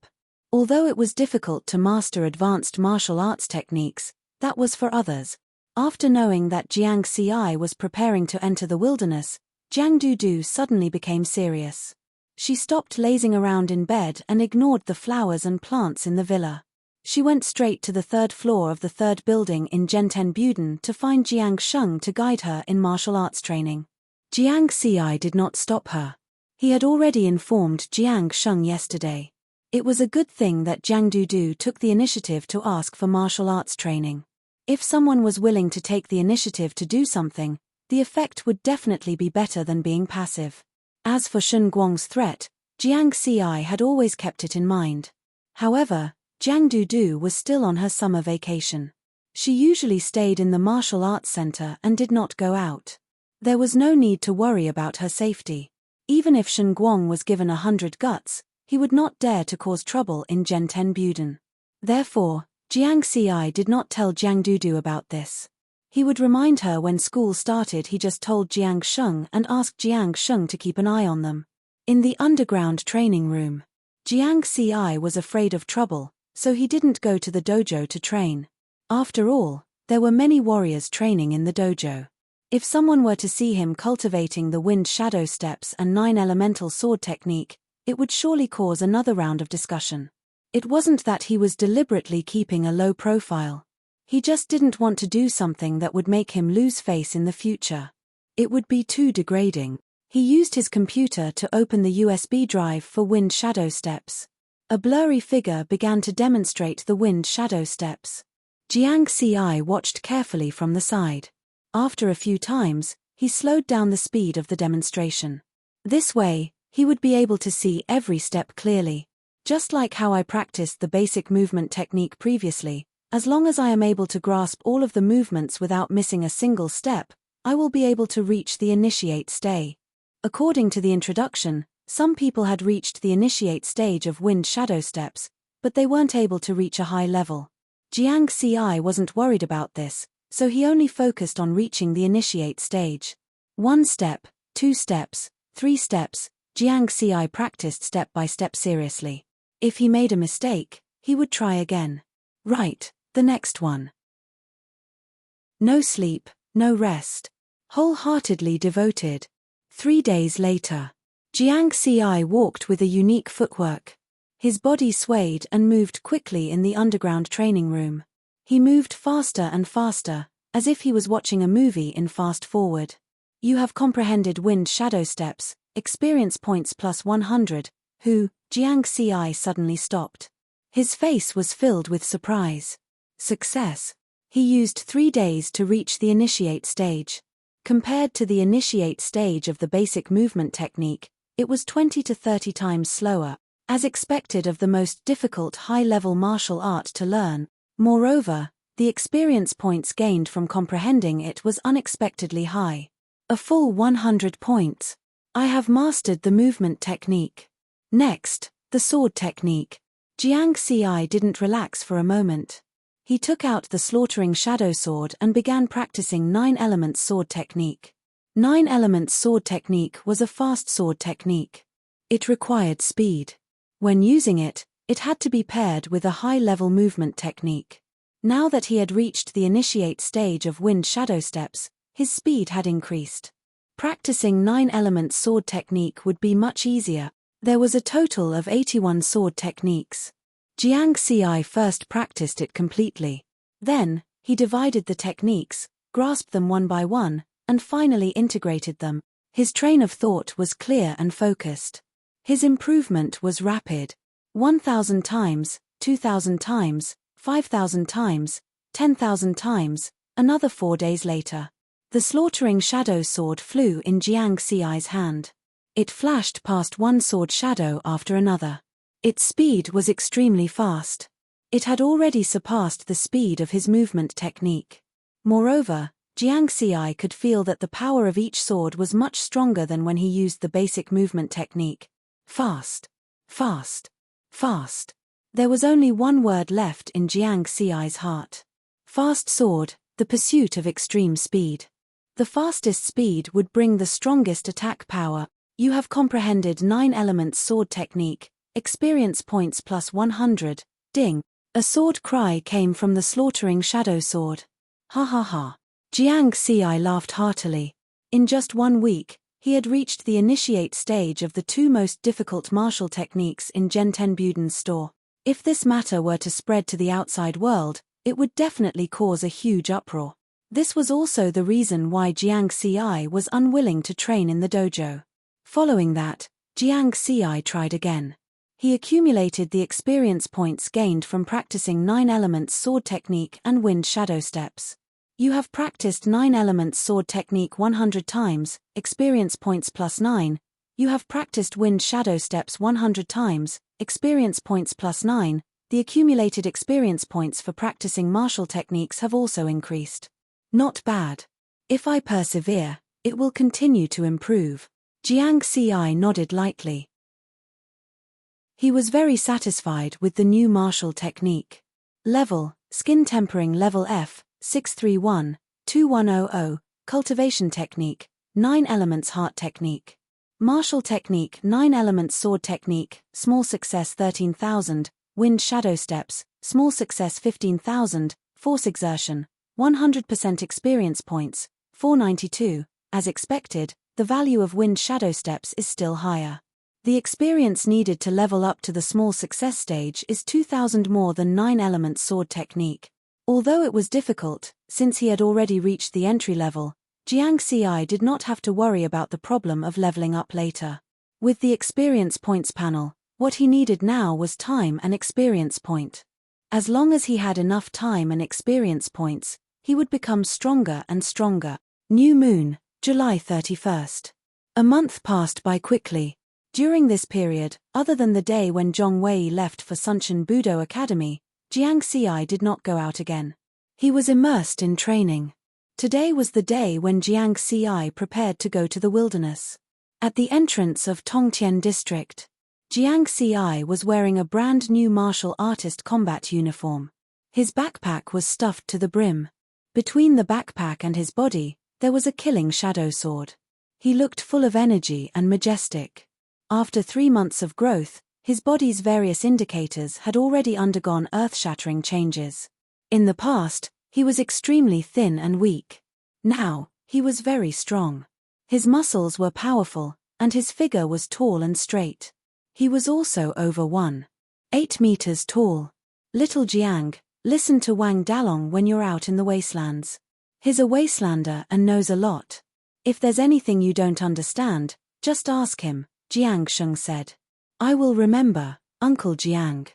Although it was difficult to master advanced martial arts techniques, that was for others. After knowing that Jiang Ci was preparing to enter the wilderness, Jiang Dudu suddenly became serious. She stopped lazing around in bed and ignored the flowers and plants in the villa. She went straight to the 3rd floor of the 3rd building in Zhenten Buden to find Jiang Sheng to guide her in martial arts training. Jiang Ci did not stop her. He had already informed Jiang Sheng yesterday. It was a good thing that Jiang Dudu took the initiative to ask for martial arts training. If someone was willing to take the initiative to do something, the effect would definitely be better than being passive. As for Shen Guang's threat, Jiang Ci had always kept it in mind. However, Jiang Dudu was still on her summer vacation. She usually stayed in the martial arts center and did not go out. There was no need to worry about her safety. Even if Shen Guang was given 100 guts, he would not dare to cause trouble in Zhenten Buden. Therefore, Jiang Ci did not tell Jiang Dudu about this. He would remind her when school started. He just told Jiang Sheng and asked Jiang Sheng to keep an eye on them. In the underground training room, Jiang Ci was afraid of trouble, so he didn't go to the dojo to train. After all, there were many warriors training in the dojo. If someone were to see him cultivating the Wind Shadow Steps and 9 Elemental Sword Technique, it would surely cause another round of discussion. It wasn't that he was deliberately keeping a low profile. He just didn't want to do something that would make him lose face in the future. It would be too degrading. He used his computer to open the USB drive for Wind Shadow Steps. A blurry figure began to demonstrate the Wind Shadow Steps. Jiang Ci watched carefully from the side. After a few times, he slowed down the speed of the demonstration. This way, he would be able to see every step clearly. Just like how I practiced the basic movement technique previously, as long as I am able to grasp all of the movements without missing a single step, I will be able to reach the initiate stage. According to the introduction, some people had reached the initiate stage of Wind Shadow Steps, but they weren't able to reach a high level. Jiang Ci wasn't worried about this, so he only focused on reaching the initiate stage. 1 step, 2 steps, 3 steps, Jiang Ci practiced step by step seriously. If he made a mistake, he would try again. Right, the next one. No sleep, no rest. Wholeheartedly devoted. 3 days later. Jiang Ci walked with a unique footwork. His body swayed and moved quickly in the underground training room. He moved faster and faster, as if he was watching a movie in fast forward. You have comprehended Wind Shadow Steps, experience points plus 100, Jiang Ci suddenly stopped. His face was filled with surprise. Success. He used 3 days to reach the initiate stage. Compared to the initiate stage of the basic movement technique, it was 20 to 30 times slower, as expected of the most difficult high-level martial art to learn. Moreover, the experience points gained from comprehending it was unexpectedly high. A full 100 points. I have mastered the movement technique. Next, the sword technique. Jiang Ci didn't relax for a moment. He took out the slaughtering shadow sword and began practicing 9 Elements Sword Technique. 9 Elements Sword Technique was a fast sword technique. It required speed. When using it, It had to be paired with a high-level movement technique. Now that he had reached the initiate stage of wind shadow steps, his speed had increased. Practicing 9-element sword technique would be much easier. There was a total of 81 sword techniques. Jiang Xi first practiced it completely. Then, he divided the techniques, grasped them one by one, and finally integrated them. His train of thought was clear and focused. His improvement was rapid. 1,000 times, 2,000 times, 5,000 times, 10,000 times, another 4 days later. The slaughtering shadow sword flew in Jiang Xi's hand. It flashed past one sword shadow after another. Its speed was extremely fast. It had already surpassed the speed of his movement technique. Moreover, Jiang Xi could feel that the power of each sword was much stronger than when he used the basic movement technique. Fast. Fast. Fast. There was only one word left in Jiang Xi's heart. Fast sword, the pursuit of extreme speed. The fastest speed would bring the strongest attack power. You have comprehended 9-element sword technique, experience points plus 100, ding. A sword cry came from the slaughtering shadow sword. Ha ha ha. Jiang Xi laughed heartily. In just 1 week, he had reached the initiate stage of the 2 most difficult martial techniques in Genten Buden's store. If this matter were to spread to the outside world, it would definitely cause a huge uproar. This was also the reason why Jiang Xi was unwilling to train in the dojo. Following that, Jiang Xi tried again. He accumulated the experience points gained from practicing 9-element sword technique and wind shadow steps. You have practiced 9-element sword technique 100 times, experience points plus 9. You have practiced wind shadow steps 100 times, experience points plus 9. The accumulated experience points for practicing martial techniques have also increased. Not bad. If I persevere, it will continue to improve. Jiang Xi nodded lightly. He was very satisfied with the new martial technique. Level, Skin Tempering Level F, 631, 2100, Cultivation Technique, 9 Elements Heart Technique. Martial Technique 9 Elements Sword Technique, Small Success 13,000, Wind Shadow Steps, Small Success 15,000, Force Exertion, 100% Experience Points, 492, as expected. The value of wind shadow steps is still higher. The experience needed to level up to the small success stage is 2,000 more than 9-element sword technique. Although it was difficult, since he had already reached the entry level, Jiang Xi did not have to worry about the problem of leveling up later. With the experience points panel, what he needed now was time and experience point. As long as he had enough time and experience points, he would become stronger and stronger. New Moon, July 31st. A month passed by quickly. During this period, other than the day when Zhong Wei left for Sunshin Budo Academy, Jiang Xi did not go out again. He was immersed in training. Today was the day when Jiang Xi prepared to go to the wilderness. At the entrance of Tongtian District, Jiang Xi was wearing a brand new martial artist combat uniform. His backpack was stuffed to the brim. Between the backpack and his body, there was a killing shadow sword. He looked full of energy and majestic. After 3 months of growth, his body's various indicators had already undergone earth-shattering changes. In the past, he was extremely thin and weak. Now, he was very strong. His muscles were powerful, and his figure was tall and straight. He was also over 1.8 meters tall. Little Jiang, listen to Wang Dalong when you're out in the wastelands. He's a wastelander and knows a lot. If there's anything you don't understand, just ask him, Jiang Sheng said. I will remember, Uncle Jiang.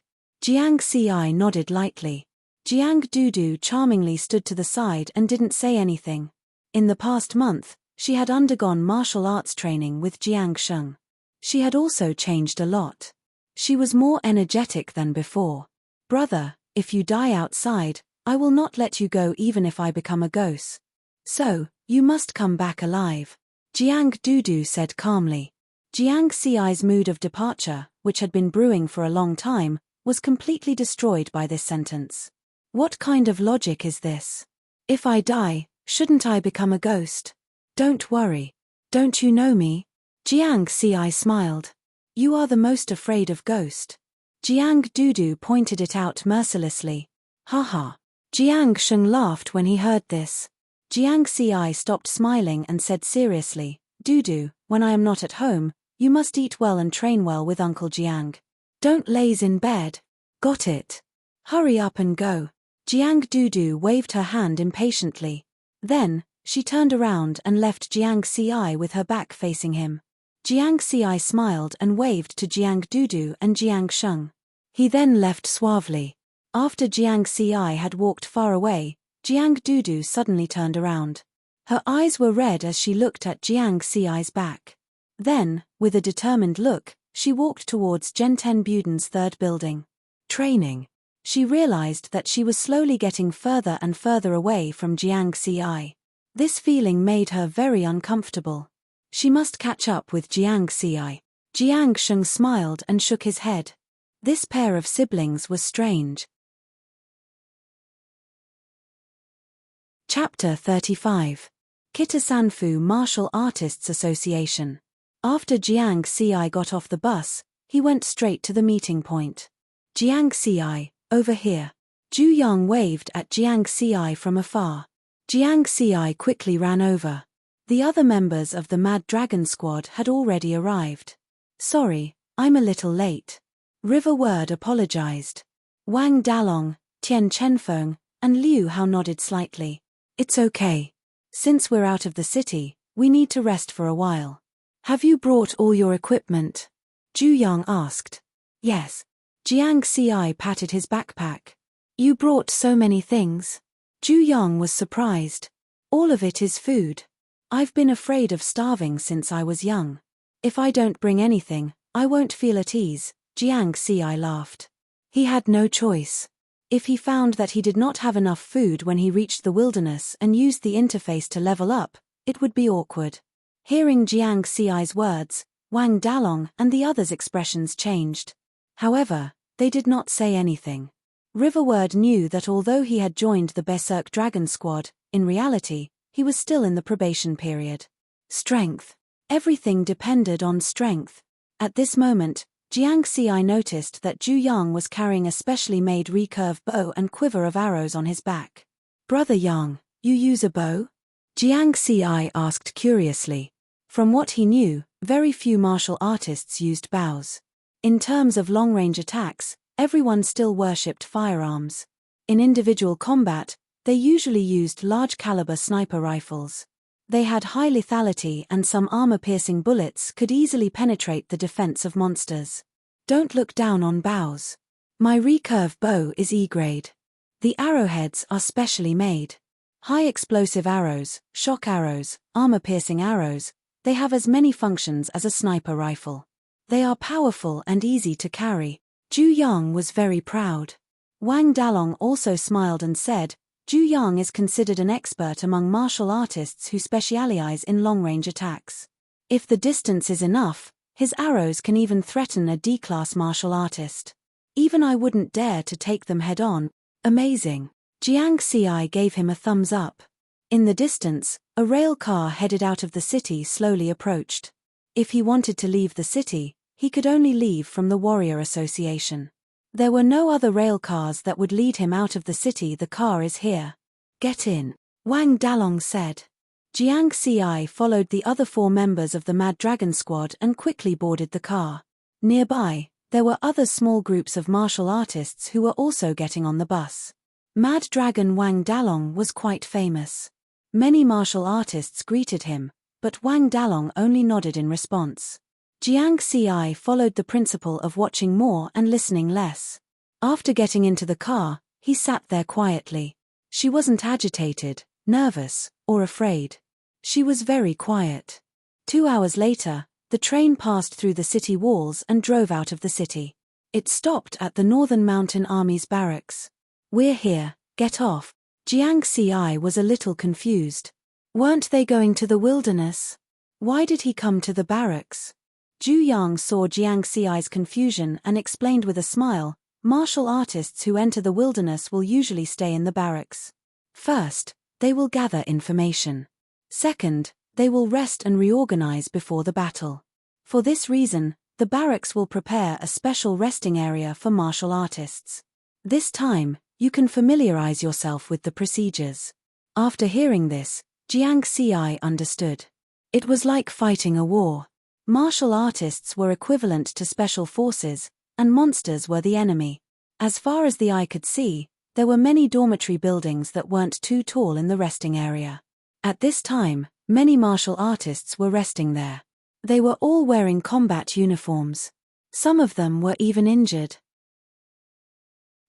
Jiang Xi nodded lightly. Jiang Dudu charmingly stood to the side and didn't say anything. In the past month, she had undergone martial arts training with Jiang Sheng. She had also changed a lot. She was more energetic than before. Brother, if you die outside, I will not let you go even if I become a ghost. So, you must come back alive. Jiang Dudu said calmly. Jiang Xi's mood of departure, which had been brewing for a long time, was completely destroyed by this sentence. What kind of logic is this? If I die, shouldn't I become a ghost? Don't worry. Don't you know me? Jiang Xi smiled. You are the most afraid of ghost. Jiang Dudu pointed it out mercilessly. Haha. Jiang Sheng laughed when he heard this. Jiang Ci stopped smiling and said seriously, Dudu, when I am not at home, you must eat well and train well with Uncle Jiang. Don't laze in bed. Got it? Hurry up and go. Jiang Dudu waved her hand impatiently. Then, she turned around and left Jiang Ci with her back facing him. Jiang Ci smiled and waved to Jiang Dudu and Jiang Sheng. He then left suavely. After Jiang Ci had walked far away, Jiang Dudu suddenly turned around. Her eyes were red as she looked at Jiang Ci's back. Then, with a determined look, she walked towards Genten Buden's third building. Training. She realized that she was slowly getting further and further away from Jiang Ci. This feeling made her very uncomfortable. She must catch up with Jiang Ci. Jiang Sheng smiled and shook his head. This pair of siblings was strange. Chapter 35. Kitasanfu Martial Artists Association. After Jiang Ci got off the bus, he went straight to the meeting point. Jiang Ci, over here. Zhu Yang waved at Jiang Ci from afar. Jiang Ci quickly ran over. The other members of the Mad Dragon Squad had already arrived. Sorry, I'm a little late. River Word apologized. Wang Dalong, Tian Chenfeng, and Liu Hao nodded slightly. It's okay. Since we're out of the city, we need to rest for a while. Have you brought all your equipment? Zhu Yang asked. Yes. Jiang Ci patted his backpack. You brought so many things. Zhu Yang was surprised. All of it is food. I've been afraid of starving since I was young. If I don't bring anything, I won't feel at ease, Jiang Ci laughed. He had no choice. If he found that he did not have enough food when he reached the wilderness and used the interface to level up, it would be awkward. Hearing Jiang Ci's words, Wang Dalong and the others' expressions changed. However, they did not say anything. Riverword knew that although he had joined the Berserk Dragon Squad, in reality, he was still in the probation period. Strength. Everything depended on strength. At this moment, Jiang Ci noticed that Zhu Yang was carrying a specially made recurve bow and quiver of arrows on his back. Brother Yang, you use a bow? Jiang Ci asked curiously. From what he knew, very few martial artists used bows. In terms of long-range attacks, everyone still worshipped firearms. In individual combat, they usually used large-caliber sniper rifles. They had high lethality and some armor-piercing bullets could easily penetrate the defense of monsters. Don't look down on bows. My recurve bow is E-grade. The arrowheads are specially made. High-explosive arrows, shock arrows, armor-piercing arrows, they have as many functions as a sniper rifle. They are powerful and easy to carry. Zhu Yang was very proud. Wang Dalong also smiled and said, Zhu Yang is considered an expert among martial artists who specialize in long-range attacks. If the distance is enough, his arrows can even threaten a D-class martial artist. Even I wouldn't dare to take them head-on. Amazing. Jiang Ci gave him a thumbs up. In the distance, a rail car headed out of the city slowly approached. If he wanted to leave the city, he could only leave from the Warrior Association. There were no other rail cars that would lead him out of the city. The car is here. Get in, Wang Dalong said. Jiang Ci followed the other 4 members of the Mad Dragon Squad and quickly boarded the car. Nearby, there were other small groups of martial artists who were also getting on the bus. Mad Dragon Wang Dalong was quite famous. Many martial artists greeted him, but Wang Dalong only nodded in response. Jiang Ci followed the principle of watching more and listening less. After getting into the car, he sat there quietly. She wasn't agitated, nervous, or afraid. She was very quiet. 2 hours later, the train passed through the city walls and drove out of the city. It stopped at the Northern Mountain Army's barracks. We're here, get off. Jiang Ci was a little confused. Weren't they going to the wilderness? Why did he come to the barracks? Zhu Yang saw Jiang Ci's confusion and explained with a smile, martial artists who enter the wilderness will usually stay in the barracks. First, they will gather information. Second, they will rest and reorganize before the battle. For this reason, The barracks will prepare a special resting area for martial artists. This time, you can familiarize yourself with the procedures. After hearing this, Jiang Xi understood. It was like fighting a war. Martial artists were equivalent to special forces, and monsters were the enemy. As far as the eye could see, there were many dormitory buildings that weren't too tall in the resting area. At this time, many martial artists were resting there. They were all wearing combat uniforms. Some of them were even injured.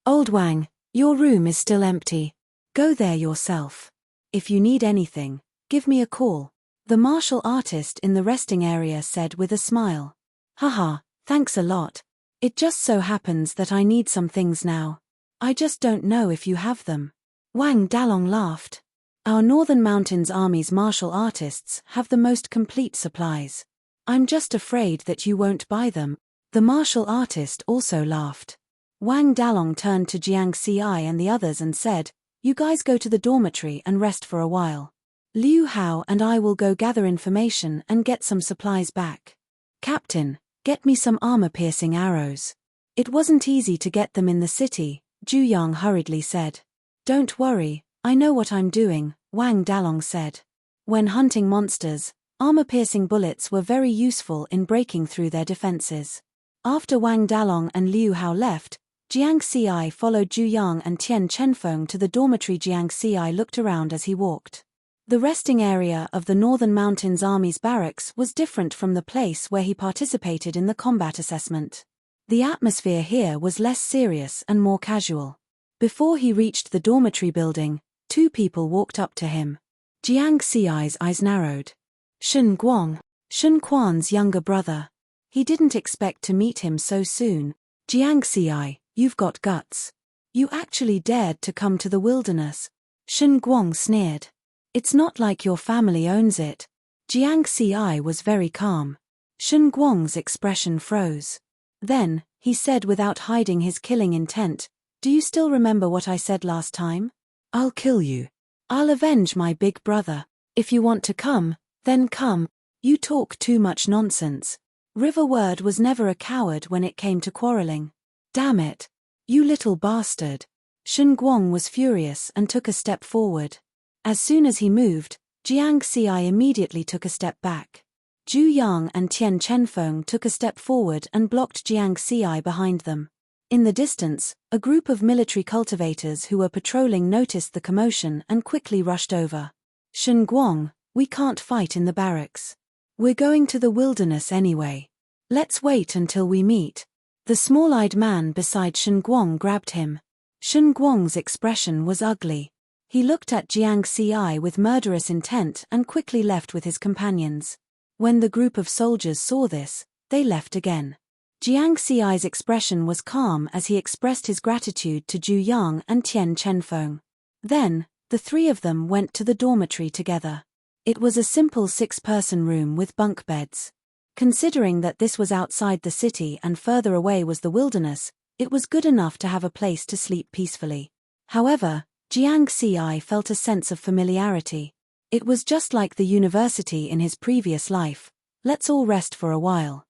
Old Wang, your room is still empty. Go there yourself. If you need anything, give me a call. The martial artist in the resting area said with a smile. Haha, thanks a lot. It just so happens that I need some things now. I just don't know if you have them. Wang Dalong laughed. Our Northern Mountains Army's martial artists have the most complete supplies. I'm just afraid that you won't buy them. The martial artist also laughed. Wang Dalong turned to Jiang Xi and the others and said, You guys go to the dormitory and rest for a while. Liu Hao and I will go gather information and get some supplies back. Captain, get me some armor-piercing arrows. It wasn't easy to get them in the city, Zhu Yang hurriedly said. Don't worry, I know what I'm doing, Wang Dalong said. When hunting monsters, armor-piercing bullets were very useful in breaking through their defenses. After Wang Dalong and Liu Hao left, Jiang Xi followed Zhu Yang and Tian Chenfeng to the dormitory. Jiang Xi looked around as he walked. The resting area of the Northern Mountains Army's barracks was different from the place where he participated in the combat assessment. The atmosphere here was less serious and more casual. Before he reached the dormitory building, two people walked up to him. Jiang Xi's eyes narrowed. Shen Guang, Shen Quan's younger brother. He didn't expect to meet him so soon. Jiang Xi, you've got guts. You actually dared to come to the wilderness. Shen Guang sneered. It's not like your family owns it. Jiang Xi was very calm. Shen Guang's expression froze. Then, he said without hiding his killing intent, Do you still remember what I said last time? I'll kill you. I'll avenge my big brother. If you want to come, then come. You talk too much nonsense. River Word was never a coward when it came to quarreling. Damn it. You little bastard. Shen Guang was furious and took a step forward. As soon as he moved, Jiang Xi immediately took a step back. Zhu Yang and Tian Chenfeng took a step forward and blocked Jiang Xi behind them. In the distance, a group of military cultivators who were patrolling noticed the commotion and quickly rushed over. Shen Guang, we can't fight in the barracks. We're going to the wilderness anyway. Let's wait until we meet. The small-eyed man beside Shen Guang grabbed him. Shen Guang's expression was ugly. He looked at Jiang Xi with murderous intent and quickly left with his companions. When the group of soldiers saw this, they left again. Jiang Xi's expression was calm as he expressed his gratitude to Zhu Yang and Tian Chenfeng. Then, the three of them went to the dormitory together. It was a simple 6-person room with bunk beds. Considering that this was outside the city and further away was the wilderness, it was good enough to have a place to sleep peacefully. However, Jiang Xi felt a sense of familiarity. It was just like the university in his previous life. Let's all rest for a while.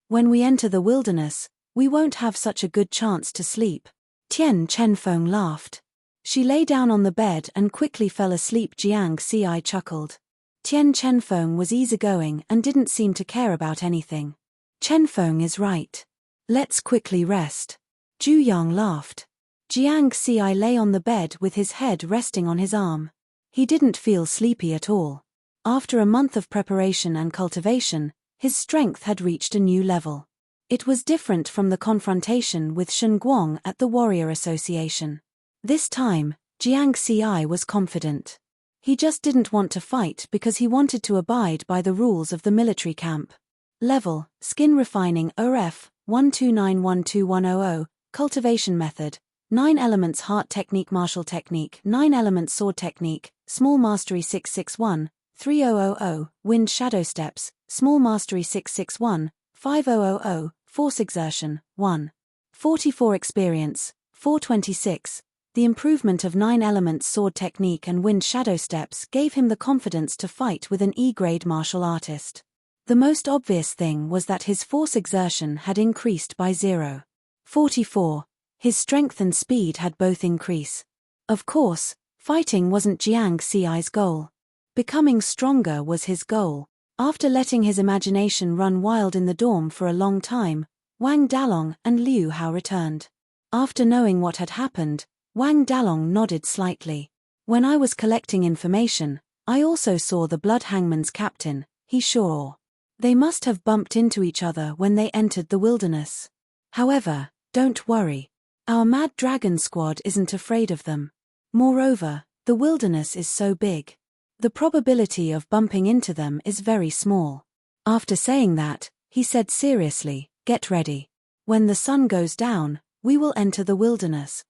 When we enter the wilderness, we won't have such a good chance to sleep. Tian Chenfeng laughed. She lay down on the bed and quickly fell asleep. Jiang Xi chuckled. Tian Chenfeng was easygoing and didn't seem to care about anything. Chenfeng is right. Let's quickly rest. Zhu Yang laughed. Jiang Xi lay on the bed with his head resting on his arm. He didn't feel sleepy at all. After a month of preparation and cultivation, his strength had reached a new level. It was different from the confrontation with Shen Guang at the Warrior Association. This time, Jiang Xi was confident. He just didn't want to fight because he wanted to abide by the rules of the military camp. Level, Skin Refining ORF, 1291210, Cultivation Method, 9 Elements Heart Technique Martial Technique 9 Elements Sword Technique, Small Mastery 661, 3000, Wind Shadow Steps, Small Mastery 661, 5000, Force Exertion, 1. 44 Experience, 426. The improvement of 9 Elements Sword Technique and Wind Shadow Steps gave him the confidence to fight with an E-grade martial artist. The most obvious thing was that his force exertion had increased by 0.44. His strength and speed had both increased. Of course, fighting wasn't Jiang Xi's goal. Becoming stronger was his goal. After letting his imagination run wild in the dorm for a long time, Wang Dalong and Liu Hao returned. After knowing what had happened, Wang Dalong nodded slightly. When I was collecting information, I also saw the Blood Hangman's captain, he sure. They must have bumped into each other when they entered the wilderness. However, don't worry. Our Mad Dragon squad isn't afraid of them. Moreover, the wilderness is so big. The probability of bumping into them is very small. After saying that, he said seriously, get ready. When the sun goes down, we will enter the wilderness.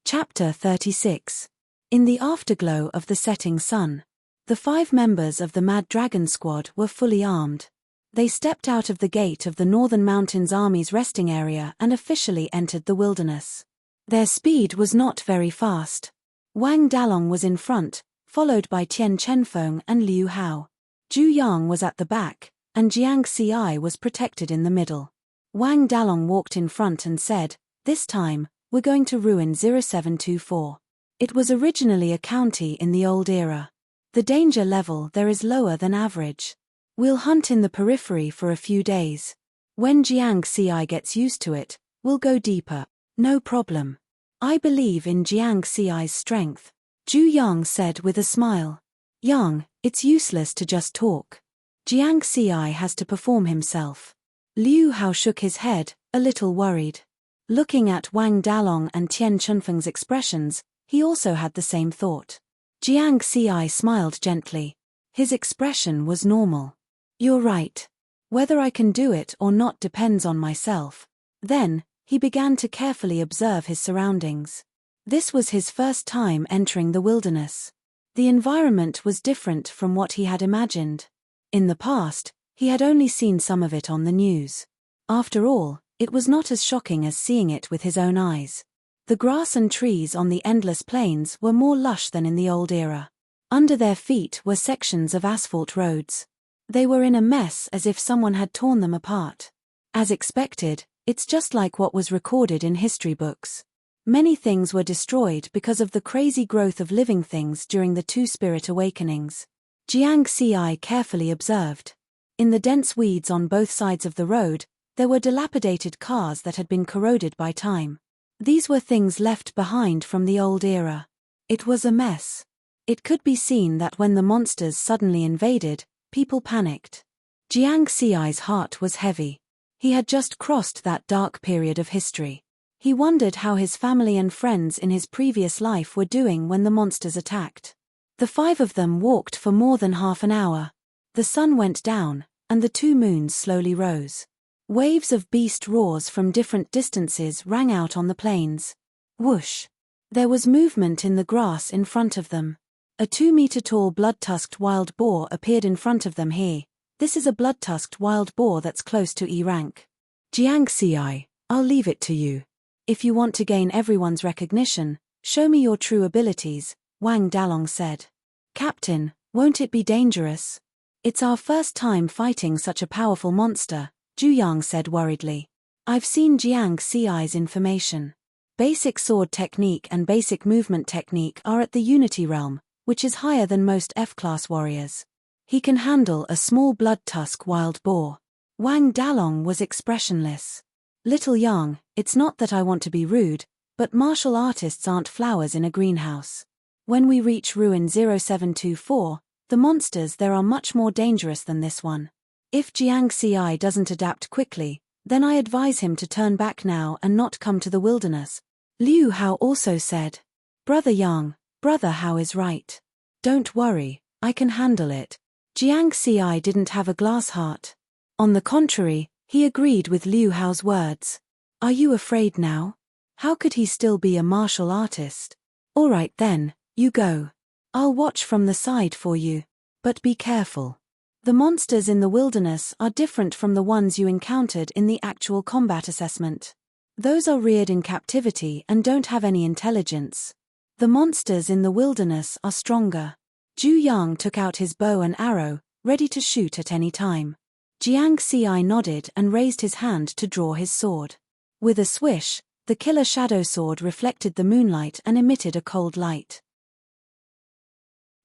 Chapter 36. In the afterglow of the setting sun, the 5 members of the Mad Dragon squad were fully armed. They stepped out of the gate of the Northern Mountains Army's resting area and officially entered the wilderness. Their speed was not very fast. Wang Dalong was in front, followed by Tian Chenfeng and Liu Hao. Zhu Yang was at the back, and Jiang Xi was protected in the middle. Wang Dalong walked in front and said, "This time, we're going to ruin 0724. It was originally a county in the old era. The danger level there is lower than average. We'll hunt in the periphery for a few days. When Jiang Xi gets used to it, we'll go deeper. No problem. I believe in Jiang Xi's strength," Zhu Yang said with a smile. "Yang, it's useless to just talk. Jiang Xi has to perform himself." Liu Hao shook his head, a little worried. Looking at Wang Dalong and Tian Chunfeng's expressions, he also had the same thought. Jiang Xi smiled gently. His expression was normal. "You're right. Whether I can do it or not depends on myself." Then, he began to carefully observe his surroundings. This was his first time entering the wilderness. The environment was different from what he had imagined. In the past, he had only seen some of it on the news. After all, it was not as shocking as seeing it with his own eyes. The grass and trees on the endless plains were more lush than in the old era. Under their feet were sections of asphalt roads. They were in a mess as if someone had torn them apart. As expected, it's just like what was recorded in history books. Many things were destroyed because of the crazy growth of living things during the 2 spirit awakenings. Jiang Xi carefully observed. In the dense weeds on both sides of the road, there were dilapidated cars that had been corroded by time. These were things left behind from the old era. It was a mess. It could be seen that when the monsters suddenly invaded, people panicked. Jiang Xi's heart was heavy. He had just crossed that dark period of history. He wondered how his family and friends in his previous life were doing when the monsters attacked. The 5 of them walked for more than half an hour. The sun went down, and the 2 moons slowly rose. Waves of beast roars from different distances rang out on the plains. Whoosh! There was movement in the grass in front of them. A 2-meter-tall blood-tusked wild boar appeared in front of them here. This is a blood-tusked wild boar that's close to E rank. Jiang Xi, I'll leave it to you. If you want to gain everyone's recognition, show me your true abilities, Wang Dalong said. Captain, won't it be dangerous? It's our first time fighting such a powerful monster, Zhu Yang said worriedly. I've seen Jiang Xi's information. Basic sword technique and basic movement technique are at the Unity realm, which is higher than most F-class warriors. He can handle a small blood-tusk wild boar. Wang Dalong was expressionless. Little Yang, it's not that I want to be rude, but martial artists aren't flowers in a greenhouse. When we reach Ruin 0724, the monsters there are much more dangerous than this one. If Jiang Xi doesn't adapt quickly, then I advise him to turn back now and not come to the wilderness. Liu Hao also said. Brother Yang, Brother Hao is right. Don't worry, I can handle it. Jiang Xi didn't have a glass heart. On the contrary, he agreed with Liu Hao's words. Are you afraid now? How could he still be a martial artist? All right then, you go. I'll watch from the side for you. But be careful. The monsters in the wilderness are different from the ones you encountered in the actual combat assessment. Those are reared in captivity and don't have any intelligence. The monsters in the wilderness are stronger. Zhu Yang took out his bow and arrow, ready to shoot at any time. Jiang Ci nodded and raised his hand to draw his sword. With a swish, the killer shadow sword reflected the moonlight and emitted a cold light.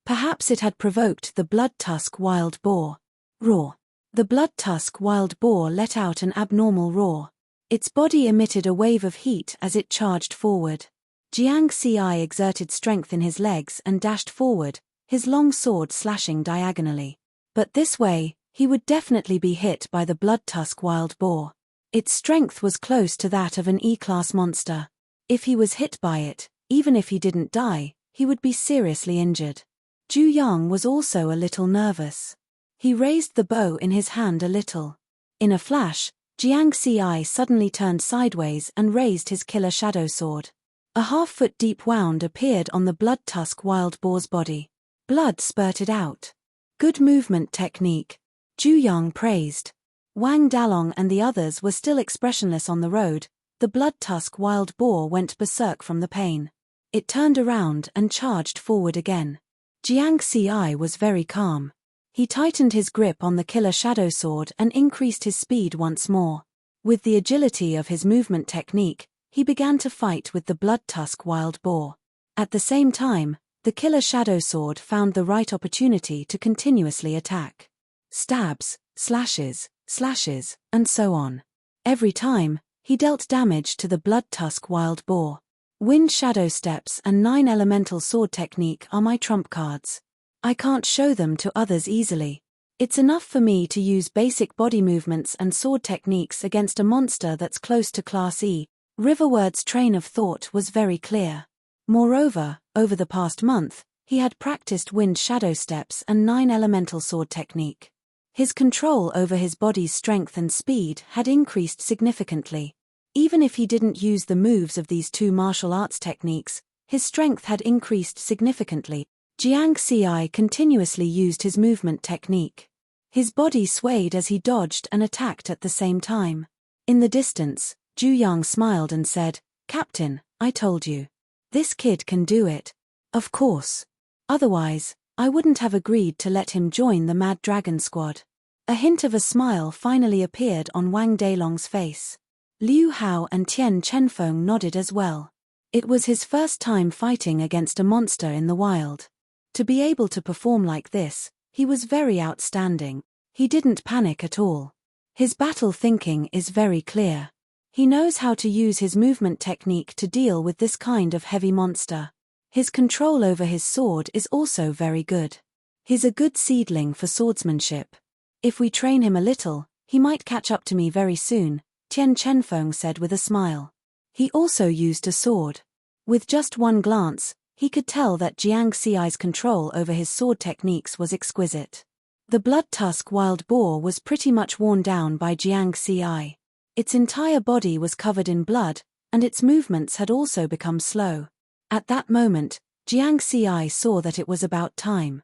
Perhaps it had provoked the blood-tusk wild boar. Roar. The blood-tusk wild boar let out an abnormal roar. Its body emitted a wave of heat as it charged forward. Jiang Ci exerted strength in his legs and dashed forward, his long sword slashing diagonally. But this way, he would definitely be hit by the blood-tusk wild boar. Its strength was close to that of an E-class monster. If he was hit by it, even if he didn't die, he would be seriously injured. Zhu Yang was also a little nervous. He raised the bow in his hand a little. In a flash, Jiang Ci suddenly turned sideways and raised his killer shadow sword. A half-foot deep wound appeared on the blood-tusk wild boar's body. Blood spurted out. Good movement technique, Zhu Yang praised. Wang Dalong and the others were still expressionless on the road. The blood-tusk wild boar went berserk from the pain. It turned around and charged forward again. Jiang Ci was very calm. He tightened his grip on the killer shadow sword and increased his speed once more. With the agility of his movement technique, he began to fight with the blood-tusk wild boar. At the same time, the killer shadow sword found the right opportunity to continuously attack. Stabs, slashes, slashes, and so on. Every time, he dealt damage to the blood-tusk wild boar. Wind shadow steps and 9 elemental sword technique are my trump cards. I can't show them to others easily. It's enough for me to use basic body movements and sword techniques against a monster that's close to Class E. Riverward's train of thought was very clear. Moreover, over the past month, he had practiced wind shadow steps and 9 elemental sword technique. His control over his body's strength and speed had increased significantly. Even if he didn't use the moves of these 2 martial arts techniques, his strength had increased significantly. Jiang Ci continuously used his movement technique. His body swayed as he dodged and attacked at the same time. In the distance, Zhu Yang smiled and said, "Captain, I told you. This kid can do it." Of course. Otherwise, I wouldn't have agreed to let him join the Mad Dragon Squad. A hint of a smile finally appeared on Wang Dalong's face. Liu Hao and Tian Chenfeng nodded as well. It was his first time fighting against a monster in the wild. To be able to perform like this, he was very outstanding. He didn't panic at all. His battle thinking is very clear. He knows how to use his movement technique to deal with this kind of heavy monster. His control over his sword is also very good. He's a good seedling for swordsmanship. If we train him a little, he might catch up to me very soon, Tian Chenfeng said with a smile. He also used a sword. With just one glance, he could tell that Jiang Ci's control over his sword techniques was exquisite. The blood-tusk wild boar was pretty much worn down by Jiang Ci. Its entire body was covered in blood, and its movements had also become slow. At that moment, Jiang Ci saw that it was about time.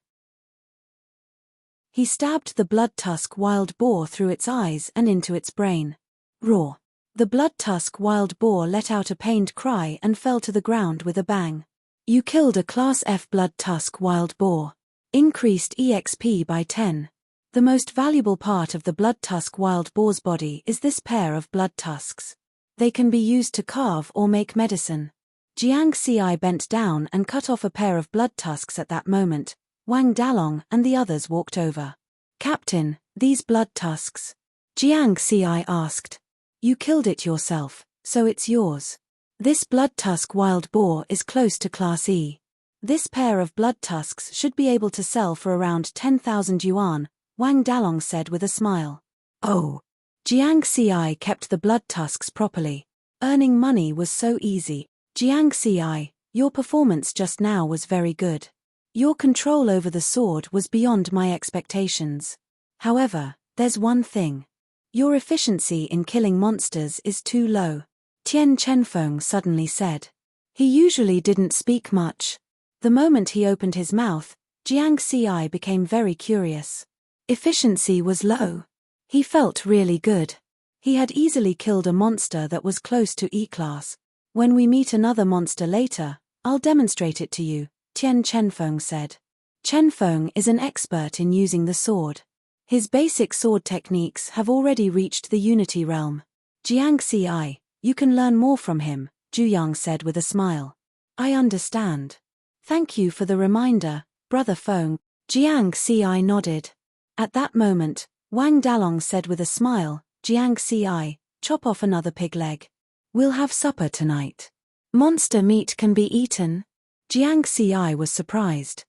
He stabbed the blood-tusk wild boar through its eyes and into its brain. Roar. The blood-tusk wild boar let out a pained cry and fell to the ground with a bang. You killed a Class F blood-tusk wild boar. Increased EXP by 10. The most valuable part of the blood-tusk wild boar's body is this pair of blood tusks. They can be used to carve or make medicine. Jiang Ci bent down and cut off a pair of blood tusks at that moment. Wang Dalong and the others walked over. "Captain, these blood tusks?" Jiang Ci asked. "You killed it yourself, so it's yours. This blood-tusk wild boar is close to Class E. This pair of blood tusks should be able to sell for around 10,000 yuan, Wang Dalong said with a smile. Oh. Jiang Ci kept the blood tusks properly. Earning money was so easy. Jiang Ci, your performance just now was very good. Your control over the sword was beyond my expectations. However, there's one thing. Your efficiency in killing monsters is too low, Tian Chenfeng suddenly said. He usually didn't speak much. The moment he opened his mouth, Jiang Ci became very curious. Efficiency was low. He felt really good. He had easily killed a monster that was close to E-class. When we meet another monster later, I'll demonstrate it to you, Tian Chenfeng said. Chen Feng is an expert in using the sword. His basic sword techniques have already reached the Unity realm. Jiang Ci, you can learn more from him, Zhu Yang said with a smile. I understand. Thank you for the reminder, Brother Feng. Jiang Ci nodded. At that moment, Wang Dalong said with a smile, Jiang Ci, chop off another pig leg. We'll have supper tonight. Monster meat can be eaten? Jiang Ci was surprised.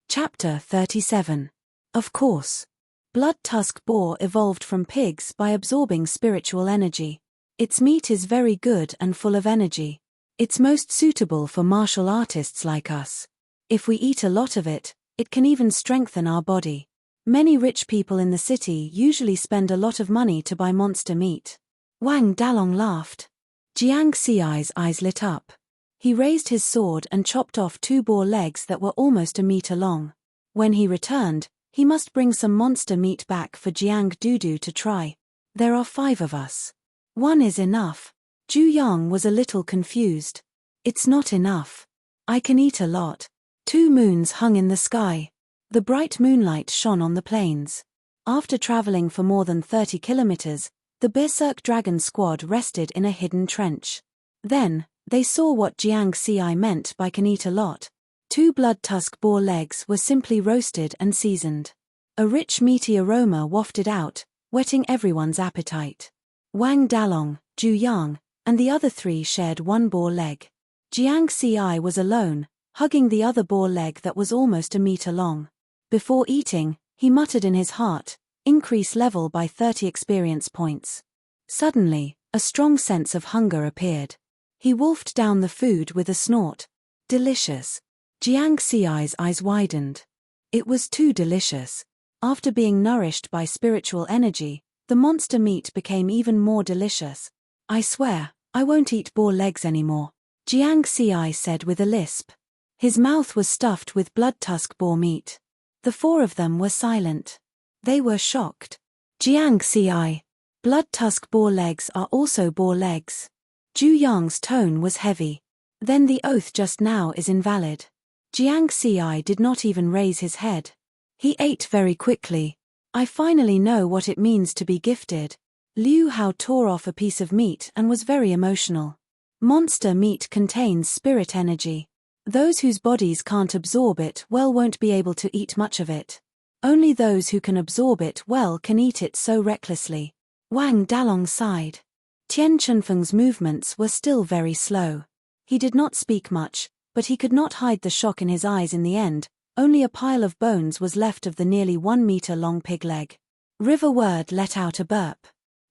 Chapter 37. Of course. Blood tusk boar evolved from pigs by absorbing spiritual energy. Its meat is very good and full of energy. It's most suitable for martial artists like us. If we eat a lot of it, it can even strengthen our body. Many rich people in the city usually spend a lot of money to buy monster meat. Wang Dalong laughed. Jiang Ci's eyes lit up. He raised his sword and chopped off 2 boar legs that were almost a meter long. When he returned, he must bring some monster meat back for Jiang Dudu to try. There are 5 of us. 1 is enough. Zhu Yang was a little confused. It's not enough. I can eat a lot. 2 moons hung in the sky. The bright moonlight shone on the plains. After traveling for more than 30 kilometers, the Berserk Dragon squad rested in a hidden trench. Then, they saw what Jiang Ci meant by can eat a lot. 2 blood tusk boar legs were simply roasted and seasoned. A rich meaty aroma wafted out, whetting everyone's appetite. Wang Dalong, Zhu Yang, and the other 3 shared 1 boar leg. Jiang Ci was alone, hugging the other boar leg that was almost a meter long. Before eating, he muttered in his heart, increase level by 30 experience points. Suddenly, a strong sense of hunger appeared. He wolfed down the food with a snort. Delicious. Jiang Ci's eyes widened. It was too delicious. After being nourished by spiritual energy, the monster meat became even more delicious. I swear, I won't eat boar legs anymore, Jiang Ci said with a lisp. His mouth was stuffed with blood tusk boar meat. The 4 of them were silent. They were shocked. Jiang Ci. Blood tusk boar legs are also boar legs. Zhu Yang's tone was heavy. Then the oath just now is invalid. Jiang Ci did not even raise his head. He ate very quickly. I finally know what it means to be gifted. Liu Hao tore off a piece of meat and was very emotional. Monster meat contains spirit energy. Those whose bodies can't absorb it well won't be able to eat much of it. Only those who can absorb it well can eat it so recklessly. Wang Dalong sighed. Tian Chunfeng's movements were still very slow. He did not speak much, but he could not hide the shock in his eyes in the end. Only a pile of bones was left of the nearly 1 meter long pig leg. River Word let out a burp.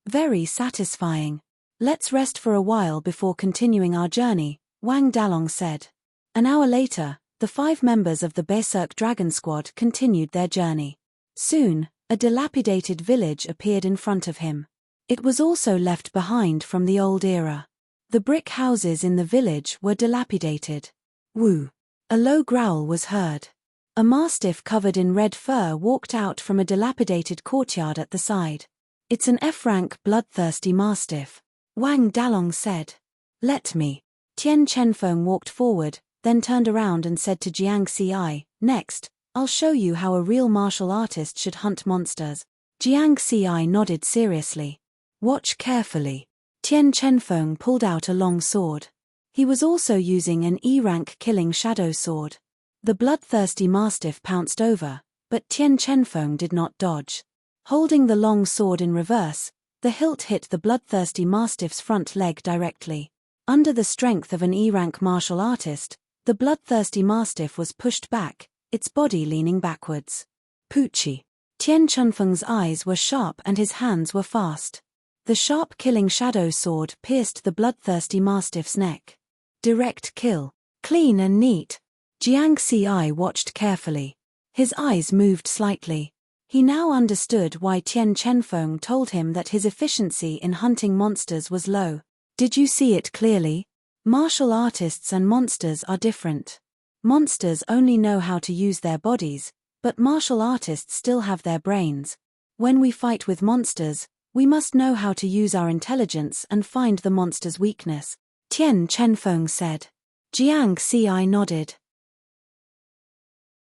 Very satisfying. Let's rest for a while before continuing our journey, Wang Dalong said. An hour later, the 5 members of the Berserk Dragon squad continued their journey. Soon, a dilapidated village appeared in front of him. It was also left behind from the old era. The brick houses in the village were dilapidated. Woo! A low growl was heard. A mastiff covered in red fur walked out from a dilapidated courtyard at the side. It's an F-rank bloodthirsty mastiff, Wang Dalong said. Let me. Tian Chenfeng walked forward, then turned around and said to Jiang Ci, next, I'll show you how a real martial artist should hunt monsters. Jiang Ci nodded seriously. Watch carefully. Tian Chenfeng pulled out a long sword. He was also using an E-rank killing shadow sword. The bloodthirsty mastiff pounced over, but Tian Chenfeng did not dodge. Holding the long sword in reverse, the hilt hit the bloodthirsty mastiff's front leg directly. Under the strength of an E-rank martial artist, the bloodthirsty mastiff was pushed back, its body leaning backwards. Poochie. Tian Chunfeng's eyes were sharp and his hands were fast. The sharp killing shadow sword pierced the bloodthirsty mastiff's neck. Direct kill. Clean and neat. Jiang Ci watched carefully. His eyes moved slightly. He now understood why Tian Chenfeng told him that his efficiency in hunting monsters was low. Did you see it clearly? Martial artists and monsters are different. Monsters only know how to use their bodies, but martial artists still have their brains. When we fight with monsters, we must know how to use our intelligence and find the monster's weakness, Tian Chenfeng said. Jiang Ci nodded.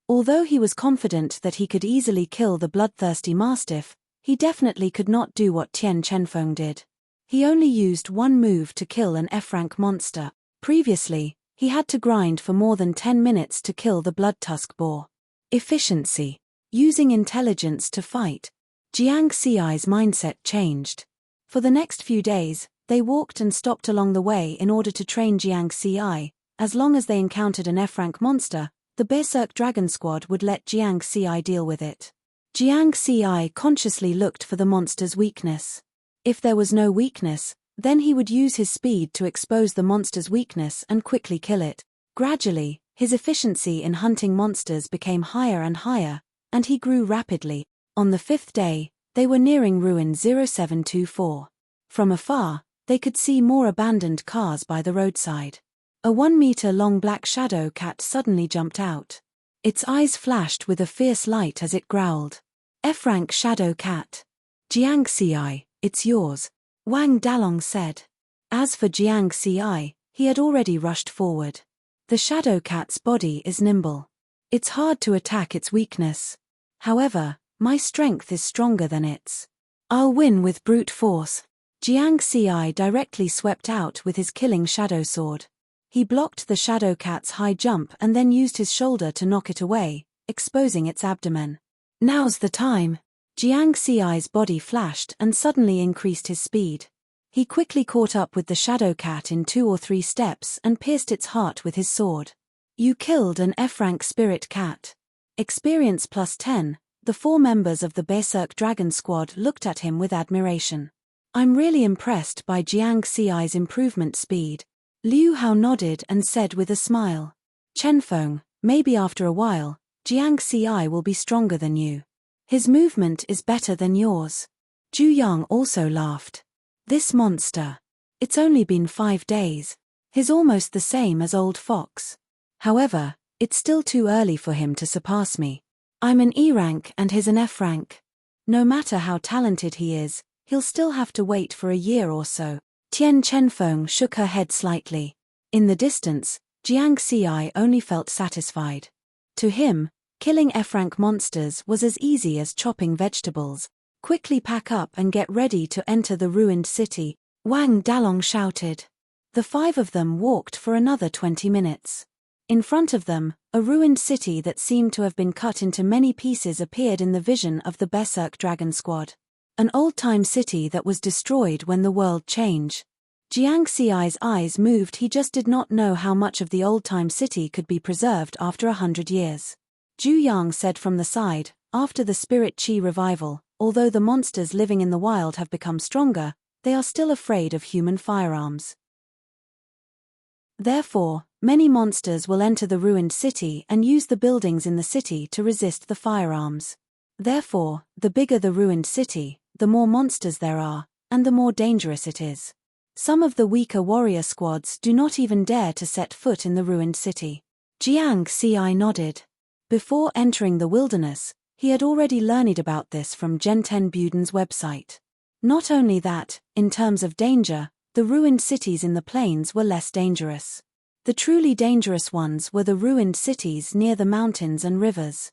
Although he was confident that he could easily kill the bloodthirsty mastiff, he definitely could not do what Tian Chenfeng did. He only used one move to kill an F-rank monster. Previously, he had to grind for more than 10 minutes to kill the bloodtusk boar. Efficiency. Using intelligence to fight. Jiang Ci's mindset changed. For the next few days, they walked and stopped along the way in order to train Jiang Ci. As long as they encountered an F-rank monster, the Berserk Dragon Squad would let Jiang Ci deal with it. Jiang Ci consciously looked for the monster's weakness. If there was no weakness, then he would use his speed to expose the monster's weakness and quickly kill it. Gradually, his efficiency in hunting monsters became higher and higher, and he grew rapidly. On the 5th day, they were nearing Ruin 0724. From afar, they could see more abandoned cars by the roadside. A 1-meter-long black shadow cat suddenly jumped out. Its eyes flashed with a fierce light as it growled. F-rank shadow cat. Jiang Ci, it's yours, Wang Dalong said. As for Jiang Ci, he had already rushed forward. The shadow cat's body is nimble. It's hard to attack its weakness. However, my strength is stronger than its. I'll win with brute force. Jiang Ci directly swept out with his killing shadow sword. He blocked the shadow cat's high jump and then used his shoulder to knock it away, exposing its abdomen. Now's the time. Jiang Ci's body flashed and suddenly increased his speed. He quickly caught up with the shadow cat in 2 or 3 steps and pierced its heart with his sword. You killed an F-rank spirit cat. Experience +10, the 4 members of the Berserk Dragon Squad looked at him with admiration. I'm really impressed by Jiang Ci's improvement speed. Liu Hao nodded and said with a smile. Chenfeng, maybe after a while, Jiang Ci will be stronger than you. His movement is better than yours. Zhu Yang also laughed. This monster. It's only been 5 days. He's almost the same as Old Fox. However, it's still too early for him to surpass me. I'm an E rank and he's an F rank. No matter how talented he is, he'll still have to wait for a year or so. Tian Chenfeng shook her head slightly. In the distance, Jiang Ci only felt satisfied. To him, killing F-rank monsters was as easy as chopping vegetables. Quickly pack up and get ready to enter the ruined city, Wang Dalong shouted. The 5 of them walked for another 20 minutes. In front of them, a ruined city that seemed to have been cut into many pieces appeared in the vision of the Berserk Dragon Squad. An old-time city that was destroyed when the world changed. Jiang Ci's eyes moved. He just did not know how much of the old-time city could be preserved after 100 years. Zhu Yang said from the side, after the spirit qi revival, although the monsters living in the wild have become stronger, they are still afraid of human firearms. Therefore, many monsters will enter the ruined city and use the buildings in the city to resist the firearms. Therefore, the bigger the ruined city, the more monsters there are, and the more dangerous it is. Some of the weaker warrior squads do not even dare to set foot in the ruined city. Jiang Ci nodded. Before entering the wilderness, he had already learned about this from Genten Buden's website. Not only that, in terms of danger, the ruined cities in the plains were less dangerous. The truly dangerous ones were the ruined cities near the mountains and rivers.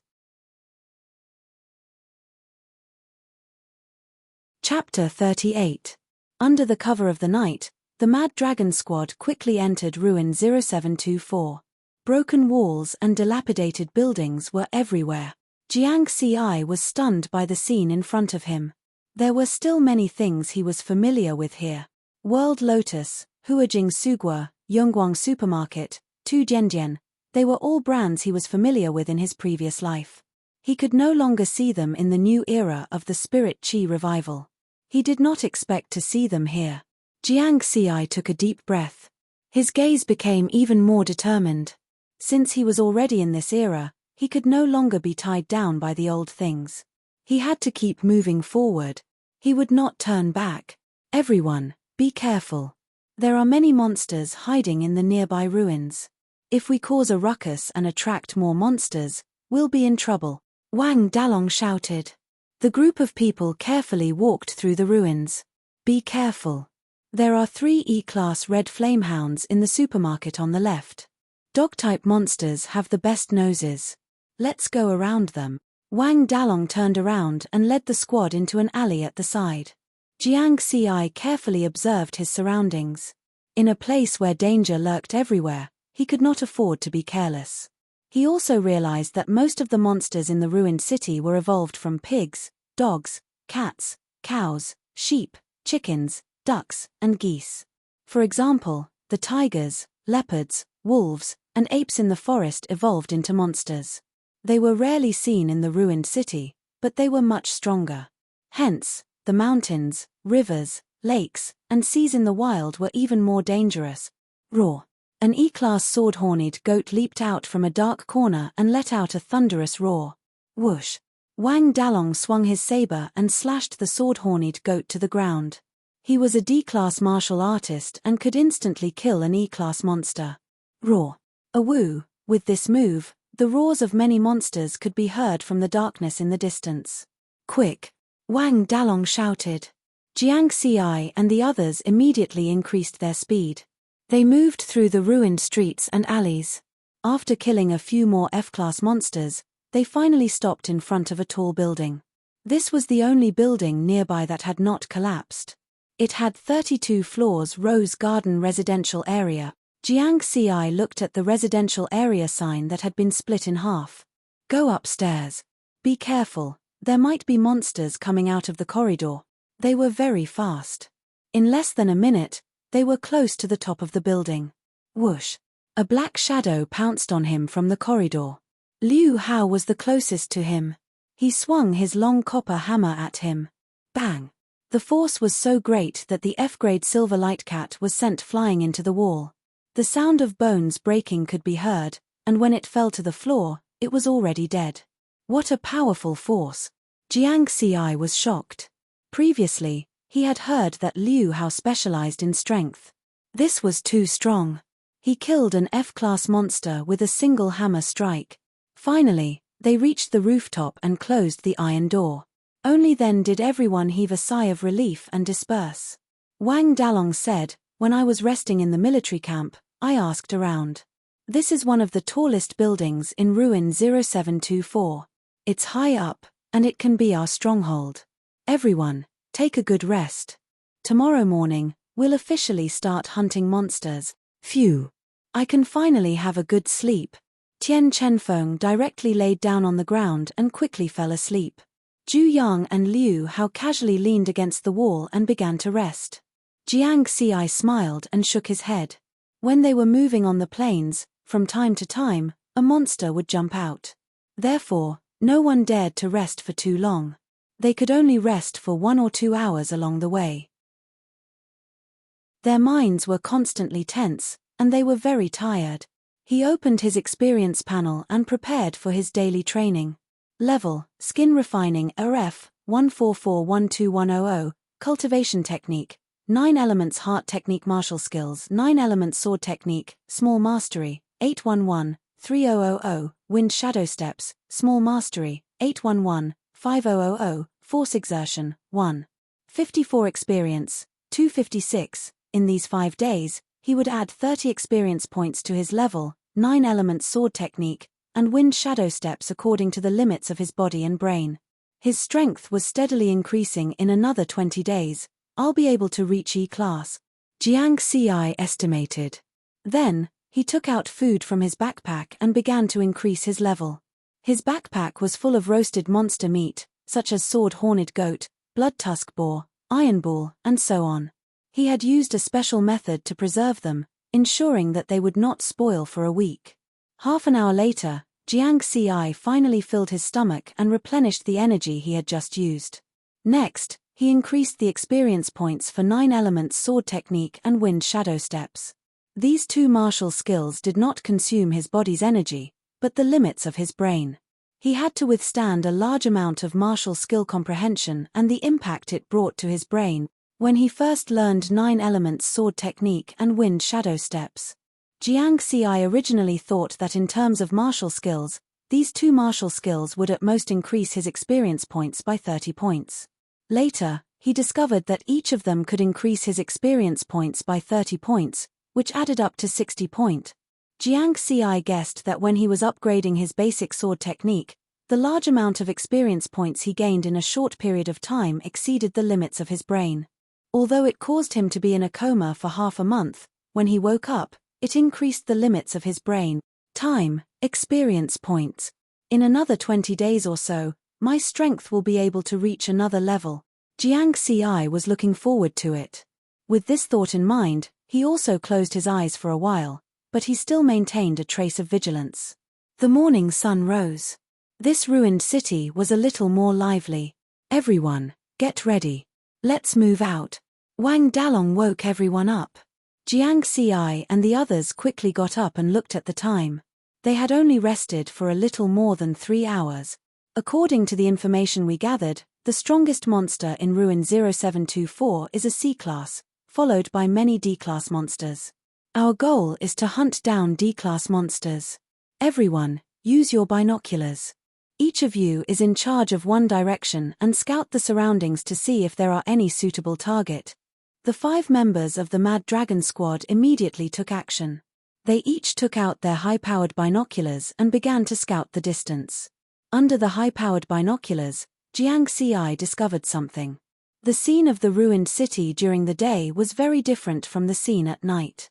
Chapter 38. Under the cover of the night, the Mad Dragon Squad quickly entered Ruin 0724. Broken walls and dilapidated buildings were everywhere. Jiang Ci was stunned by the scene in front of him. There were still many things he was familiar with here. World Lotus, Huajing Sugua, Yongguang Supermarket, Tu Jianjian, they were all brands he was familiar with in his previous life. He could no longer see them in the new era of the Spirit Qi revival. He did not expect to see them here. Jiang Ci took a deep breath. His gaze became even more determined. Since he was already in this era, he could no longer be tied down by the old things. He had to keep moving forward. He would not turn back. Everyone, be careful. There are many monsters hiding in the nearby ruins. If we cause a ruckus and attract more monsters, we'll be in trouble, Wang Dalong shouted. The group of people carefully walked through the ruins. Be careful. There are 3 E-class red flamehounds in the supermarket on the left. Dog-type monsters have the best noses. Let's go around them. Wang Dalong turned around and led the squad into an alley at the side. Jiang Ci carefully observed his surroundings. In a place where danger lurked everywhere, he could not afford to be careless. He also realized that most of the monsters in the ruined city were evolved from pigs, dogs, cats, cows, sheep, chickens, ducks, and geese. For example, the tigers, leopards, wolves, and apes in the forest evolved into monsters. They were rarely seen in the ruined city, but they were much stronger. Hence, the mountains, rivers, lakes, and seas in the wild were even more dangerous. Roar! An E-class sword-horned goat leaped out from a dark corner and let out a thunderous roar. Whoosh! Wang Dalong swung his saber and slashed the sword-horned goat to the ground. He was a D-class martial artist and could instantly kill an E-class monster. Roar! Awoo! With this move, the roars of many monsters could be heard from the darkness in the distance. Quick! Wang Dalong shouted. Jiang Ci and the others immediately increased their speed. They moved through the ruined streets and alleys. After killing a few more F-class monsters, they finally stopped in front of a tall building. This was the only building nearby that had not collapsed. It had 32 floors. Rose Garden Residential Area. Jiang Ci looked at the residential area sign that had been split in half. Go upstairs. Be careful, there might be monsters coming out of the corridor. They were very fast. In less than a minute, they were close to the top of the building. Whoosh! A black shadow pounced on him from the corridor. Liu Hao was the closest to him. He swung his long copper hammer at him. Bang! The force was so great that the F-grade silver light cat was sent flying into the wall. The sound of bones breaking could be heard, and when it fell to the floor, it was already dead. What a powerful force! Jiang Ci was shocked. Previously, he had heard that Liu Hao specialized in strength. This was too strong. He killed an F-class monster with a single hammer strike. Finally, they reached the rooftop and closed the iron door. Only then did everyone heave a sigh of relief and disperse. Wang Dalong said, "When I was resting in the military camp, I asked around. This is one of the tallest buildings in Ruin 0724. It's high up, and it can be our stronghold. Everyone, take a good rest. Tomorrow morning, we'll officially start hunting monsters. Phew! I can finally have a good sleep." Tian Chenfeng directly laid down on the ground and quickly fell asleep. Zhu Yang and Liu Hao casually leaned against the wall and began to rest. Jiang Ci smiled and shook his head. When they were moving on the plains, from time to time, a monster would jump out. Therefore, no one dared to rest for too long. They could only rest for 1 or 2 hours along the way. Their minds were constantly tense, and they were very tired. He opened his experience panel and prepared for his daily training. Level, Skin Refining RF, 144-12100, Cultivation Technique, 9 Elements Heart Technique Martial Skills 9 Elements Sword Technique, Small Mastery, 811-3000, Wind Shadow Steps, Small Mastery, 811-5000, Force Exertion, 1. 54 Experience, 256. In these 5 days, he would add 30 experience points to his level, 9 Elements Sword Technique, and Wind Shadow Steps according to the limits of his body and brain. His strength was steadily increasing. In another 20 days, I'll be able to reach E-class, Jiang Ci estimated. Then, he took out food from his backpack and began to increase his level. His backpack was full of roasted monster meat, such as sword-horned goat, blood-tusk boar, iron bull, and so on. He had used a special method to preserve them, ensuring that they would not spoil for a week. Half an hour later, Jiang Ci finally filled his stomach and replenished the energy he had just used. Next, he increased the experience points for 9 Elements Sword Technique and Wind Shadow Steps. These 2 martial skills did not consume his body's energy, but the limits of his brain. He had to withstand a large amount of martial skill comprehension and the impact it brought to his brain when he first learned 9 Elements Sword Technique and Wind Shadow Steps. Jiang Ci originally thought that in terms of martial skills, these 2 martial skills would at most increase his experience points by 30 points. Later, he discovered that each of them could increase his experience points by 30 points, which added up to 60 points. Jiang Ci guessed that when he was upgrading his basic sword technique, the large amount of experience points he gained in a short period of time exceeded the limits of his brain. Although it caused him to be in a coma for half a month, when he woke up, it increased the limits of his brain. Time, experience points. In another 20 days or so, my strength will be able to reach another level. Jiang Ci was looking forward to it. With this thought in mind, he also closed his eyes for a while, but he still maintained a trace of vigilance. The morning sun rose. This ruined city was a little more lively. Everyone, get ready. Let's move out. Wang Dalong woke everyone up. Jiang Ci and the others quickly got up and looked at the time. They had only rested for a little more than 3 hours. According to the information we gathered, the strongest monster in Ruin 0724 is a C-class, followed by many D-class monsters. Our goal is to hunt down D-class monsters. Everyone, use your binoculars. Each of you is in charge of one direction and scout the surroundings to see if there are any suitable target. The 5 members of the Mad Dragon Squad immediately took action. They each took out their high-powered binoculars and began to scout the distance. Under the high-powered binoculars, Jiang Ci discovered something. The scene of the ruined city during the day was very different from the scene at night.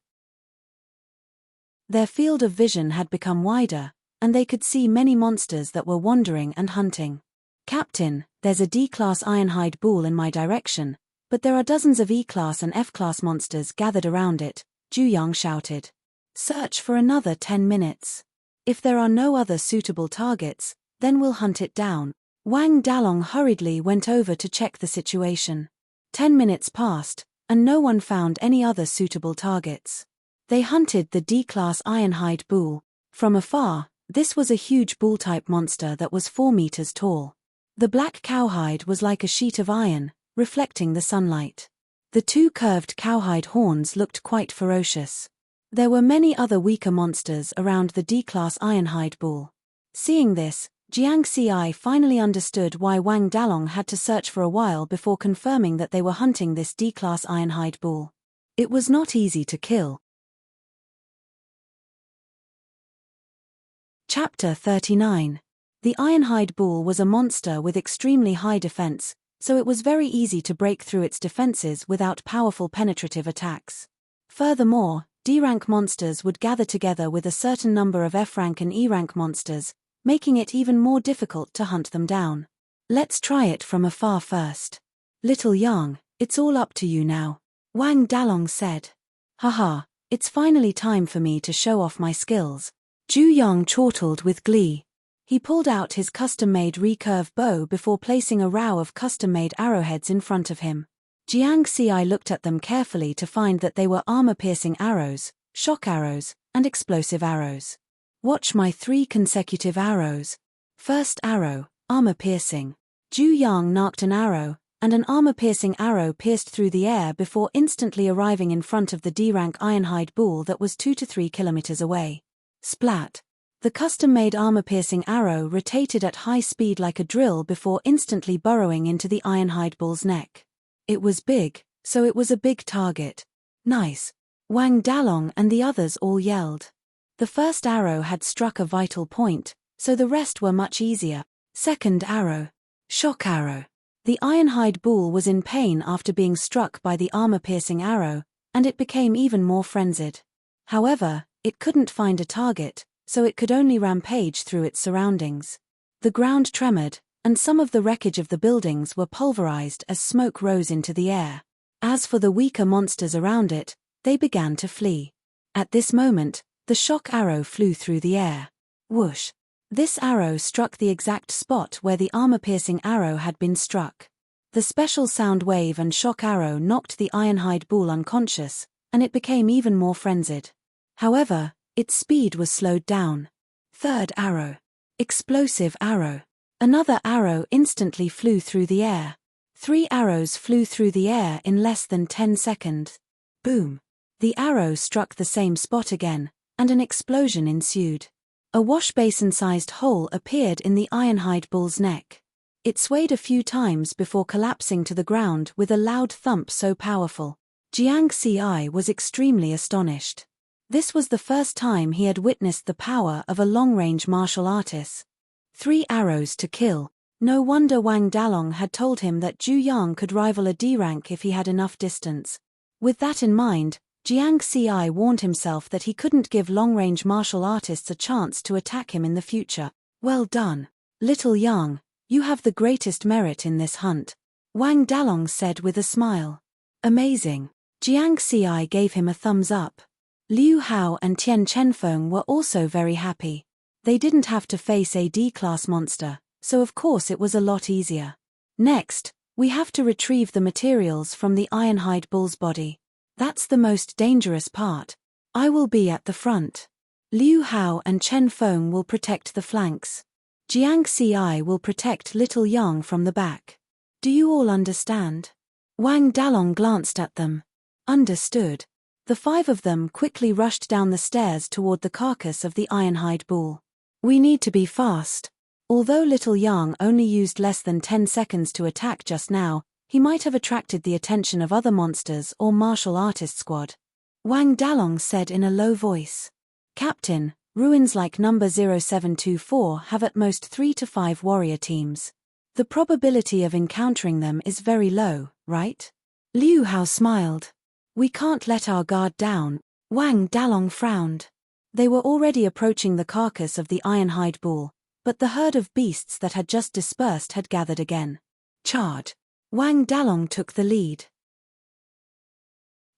Their field of vision had become wider, and they could see many monsters that were wandering and hunting. Captain, there's a D-class Ironhide Bull in my direction, but there are dozens of E-class and F-class monsters gathered around it, Zhu shouted. Search for another 10 minutes. If there are no other suitable targets, then we'll hunt it down. Wang Dalong hurriedly went over to check the situation. 10 minutes passed, and no one found any other suitable targets. They hunted the D-class Ironhide Bull. From afar, this was a huge bull-type monster that was 4 meters tall. The black cowhide was like a sheet of iron, reflecting the sunlight. The 2 curved cowhide horns looked quite ferocious. There were many other weaker monsters around the D-class Ironhide Bull. Seeing this, Jiang Ci finally understood why Wang Dalong had to search for a while before confirming that they were hunting this D-class Ironhide Bull. It was not easy to kill. Chapter 39. The Ironhide Bull was a monster with extremely high defense, so it was very easy to break through its defenses without powerful penetrative attacks. Furthermore, D-rank monsters would gather together with a certain number of F-rank and E-rank monsters, making it even more difficult to hunt them down. Let's try it from afar first. Little Yang, it's all up to you now, Wang Dalong said. Haha, it's finally time for me to show off my skills. Zhu Yang chortled with glee. He pulled out his custom-made recurve bow before placing a row of custom-made arrowheads in front of him. Jiang Ci looked at them carefully to find that they were armor-piercing arrows, shock arrows, and explosive arrows. Watch my 3 consecutive arrows. First arrow, armor-piercing. Zhu Yang knocked an arrow, and an armor-piercing arrow pierced through the air before instantly arriving in front of the D-rank Ironhide Bull that was 2 to 3 kilometers away. Splat. The custom-made armor-piercing arrow rotated at high speed like a drill before instantly burrowing into the Ironhide Bull's neck. It was big, so it was a big target. Nice. Wang Dalong and the others all yelled. The first arrow had struck a vital point, so the rest were much easier. Second arrow. Shock arrow. The Ironhide Bull was in pain after being struck by the armor-piercing arrow, and it became even more frenzied. However, it couldn't find a target, so it could only rampage through its surroundings. The ground tremored, and some of the wreckage of the buildings were pulverized as smoke rose into the air. As for the weaker monsters around it, they began to flee. At this moment, the shock arrow flew through the air. Whoosh! This arrow struck the exact spot where the armor-piercing arrow had been struck. The special sound wave and shock arrow knocked the Ironhide Bull unconscious, and it became even more frenzied. However, its speed was slowed down. Third arrow. Explosive arrow. Another arrow instantly flew through the air. 3 arrows flew through the air in less than 10 seconds. Boom! The arrow struck the same spot again, and an explosion ensued. A wash-basin-sized hole appeared in the Ironhide Bull's neck. It swayed a few times before collapsing to the ground with a loud thump so powerful. Jiang Ci was extremely astonished. This was the first time he had witnessed the power of a long-range martial artist. 3 arrows to kill. No wonder Wang Dalong had told him that Zhu Yang could rival a D rank if he had enough distance. With that in mind, Jiang Ci warned himself that he couldn't give long-range martial artists a chance to attack him in the future. Well done, little Yang, you have the greatest merit in this hunt, Wang Dalong said with a smile. Amazing. Jiang Ci gave him a thumbs up. Liu Hao and Tian Chenfeng were also very happy. They didn't have to face a D-class monster, so of course it was a lot easier. Next, we have to retrieve the materials from the Ironhide Bull's body. That's the most dangerous part. I will be at the front. Liu Hao and Chen Feng will protect the flanks. Jiang Ci will protect little Yang from the back. Do you all understand? Wang Dalong glanced at them. Understood. The 5 of them quickly rushed down the stairs toward the carcass of the Ironhide Bull. We need to be fast. Although little Yang only used less than 10 seconds to attack just now, he might have attracted the attention of other monsters or martial artist squad. Wang Dalong said in a low voice. Captain, ruins like number 0724 have at most 3 to 5 warrior teams. The probability of encountering them is very low, right? Liu Hao smiled. We can't let our guard down. Wang Dalong frowned. They were already approaching the carcass of the Ironhide Bull, but the herd of beasts that had just dispersed had gathered again. Charge! Wang Dalong took the lead.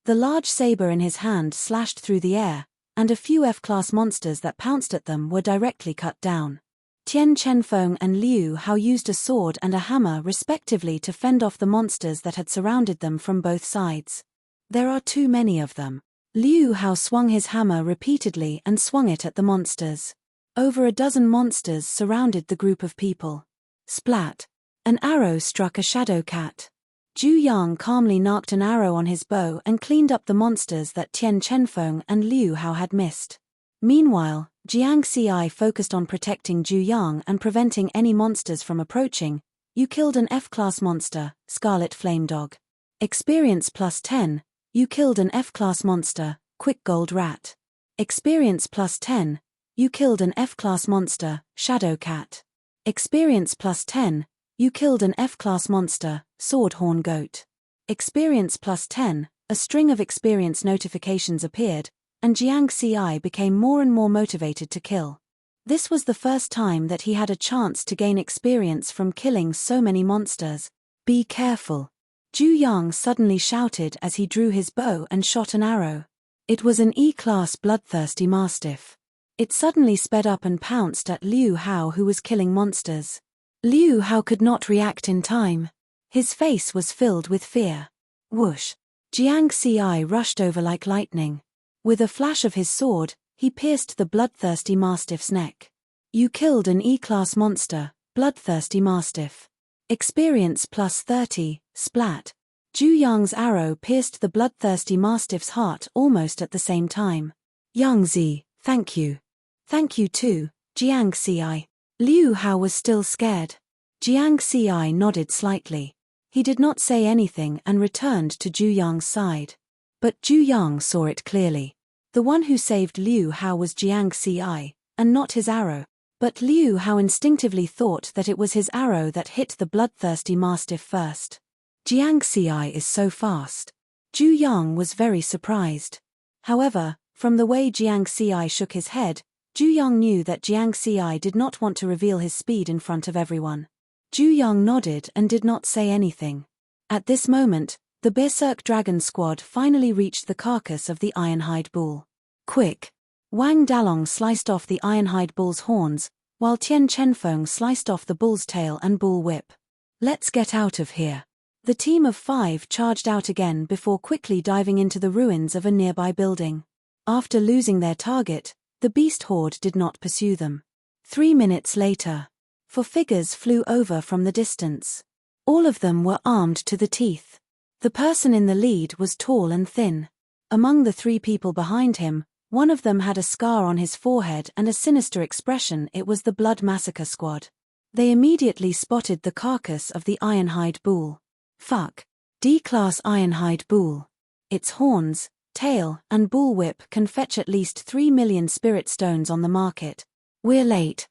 The large saber in his hand slashed through the air, and a few F-class monsters that pounced at them were directly cut down. Tian Chenfeng and Liu Hao used a sword and a hammer respectively to fend off the monsters that had surrounded them from both sides. There are too many of them. Liu Hao swung his hammer repeatedly and swung it at the monsters. Over a dozen monsters surrounded the group of people. Splat! An arrow struck a shadow cat. Zhu Yang calmly narked an arrow on his bow and cleaned up the monsters that Tian Chenfeng and Liu Hao had missed. Meanwhile, Jiang Ci focused on protecting Zhu Yang and preventing any monsters from approaching. You killed an F-class monster, Scarlet Flame Dog. Experience plus 10. You killed an F-class monster, Quick Gold Rat. Experience plus 10. You killed an F-class monster, Shadow Cat. Experience plus 10. You killed an F-class monster, Swordhorn Goat. Experience plus 10. A string of experience notifications appeared, and Jiang Ci became more and more motivated to kill. This was the first time that he had a chance to gain experience from killing so many monsters. Be careful! Zhu Yang suddenly shouted as he drew his bow and shot an arrow. It was an E-class bloodthirsty mastiff. It suddenly sped up and pounced at Liu Hao, who was killing monsters. Liu Hao could not react in time. His face was filled with fear. Whoosh! Jiang Ci rushed over like lightning. With a flash of his sword, he pierced the bloodthirsty mastiff's neck. You killed an E-class monster, bloodthirsty mastiff. Experience plus 30, splat. Zhu Yang's arrow pierced the bloodthirsty mastiff's heart almost at the same time. Yang Zi, thank you. Thank you too, Jiang Ci. Liu Hao was still scared. Jiang Ci nodded slightly. He did not say anything and returned to Zhu Yang's side. But Zhu Yang saw it clearly. The one who saved Liu Hao was Jiang Ci, and not his arrow. But Liu Hao instinctively thought that it was his arrow that hit the bloodthirsty mastiff first. Jiang Ci is so fast. Zhu Yang was very surprised. However, from the way Jiang Ci shook his head, Zhu Yang knew that Jiang Ci did not want to reveal his speed in front of everyone. Zhu Yang nodded and did not say anything. At this moment, the Berserk Dragon squad finally reached the carcass of the Ironhide Bull. Quick! Wang Dalong sliced off the Ironhide Bull's horns, while Tian Chenfeng sliced off the bull's tail and bull whip. Let's get out of here. The team of 5 charged out again before quickly diving into the ruins of a nearby building. After losing their target, the beast horde did not pursue them. 3 minutes later, 4 figures flew over from the distance. All of them were armed to the teeth. The person in the lead was tall and thin. Among the 3 people behind him, one of them had a scar on his forehead and a sinister expression. It was the Blood Massacre Squad. They immediately spotted the carcass of the Ironhide Bull. Fuck. D-class Ironhide Bull. Its horns, tail, and bullwhip can fetch at least 3 million spirit stones on the market. We're late.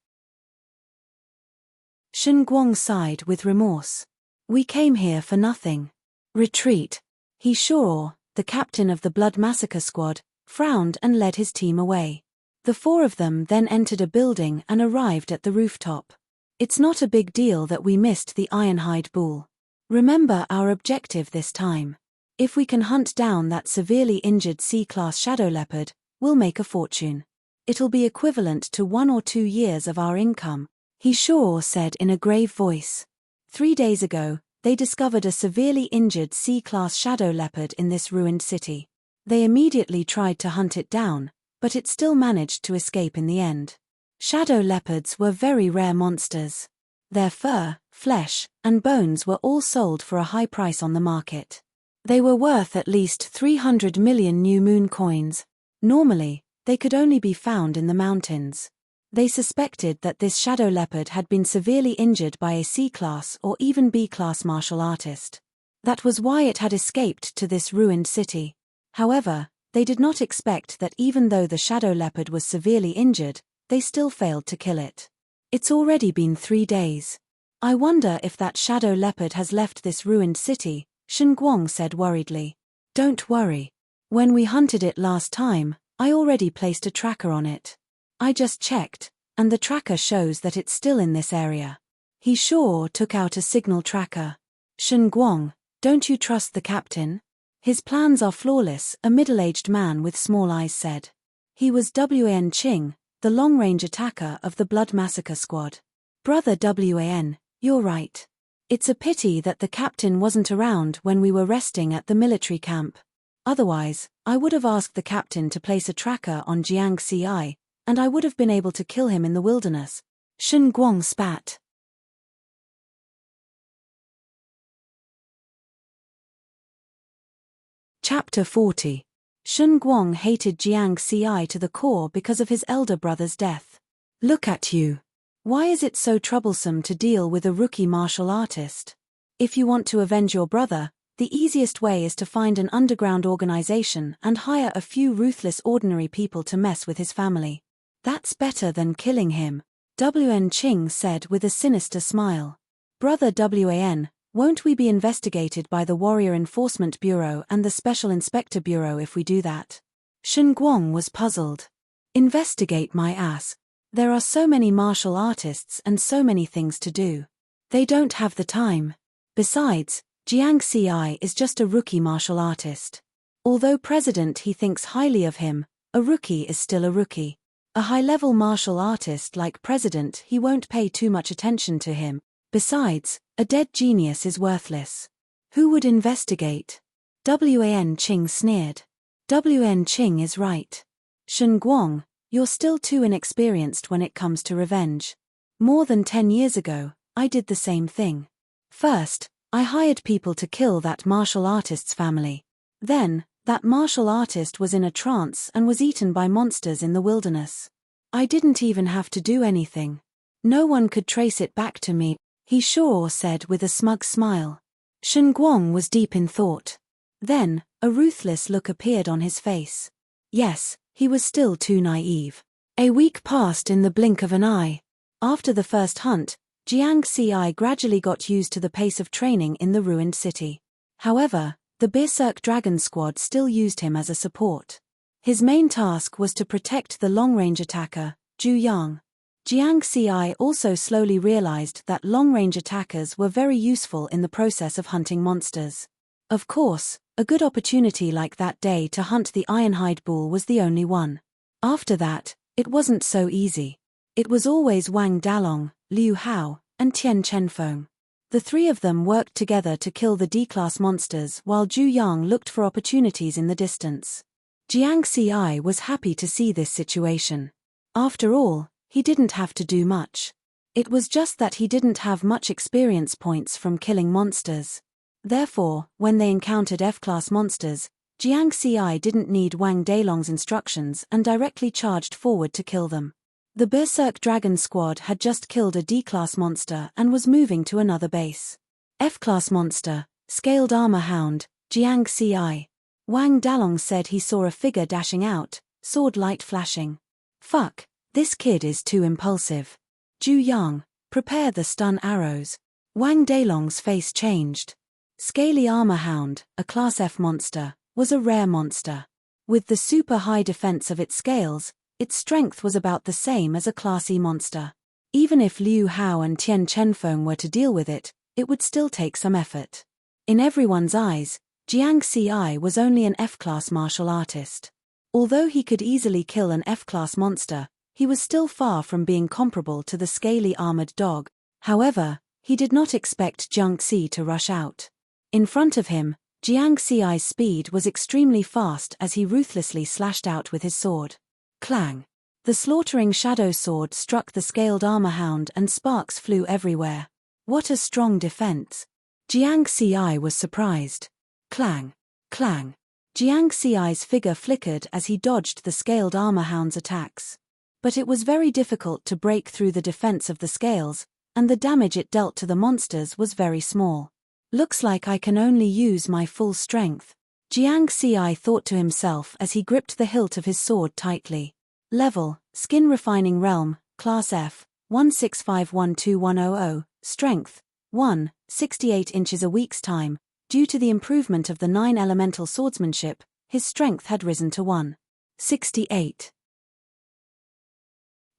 Shen Guang sighed with remorse. We came here for nothing. Retreat. He Shuo, the captain of the Blood Massacre Squad, frowned and led his team away. The four of them then entered a building and arrived at the rooftop. It's not a big deal that we missed the Ironhide Bull. Remember our objective this time. If we can hunt down that severely injured C-class shadow leopard, we'll make a fortune. It'll be equivalent to 1 or 2 years of our income, he Shuo said in a grave voice. 3 days ago, they discovered a severely injured C-class shadow leopard in this ruined city. They immediately tried to hunt it down, but it still managed to escape in the end. Shadow leopards were very rare monsters. Their fur, flesh, and bones were all sold for a high price on the market. They were worth at least 300 million new moon coins. Normally, they could only be found in the mountains. They suspected that this shadow leopard had been severely injured by a C-class or even B-class martial artist. That was why it had escaped to this ruined city. However, they did not expect that even though the shadow leopard was severely injured, they still failed to kill it. It's already been 3 days. I wonder if that shadow leopard has left this ruined city, Shen Guang said worriedly. Don't worry. When we hunted it last time, I already placed a tracker on it. I just checked, and the tracker shows that it's still in this area. He Shuo took out a signal tracker. Shen Guang, don't you trust the captain? His plans are flawless, a middle-aged man with small eyes said. He was Wan Qing, the long-range attacker of the Blood Massacre Squad. Brother Wan, you're right. It's a pity that the captain wasn't around when we were resting at the military camp. Otherwise, I would have asked the captain to place a tracker on Jiang Ci, and I would have been able to kill him in the wilderness. Shen Guang spat. Chapter 40. Shen Guang hated Jiang Ci to the core because of his elder brother's death. Look at you. Why is it so troublesome to deal with a rookie martial artist? If you want to avenge your brother, the easiest way is to find an underground organization and hire a few ruthless ordinary people to mess with his family. That's better than killing him, Wan Qing said with a sinister smile. Brother Wan, won't we be investigated by the Warrior Enforcement Bureau and the Special Inspector Bureau if we do that? Shen Guang was puzzled. Investigate my ass. There are so many martial artists and so many things to do. They don't have the time. Besides, Jiang Ci is just a rookie martial artist. Although president he thinks highly of him, a rookie is still a rookie. A high-level martial artist like president he won't pay too much attention to him. Besides, a dead genius is worthless. Who would investigate? Wan Qing sneered. Wan Qing is right. Shen Guang, you're still too inexperienced when it comes to revenge. More than 10 years ago, I did the same thing. First, I hired people to kill that martial artist's family. Then, that martial artist was in a trance and was eaten by monsters in the wilderness. I didn't even have to do anything. No one could trace it back to me, he Shuo said with a smug smile. Shen Guang was deep in thought. Then, a ruthless look appeared on his face. Yes, he was still too naive. A week passed in the blink of an eye. After the first hunt, Jiang Ci gradually got used to the pace of training in the ruined city. However, the Berserk Dragon Squad still used him as a support. His main task was to protect the long-range attacker, Zhu Yang. Jiang Ci also slowly realized that long-range attackers were very useful in the process of hunting monsters. Of course, a good opportunity like that day to hunt the Ironhide Bull was the only one. After that, it wasn't so easy. It was always Wang Dalong, Liu Hao, and Tian Chenfeng. The three of them worked together to kill the D-class monsters while Zhu Yang looked for opportunities in the distance. Jiang Ci was happy to see this situation. After all, he didn't have to do much. It was just that he didn't have much experience points from killing monsters. Therefore, when they encountered F-class monsters, Jiang Ci didn't need Wang Dalong's instructions and directly charged forward to kill them. The Berserk Dragon Squad had just killed a D-class monster and was moving to another base. F-class monster, Scaled Armor Hound, Jiang Ci. Wang Dalong said he saw a figure dashing out, sword light flashing. Fuck, this kid is too impulsive. Zhu Yang, prepare the stun arrows. Wang Dalong's face changed. Scaly Armor Hound, a Class F monster, was a rare monster. With the super high defense of its scales, its strength was about the same as a Class E monster. Even if Liu Hao and Tian Chenfeng were to deal with it, it would still take some effort. In everyone's eyes, Jiang Ci was only an F-class martial artist. Although he could easily kill an F-class monster, he was still far from being comparable to the scaly armored dog. However, he did not expect Jiang Ci to rush out. In front of him, Jiang Ci's speed was extremely fast as he ruthlessly slashed out with his sword. Clang! The slaughtering shadow sword struck the scaled armor hound and sparks flew everywhere. What a strong defense! Jiang Ci was surprised. Clang! Clang! Jiang Ci's figure flickered as he dodged the scaled armor hound's attacks. But it was very difficult to break through the defense of the scales, and the damage it dealt to the monsters was very small. Looks like I can only use my full strength, Jiang Ci thought to himself as he gripped the hilt of his sword tightly. Level, Skin Refining Realm, Class F, 1651210, Strength, 1, 68 inches. A week's time, due to the improvement of the 9 elemental swordsmanship, his strength had risen to 168.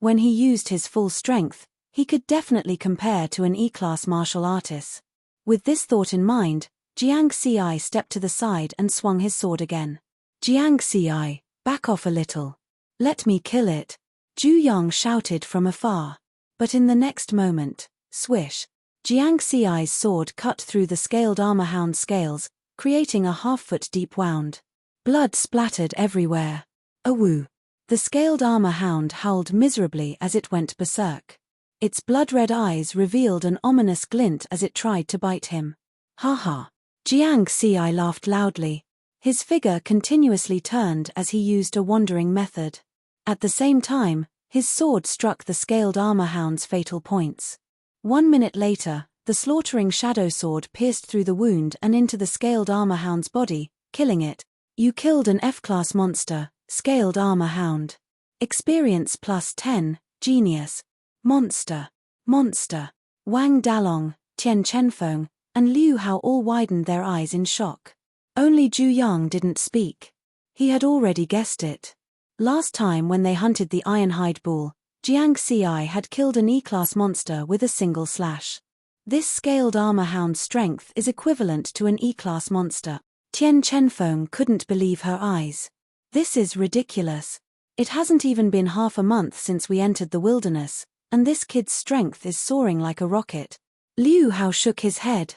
When he used his full strength, he could definitely compare to an E-class martial artist. With this thought in mind, Jiang Ci stepped to the side and swung his sword again. Jiang Ci, back off a little. Let me kill it, Zhu Yang shouted from afar. But in the next moment, swish, Jiang Ci's sword cut through the scaled armor hound's scales, creating a half-foot deep wound. Blood splattered everywhere. Awoo! The scaled armor hound howled miserably as it went berserk. Its blood-red eyes revealed an ominous glint as it tried to bite him. Ha ha! Jiang Ci laughed loudly. His figure continuously turned as he used a wandering method. At the same time, his sword struck the scaled armor hound's fatal points. 1 minute later, the slaughtering shadow sword pierced through the wound and into the scaled armor hound's body, killing it. You killed an F-class monster, scaled armor hound. Experience plus 10, genius. Monster. Monster. Wang Dalong, Tian Chenfeng, and Liu Hao all widened their eyes in shock. Only Zhu Yang didn't speak. He had already guessed it. Last time when they hunted the Ironhide Bull, Jiang Ci had killed an E-class monster with a single slash. This scaled armor hound's strength is equivalent to an E-class monster. Tian Chenfeng couldn't believe her eyes. This is ridiculous. It hasn't even been half a month since we entered the wilderness, and this kid's strength is soaring like a rocket. Liu Hao shook his head.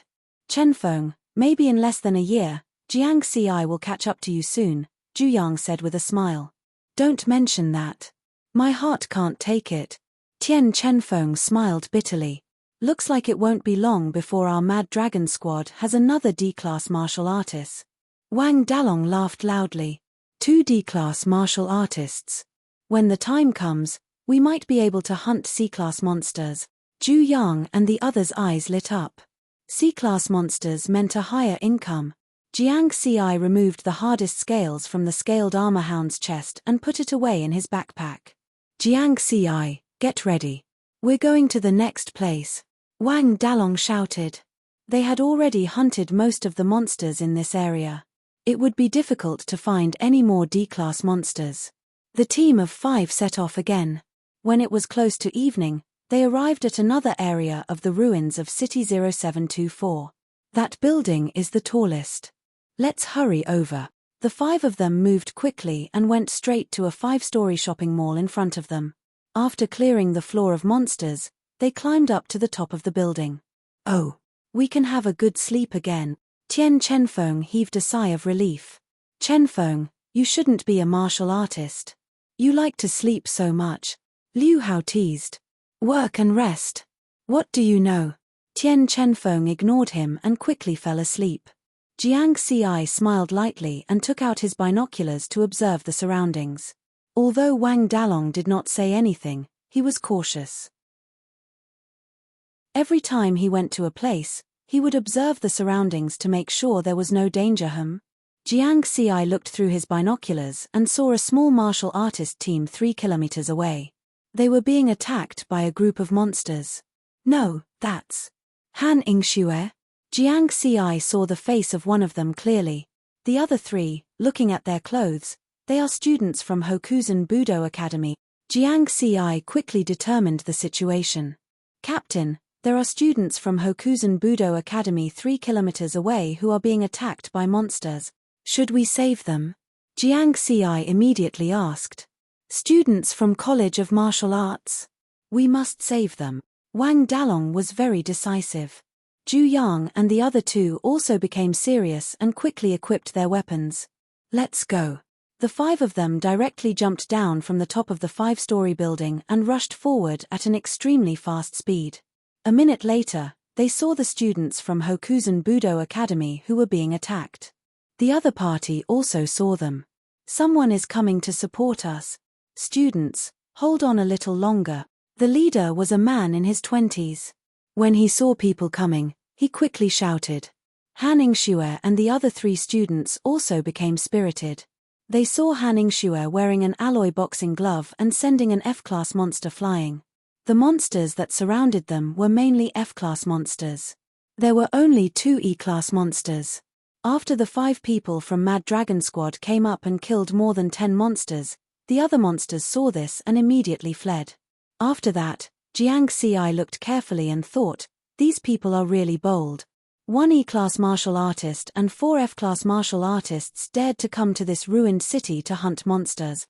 Chenfeng, maybe in less than a year, Jiang Ci will catch up to you soon, Zhu Yang said with a smile. Don't mention that. My heart can't take it. Tian Chenfeng smiled bitterly. Looks like it won't be long before our Mad Dragon squad has another D-class martial artist. Wang Dalong laughed loudly. 2 D-class martial artists. When the time comes, we might be able to hunt C-class monsters. Zhu Yang and the others' eyes lit up. C-class monsters meant a higher income. Jiang Ci removed the hardest scales from the scaled armor hound's chest and put it away in his backpack. Jiang Ci, get ready. We're going to the next place. Wang Dalong shouted. They had already hunted most of the monsters in this area. It would be difficult to find any more D-class monsters. The team of 5 set off again. When it was close to evening, they arrived at another area of the ruins of City 0724. That building is the tallest. Let's hurry over. The 5 of them moved quickly and went straight to a 5-story shopping mall in front of them. After clearing the floor of monsters, they climbed up to the top of the building. Oh, we can have a good sleep again. Tian Chenfeng heaved a sigh of relief. Chenfeng, you shouldn't be a martial artist. You like to sleep so much. Liu Hao teased. Work and rest. What do you know? Tian Chenfeng ignored him and quickly fell asleep. Jiang Ci smiled lightly and took out his binoculars to observe the surroundings. Although Wang Dalong did not say anything, he was cautious. Every time he went to a place, he would observe the surroundings to make sure there was no danger. Jiang Xi looked through his binoculars and saw a small martial artist team 3 kilometers away. They were being attacked by a group of monsters. No, that's Han Yingxue. Jiang Xi saw the face of one of them clearly. The other three, looking at their clothes, they are students from Hokuzen Budo Academy. Jiang Xi quickly determined the situation. Captain, there are students from Hokuzen Budo Academy 3 kilometers away who are being attacked by monsters. Should we save them? Jiang Xi immediately asked. Students from College of Martial Arts? We must save them. Wang Dalong was very decisive. Zhu Yang and the other two also became serious and quickly equipped their weapons. Let's go. The 5 of them directly jumped down from the top of the 5-story building and rushed forward at an extremely fast speed. A minute later, they saw the students from Hokuzen Budo Academy who were being attacked. The other party also saw them. Someone is coming to support us. Students, hold on a little longer. The leader was a man in his 20s. When he saw people coming, he quickly shouted. Han Yingxue and the other 3 students also became spirited. They saw Han Yingxue wearing an alloy boxing glove and sending an F-class monster flying. The monsters that surrounded them were mainly F-class monsters. There were only 2 E-class monsters. After the 5 people from Mad Dragon Squad came up and killed more than 10 monsters, the other monsters saw this and immediately fled. After that, Jiang Xi looked carefully and thought, these people are really bold. 1 E-class martial artist and 4 F-class martial artists dared to come to this ruined city to hunt monsters.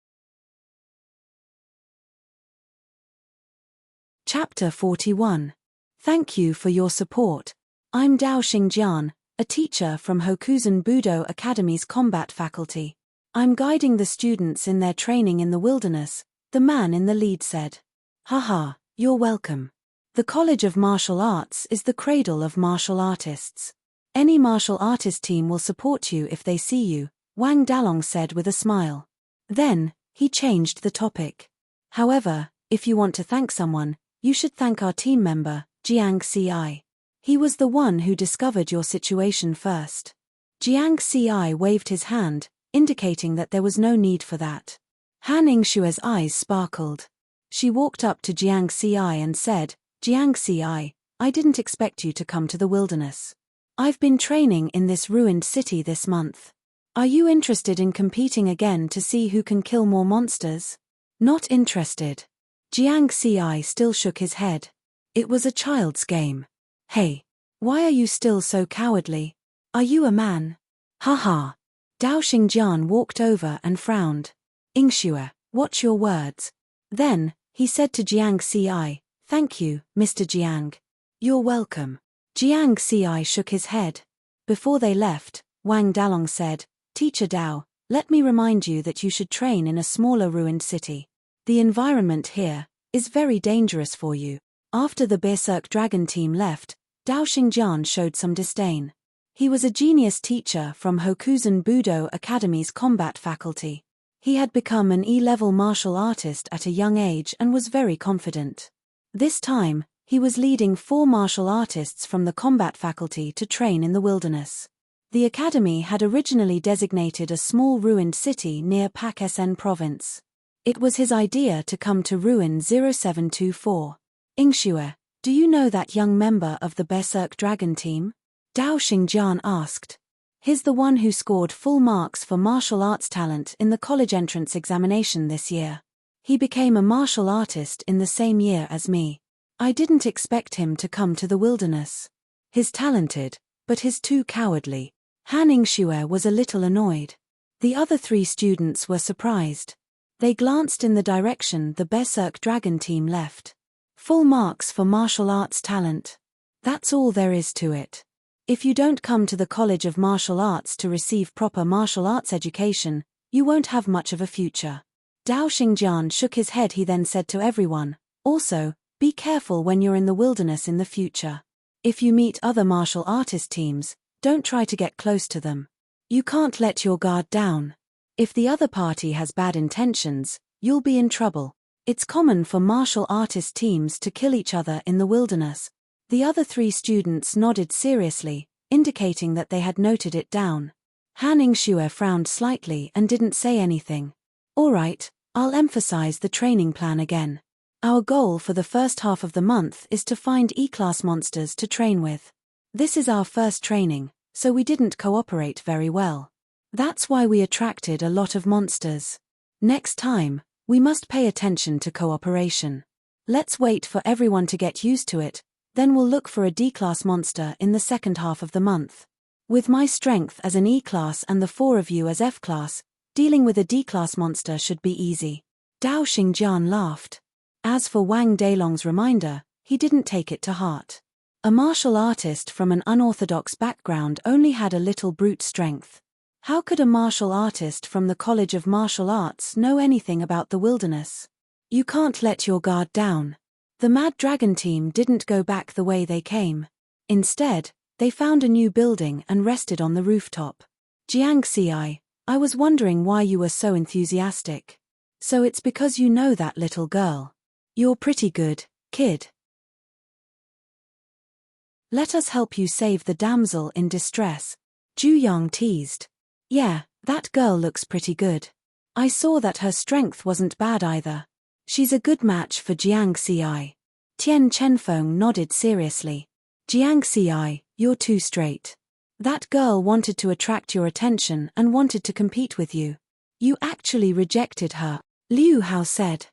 Chapter 41. Thank you for your support. I'm Dao Xingjian, a teacher from Hokuzen Budo Academy's combat faculty. I'm guiding the students in their training in the wilderness, the man in the lead said. Haha, you're welcome. The College of Martial Arts is the cradle of martial artists. Any martial artist team will support you if they see you, Wang Dalong said with a smile. Then, he changed the topic. However, if you want to thank someone, you should thank our team member, Jiang Xi. He was the one who discovered your situation first. Jiang Xi waved his hand, indicating that there was no need for that. Han Yingxue's eyes sparkled. She walked up to Jiang Xi and said, Jiang Xi, I didn't expect you to come to the wilderness. I've been training in this ruined city this month. Are you interested in competing again to see who can kill more monsters? Not interested. Jiang Xi still shook his head. It was a child's game. Hey, why are you still so cowardly? Are you a man? Haha. Dao Xingjian walked over and frowned. Yingxue, watch your words. Then, he said to Jiang Xi, Thank you, Mr. Jiang. You're welcome. Jiang Xi shook his head. Before they left, Wang Dalong said, Teacher Dao, let me remind you that you should train in a smaller ruined city. The environment here is very dangerous for you. After the Berserk Dragon team left, Dao Xingjian showed some disdain. He was a genius teacher from Hokuzen Budo Academy's combat faculty. He had become an E-level martial artist at a young age and was very confident. This time, he was leading 4 martial artists from the combat faculty to train in the wilderness. The academy had originally designated a small ruined city near Pak-Sen province. It was his idea to come to Ruin 0724. Yingxue, do you know that young member of the Berserk Dragon team? Dao Xingjian asked. He's the one who scored full marks for martial arts talent in the college entrance examination this year. He became a martial artist in the same year as me. I didn't expect him to come to the wilderness. He's talented, but he's too cowardly. Han Yingxue was a little annoyed. The other 3 students were surprised. They glanced in the direction the Berserk Dragon team left. Full marks for martial arts talent. That's all there is to it. If you don't come to the College of Martial Arts to receive proper martial arts education, you won't have much of a future. Dao Xingjian shook his head. He then said to everyone, also, be careful when you're in the wilderness in the future. If you meet other martial artist teams, don't try to get close to them. You can't let your guard down. If the other party has bad intentions, you'll be in trouble. It's common for martial artist teams to kill each other in the wilderness. The other 3 students nodded seriously, indicating that they had noted it down. Han Yingxue frowned slightly and didn't say anything. All right, I'll emphasize the training plan again. Our goal for the first half of the month is to find E-class monsters to train with. This is our first training, so we didn't cooperate very well. That's why we attracted a lot of monsters. Next time, we must pay attention to cooperation. Let's wait for everyone to get used to it, then we'll look for a D-class monster in the second half of the month. With my strength as an E-class and the 4 of you as F-class, dealing with a D-class monster should be easy. Dao Xingjian laughed. As for Wang Dalong's reminder, he didn't take it to heart. A martial artist from an unorthodox background only had a little brute strength. How could a martial artist from the College of Martial Arts know anything about the wilderness? You can't let your guard down. The Mad Dragon team didn't go back the way they came. Instead, they found a new building and rested on the rooftop. Jiang Xi, I was wondering why you were so enthusiastic. So it's because you know that little girl. You're pretty good, kid. Let us help you save the damsel in distress, Zhu Yang teased. Yeah, that girl looks pretty good. I saw that her strength wasn't bad either. She's a good match for Jiang Xi. Tian Chenfeng nodded seriously. Jiang Xi, you're too straight. That girl wanted to attract your attention and wanted to compete with you. You actually rejected her, Liu Hao said.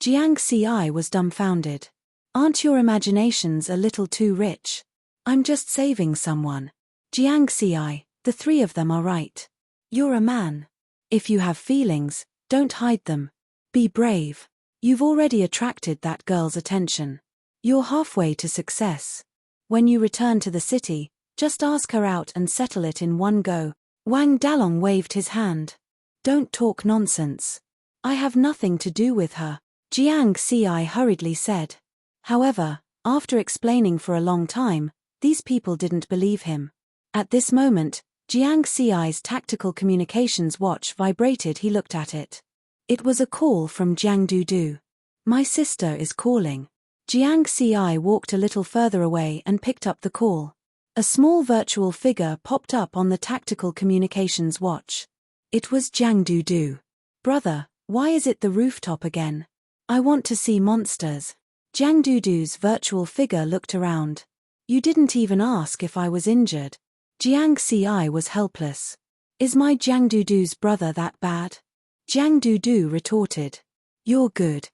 Jiang Xi was dumbfounded. Aren't your imaginations a little too rich? I'm just saving someone. Jiang Xi, the 3 of them are right. You're a man. If you have feelings, don't hide them. Be brave. You've already attracted that girl's attention. You're halfway to success. When you return to the city, just ask her out and settle it in one go. Wang Dalong waved his hand. Don't talk nonsense. I have nothing to do with her, Jiang Xi hurriedly said. However, after explaining for a long time, these people didn't believe him. At this moment, Jiang Xi's tactical communications watch vibrated. He looked at it. It was a call from Jiang Dudu. My sister is calling. Jiang Xi walked a little further away and picked up the call. A small virtual figure popped up on the tactical communications watch. It was Jiang Dudu. Brother, why is it the rooftop again? I want to see monsters. Jiang Dudu's virtual figure looked around. You didn't even ask if I was injured. Jiang Xi was helpless. Is my Jiang Dudu's brother that bad? Jiang Dudu retorted. You're good.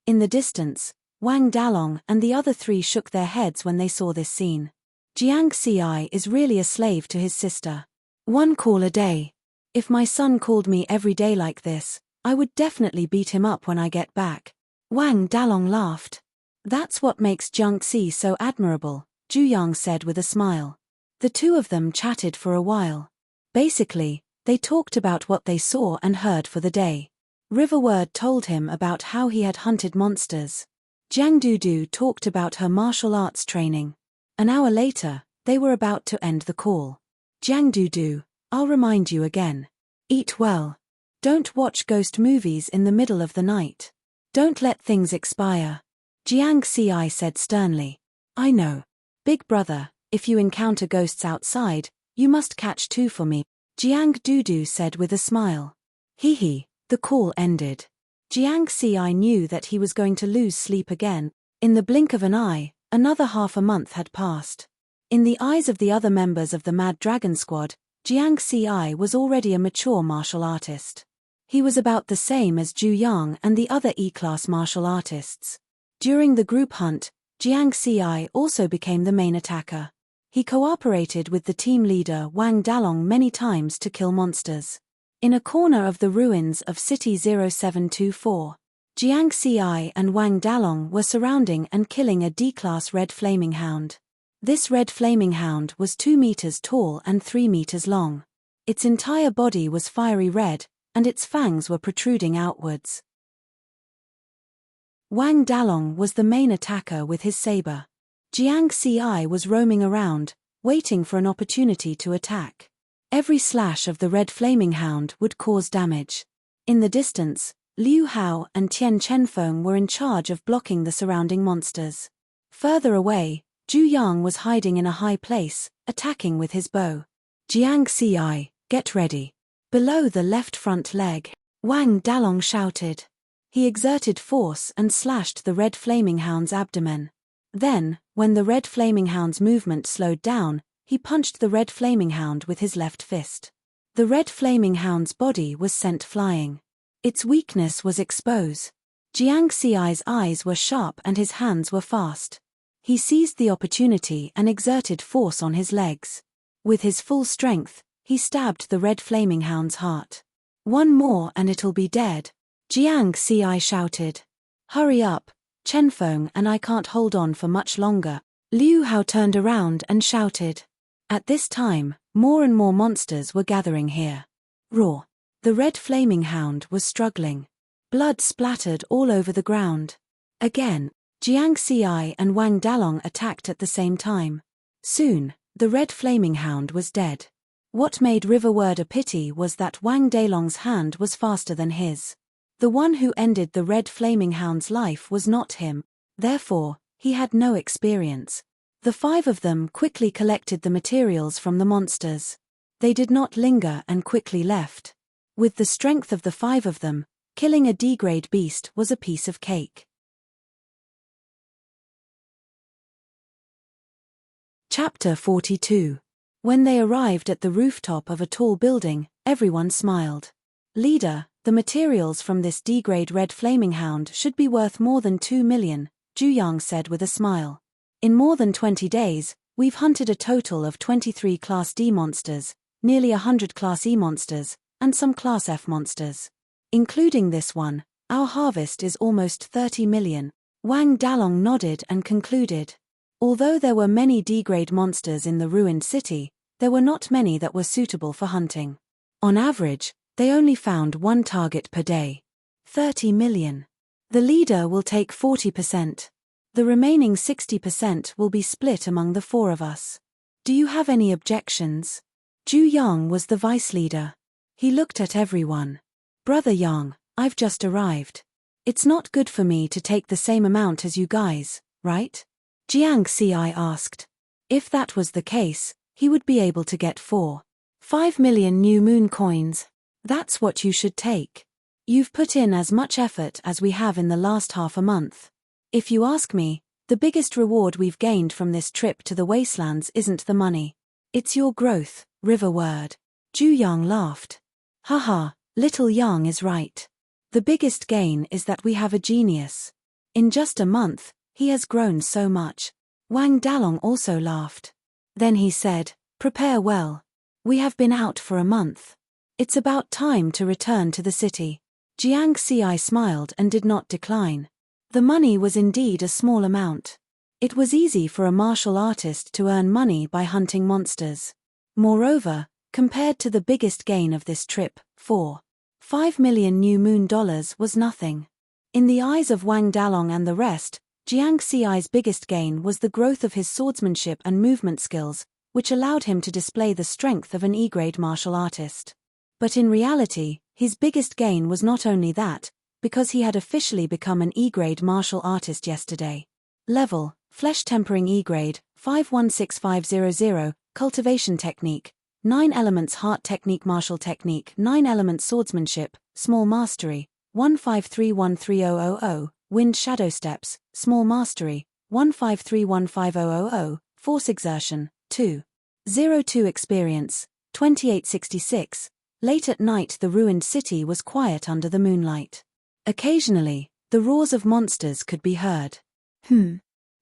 In the distance, Wang Dalong and the other 3 shook their heads when they saw this scene. Jiang Xi is really a slave to his sister. 1 call a day. If my son called me every day like this, I would definitely beat him up when I get back. Wang Dalong laughed. That's what makes Jiang Xi so admirable, Zhu Yang said with a smile. The 2 of them chatted for a while. Basically, they talked about what they saw and heard for the day. Riverward told him about how he had hunted monsters. Jiang Dudu talked about her martial arts training. An hour later, they were about to end the call. Jiang Dudu, I'll remind you again. Eat well. Don't watch ghost movies in the middle of the night. Don't let things expire. Jiang Xi said sternly. I know. Big brother, if you encounter ghosts outside, you must catch 2 for me, Jiang Dudu said with a smile. Hee, the call ended. Jiang Xi knew that he was going to lose sleep again. In the blink of an eye, another half a month had passed. In the eyes of the other members of the Mad Dragon Squad, Jiang Xi was already a mature martial artist. He was about the same as Zhu Yang and the other E-class martial artists. During the group hunt, Jiang Xi also became the main attacker. He cooperated with the team leader Wang Dalong many times to kill monsters. In a corner of the ruins of City 0724, Jiang Xi and Wang Dalong were surrounding and killing a D-class red flaming hound. This red flaming hound was 2 meters tall and 3 meters long. Its entire body was fiery red, and its fangs were protruding outwards. Wang Dalong was the main attacker with his saber. Jiang Xi was roaming around, waiting for an opportunity to attack. Every slash of the red flaming hound would cause damage. In the distance, Liu Hao and Tian Chenfeng were in charge of blocking the surrounding monsters. Further away, Zhu Yang was hiding in a high place, attacking with his bow. Jiang Ci, get ready. Below the left front leg, Wang Dalong shouted. He exerted force and slashed the red flaming hound's abdomen. Then, when the red flaming hound's movement slowed down, he punched the red flaming hound with his left fist. The red flaming hound's body was sent flying. Its weakness was exposed. Jiang Ci's eyes were sharp and his hands were fast. He seized the opportunity and exerted force on his legs. With his full strength, he stabbed the red flaming hound's heart. One more and it'll be dead. Jiang Ci shouted. Hurry up, Chenfeng, and I can't hold on for much longer. Liu Hao turned around and shouted. At this time, more and more monsters were gathering here. Roar. The red flaming hound was struggling. Blood splattered all over the ground. Again, Jiang Ci and Wang Dalong attacked at the same time. Soon, the red flaming hound was dead. What made Riverward a pity was that Wang Dalong's hand was faster than his. The one who ended the red flaming hound's life was not him, therefore, he had no experience. The 5 of them quickly collected the materials from the monsters. They did not linger and quickly left. With the strength of the 5 of them, killing a D-grade beast was a piece of cake. Chapter 42. When they arrived at the rooftop of a tall building, everyone smiled. Leader, the materials from this D-grade red flaming hound should be worth more than 2 million, Zhu Yang said with a smile. In more than 20 days, we've hunted a total of 23 Class D monsters, nearly 100 Class E monsters, and some Class F monsters. Including this one, our harvest is almost 30 million. Wang Dalong nodded and concluded. Although there were many D-grade monsters in the ruined city, there were not many that were suitable for hunting. On average, they only found one target per day. 30 million. The leader will take 40%. The remaining 60% will be split among the 4 of us. Do you have any objections? Zhu Yang was the vice leader. He looked at everyone. Brother Yang, I've just arrived. It's not good for me to take the same amount as you guys, right? Jiang Ci asked. If that was the case, he would be able to get 5 million new moon coins. That's what you should take. You've put in as much effort as we have in the last half a month. If you ask me, the biggest reward we've gained from this trip to the wastelands isn't the money. It's your growth, Riverward. Zhu Yang laughed. Haha, little Yang is right. The biggest gain is that we have a genius. In just a month, he has grown so much. Wang Dalong also laughed. Then he said, prepare well. We have been out for a month. It's about time to return to the city. Jiang Ci smiled and did not decline. The money was indeed a small amount. It was easy for a martial artist to earn money by hunting monsters. Moreover, compared to the biggest gain of this trip, 5 million new moon dollars was nothing. In the eyes of Wang Dalong and the rest, Jiang Ci's biggest gain was the growth of his swordsmanship and movement skills, which allowed him to display the strength of an E-grade martial artist. But in reality, his biggest gain was not only that, because he had officially become an E-grade martial artist yesterday. Level, Flesh Tempering E-grade, 516500, Cultivation Technique, 9 Elements Heart Technique Martial Technique 9 Elements Swordsmanship, Small Mastery, 1531300, Wind Shadow Steps, Small Mastery, 1531500, Force Exertion, 202 Experience, 2866. Late at night the ruined city was quiet under the moonlight. Occasionally, the roars of monsters could be heard.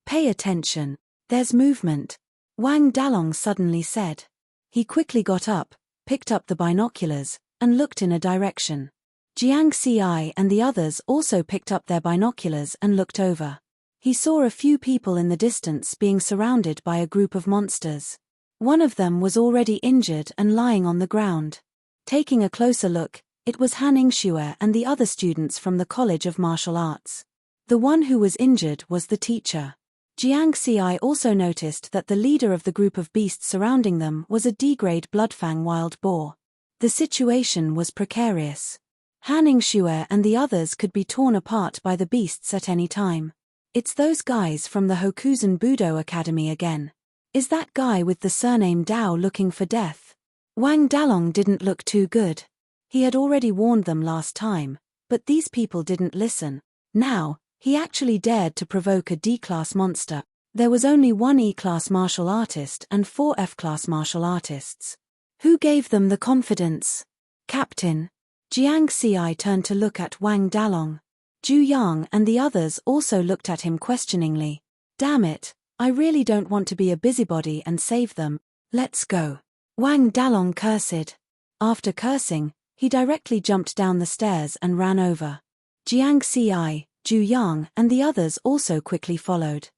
Pay attention. There's movement. Wang Dalong suddenly said. He quickly got up, picked up the binoculars, and looked in a direction. Jiang Ci and the others also picked up their binoculars and looked over. He saw a few people in the distance being surrounded by a group of monsters. One of them was already injured and lying on the ground. Taking a closer look, it was Han Yingxue and the other students from the College of Martial Arts. The one who was injured was the teacher. Jiang Ci also noticed that the leader of the group of beasts surrounding them was a D-grade Bloodfang wild boar. The situation was precarious. Han Yingxue and the others could be torn apart by the beasts at any time. It's those guys from the Hokuzen Budo Academy again. Is that guy with the surname Dao looking for death? Wang Dalong didn't look too good. He had already warned them last time, but these people didn't listen. Now, he actually dared to provoke a D-class monster. There was only one E-class martial artist and 4 F-class martial artists. Who gave them the confidence? Captain. Jiang Xi turned to look at Wang Dalong. Zhu Yang and the others also looked at him questioningly. Damn it, I really don't want to be a busybody and save them. Let's go. Wang Dalong cursed. After cursing, he directly jumped down the stairs and ran over. Jiang Xi, Zhu Yang and the others also quickly followed.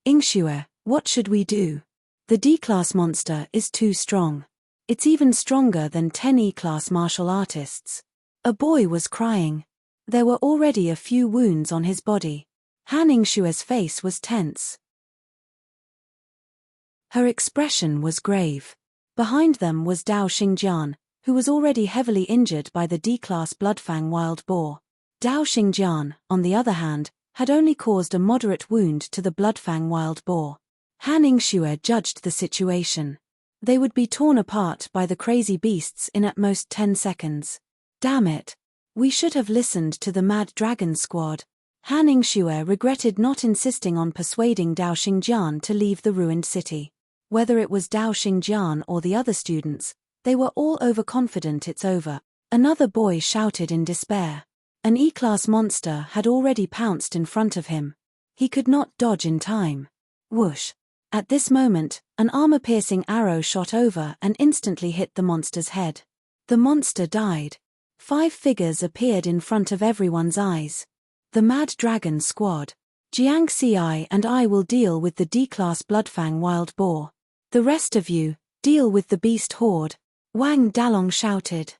Ingxue, what should we do? The D-class monster is too strong. It's even stronger than 10 E-class martial artists. A boy was crying. There were already a few wounds on his body. Han Ingxue's face was tense. Her expression was grave. Behind them was Dao Xingjian, who was already heavily injured by the D-class Bloodfang wild boar. Dao Xingjian, on the other hand, had only caused a moderate wound to the Bloodfang wild boar. Han Ingxue judged the situation. They would be torn apart by the crazy beasts in at most 10 seconds. Damn it. We should have listened to the Mad Dragon Squad. Han Ingxue regretted not insisting on persuading Dao Xingjian to leave the ruined city. Whether it was Dao Xingjian or the other students, they were all overconfident it's over. Another boy shouted in despair. An E-class monster had already pounced in front of him. He could not dodge in time. Whoosh. At this moment, an armor-piercing arrow shot over and instantly hit the monster's head. The monster died. 5 figures appeared in front of everyone's eyes. The Mad Dragon Squad. Jiang Xi and I will deal with the D-class Bloodfang wild boar. The rest of you, deal with the beast horde. Wang Dalong shouted.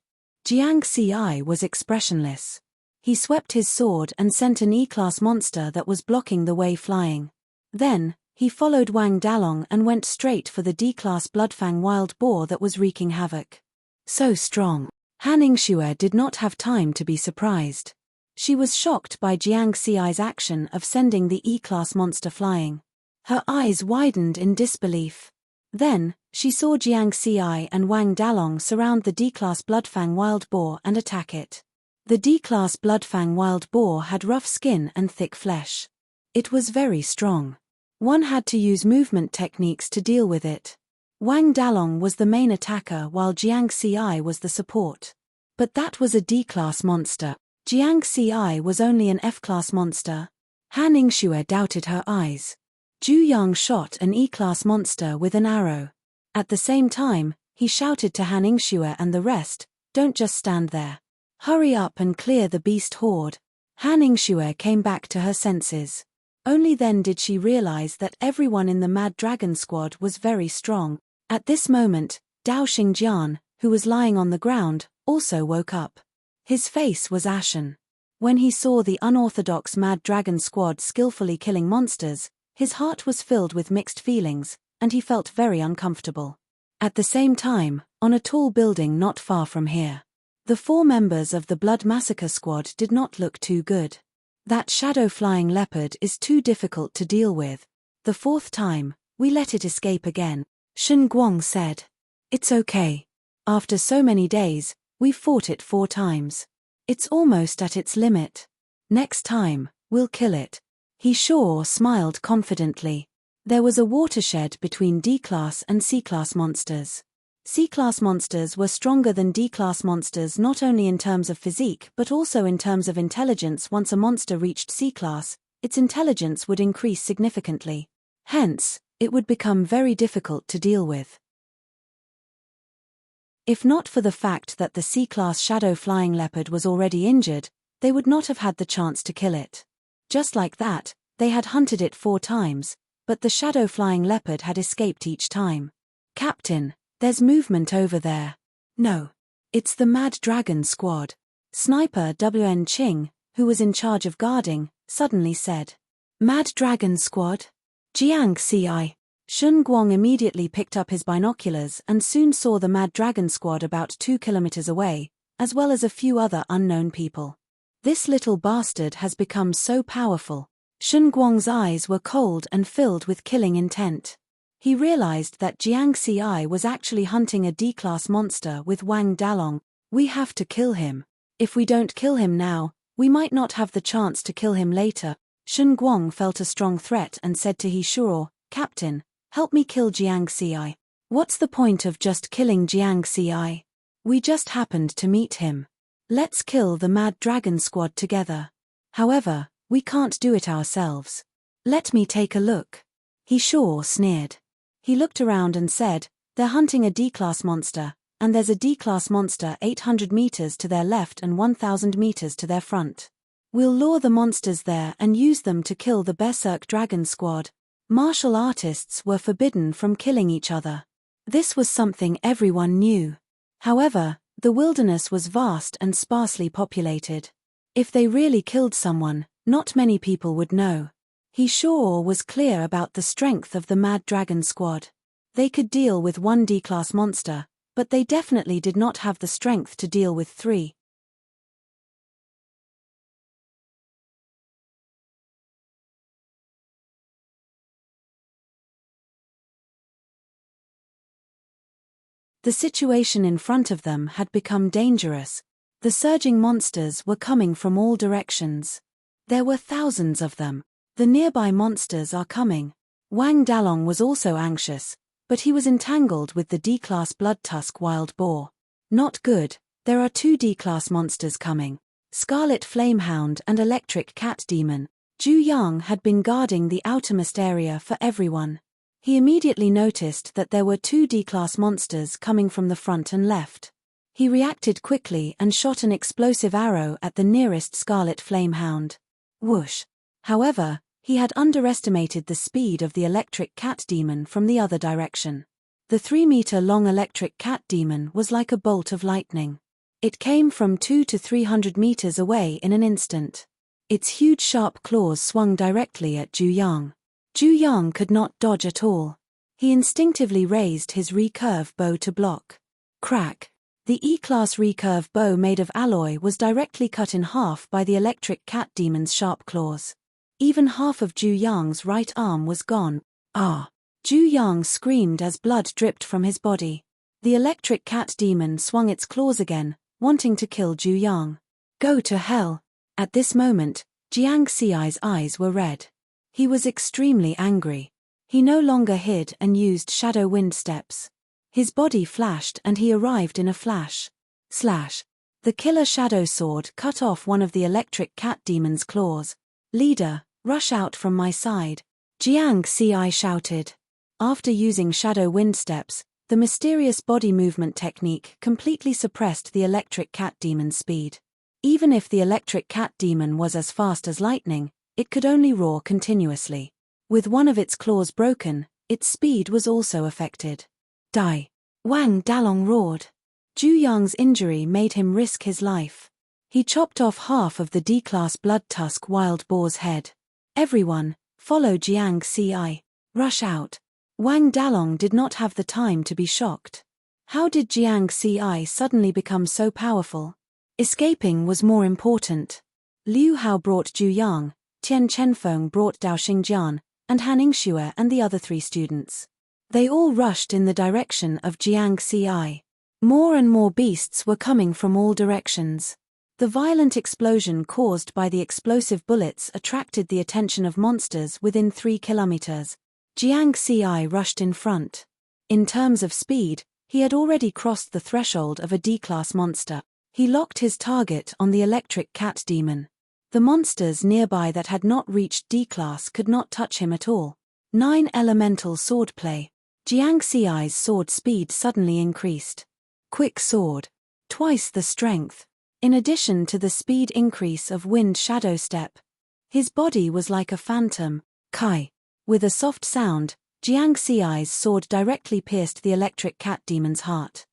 Jiang Xi was expressionless. He swept his sword and sent an E-class monster that was blocking the way flying. Then, he followed Wang Dalong and went straight for the D-class Bloodfang wild boar that was wreaking havoc. So strong. Han Ingxue did not have time to be surprised. She was shocked by Jiang Xi's action of sending the E-class monster flying. Her eyes widened in disbelief. Then, she saw Jiang Xi and Wang Dalong surround the D-class Bloodfang wild boar and attack it. The D-class Bloodfang wild boar had rough skin and thick flesh. It was very strong. One had to use movement techniques to deal with it. Wang Dalong was the main attacker while Jiang Xi was the support. But that was a D-class monster. Jiang Xi was only an F-class monster. Han Ingxue doubted her eyes. Zhu Yang shot an E-class monster with an arrow. At the same time, he shouted to Han Ingxue and the rest, "Don't just stand there. Hurry up and clear the beast horde." Han Ingxue came back to her senses. Only then did she realize that everyone in the Mad Dragon Squad was very strong. At this moment, Dao Xingjian, who was lying on the ground, also woke up. His face was ashen. When he saw the unorthodox Mad Dragon Squad skillfully killing monsters, his heart was filled with mixed feelings, and he felt very uncomfortable. At the same time, on a tall building not far from here, the 4 members of the Blood Massacre Squad did not look too good. That shadow-flying leopard is too difficult to deal with. The 4th time, we let it escape again. Shen Guang said. It's okay. After so many days, we've fought it 4 times. It's almost at its limit. Next time, we'll kill it. He sure smiled confidently. There was a watershed between D-class and C-class monsters. C-class monsters were stronger than D-class monsters not only in terms of physique but also in terms of intelligence. Once a monster reached C-class, its intelligence would increase significantly. Hence, it would become very difficult to deal with. If not for the fact that the C-class shadow-flying leopard was already injured, they would not have had the chance to kill it. Just like that, they had hunted it 4 times, but the shadow-flying leopard had escaped each time. "Captain, there's movement over there." "No. It's the Mad Dragon Squad." Sniper WN Qing, who was in charge of guarding, suddenly said. "Mad Dragon Squad?" Jiang Xi. Shun Guang immediately picked up his binoculars and soon saw the Mad Dragon Squad about 2 kilometers away, as well as a few other unknown people. "This little bastard has become so powerful." Shun Guang's eyes were cold and filled with killing intent. He realized that Jiang Ci was actually hunting a D-class monster with Wang Dalong. We have to kill him. If we don't kill him now, we might not have the chance to kill him later. Shen Guang felt a strong threat and said to He Shuo, Captain, help me kill Jiang Ci. What's the point of just killing Jiang Ci? We just happened to meet him. Let's kill the Mad Dragon Squad together. However, we can't do it ourselves. Let me take a look. He Shuo sneered. He looked around and said, they're hunting a D-class monster, and there's a D-class monster 800 meters to their left and 1000 meters to their front. We'll lure the monsters there and use them to kill the Berserk Dragon Squad. Martial artists were forbidden from killing each other. This was something everyone knew. However, the wilderness was vast and sparsely populated. If they really killed someone, not many people would know. He sure was clear about the strength of the Mad Dragon Squad. They could deal with one D-class monster, but they definitely did not have the strength to deal with 3. The situation in front of them had become dangerous. The surging monsters were coming from all directions. There were thousands of them. The nearby monsters are coming. Wang Dalong was also anxious, but he was entangled with the D-class Bloodtusk Wild Boar. Not good, there are 2 D-class monsters coming. Scarlet Flamehound and Electric Cat Demon. Zhu Yang had been guarding the outermost area for everyone. He immediately noticed that there were 2 D-class monsters coming from the front and left. He reacted quickly and shot an explosive arrow at the nearest Scarlet Flamehound. Whoosh! However, he had underestimated the speed of the Electric Cat Demon from the other direction. The 3-meter-long Electric Cat Demon was like a bolt of lightning. It came from 200 to 300 meters away in an instant. Its huge sharp claws swung directly at Zhu Yang. Zhu Yang could not dodge at all. He instinctively raised his recurve bow to block. Crack! The E-class recurve bow made of alloy was directly cut in half by the Electric Cat Demon's sharp claws. Even half of Zhu Yang's right arm was gone. Ah! Zhu Yang screamed as blood dripped from his body. The Electric Cat Demon swung its claws again, wanting to kill Zhu Yang. Go to hell! At this moment, Jiang Ci's eyes were red. He was extremely angry. He no longer hid and used shadow wind steps. His body flashed and he arrived in a flash. Slash! The killer shadow sword cut off one of the Electric Cat Demon's claws. Leader, rush out from my side. Jiang Ci shouted. After using shadow wind steps, the mysterious body movement technique completely suppressed the Electric Cat Demon's speed. Even if the Electric Cat Demon was as fast as lightning, it could only roar continuously. With one of its claws broken, its speed was also affected. Die! Wang Dalong roared. Zhu Yang's injury made him risk his life. He chopped off half of the D-class Bloodtusk Wild Boar's head. Everyone, follow Jiang Ci. Rush out. Wang Dalong did not have the time to be shocked. How did Jiang Ci suddenly become so powerful? Escaping was more important. Liu Hao brought Zhu Yang, Tian Chenfeng brought Dao Xingjian, and Han Yingxue and the other 3 students. They all rushed in the direction of Jiang Ci. More and more beasts were coming from all directions. The violent explosion caused by the explosive bullets attracted the attention of monsters within 3 kilometers. Jiang Ci rushed in front. In terms of speed, he had already crossed the threshold of a D-class monster. He locked his target on the Electric Cat Demon. The monsters nearby that had not reached D-class could not touch him at all. 9 elemental swordplay. Jiang Ci's sword speed suddenly increased. Quick sword. Twice the strength. In addition to the speed increase of wind shadow step. His body was like a phantom. Kai. With a soft sound, Jiang Ci's sword directly pierced the Electric Cat Demon's heart.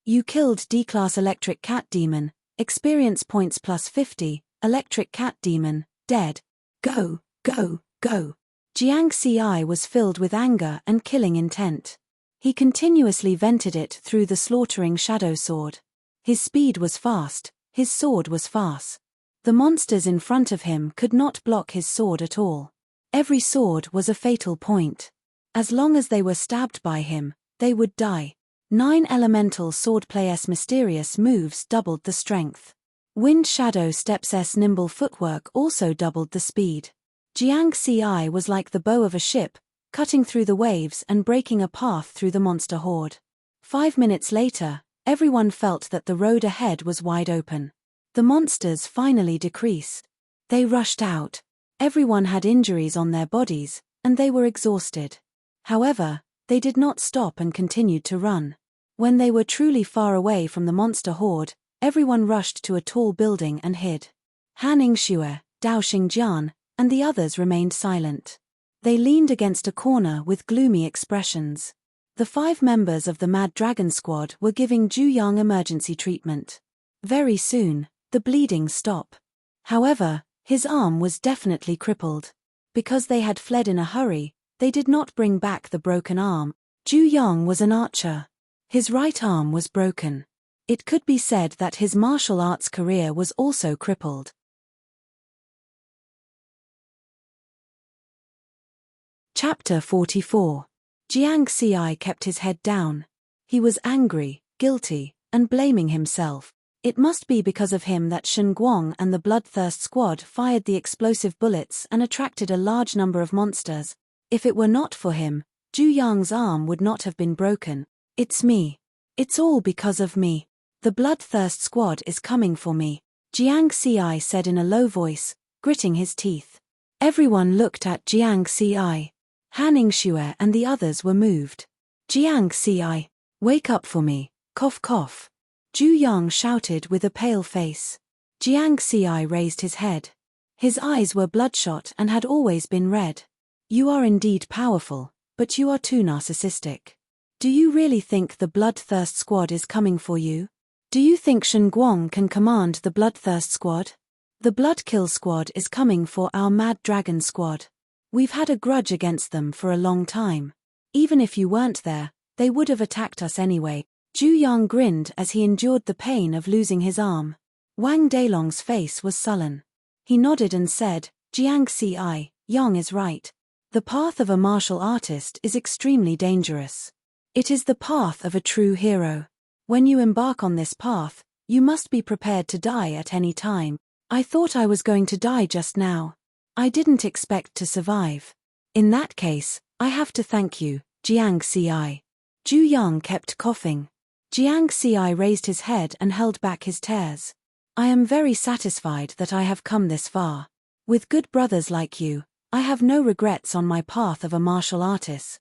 You killed D-class Electric Cat Demon. Experience points plus 50, Electric Cat Demon, dead. Go, go, go. Jiang Ci was filled with anger and killing intent. He continuously vented it through the slaughtering shadow sword. His speed was fast, his sword was fast. The monsters in front of him could not block his sword at all. Every sword was a fatal point. As long as they were stabbed by him, they would die. 9 elemental swordplay's mysterious moves doubled the strength. Wind Shadow Step's nimble footwork also doubled the speed. Jiang Ci was like the bow of a ship, cutting through the waves and breaking a path through the monster horde. 5 minutes later, everyone felt that the road ahead was wide open. The monsters finally decreased. They rushed out. Everyone had injuries on their bodies, and they were exhausted. However, they did not stop and continued to run. When they were truly far away from the monster horde, everyone rushed to a tall building and hid. Han Yingxue, Dao Xingjian, and the others remained silent. They leaned against a corner with gloomy expressions. The 5 members of the Mad Dragon Squad were giving Zhu Yang emergency treatment. Very soon, the bleeding stopped. However, his arm was definitely crippled. Because they had fled in a hurry, they did not bring back the broken arm. Zhu Yang was an archer. His right arm was broken. It could be said that his martial arts career was also crippled. Chapter 44. Jiang Ci kept his head down. He was angry, guilty, and blaming himself. It must be because of him that Shen Guang and the Bloodthirst Squad fired the explosive bullets and attracted a large number of monsters. If it were not for him, Zhu Yang's arm would not have been broken. It's me. It's all because of me. The Bloodthirst Squad is coming for me, Jiang Ci said in a low voice, gritting his teeth. Everyone looked at Jiang Ci. Han Yingxue and the others were moved. Jiang Ci, wake up for me, cough cough. Zhu Yang shouted with a pale face. Jiang Ci raised his head. His eyes were bloodshot and had always been red. You are indeed powerful, but you are too narcissistic. Do you really think the Bloodthirst Squad is coming for you? Do you think Shen Guang can command the Bloodthirst Squad? The Bloodkill Squad is coming for our Mad Dragon Squad. We've had a grudge against them for a long time. Even if you weren't there, they would have attacked us anyway. Zhu Yang grinned as he endured the pain of losing his arm. Wang Dalong's face was sullen. He nodded and said, Jiang Ci, Yang is right. The path of a martial artist is extremely dangerous. It is the path of a true hero. When you embark on this path, you must be prepared to die at any time. I thought I was going to die just now. I didn't expect to survive. In that case, I have to thank you, Jiang Ci. Zhu Yang kept coughing. Jiang Ci raised his head and held back his tears. I am very satisfied that I have come this far. With good brothers like you, I have no regrets on my path of a martial artist.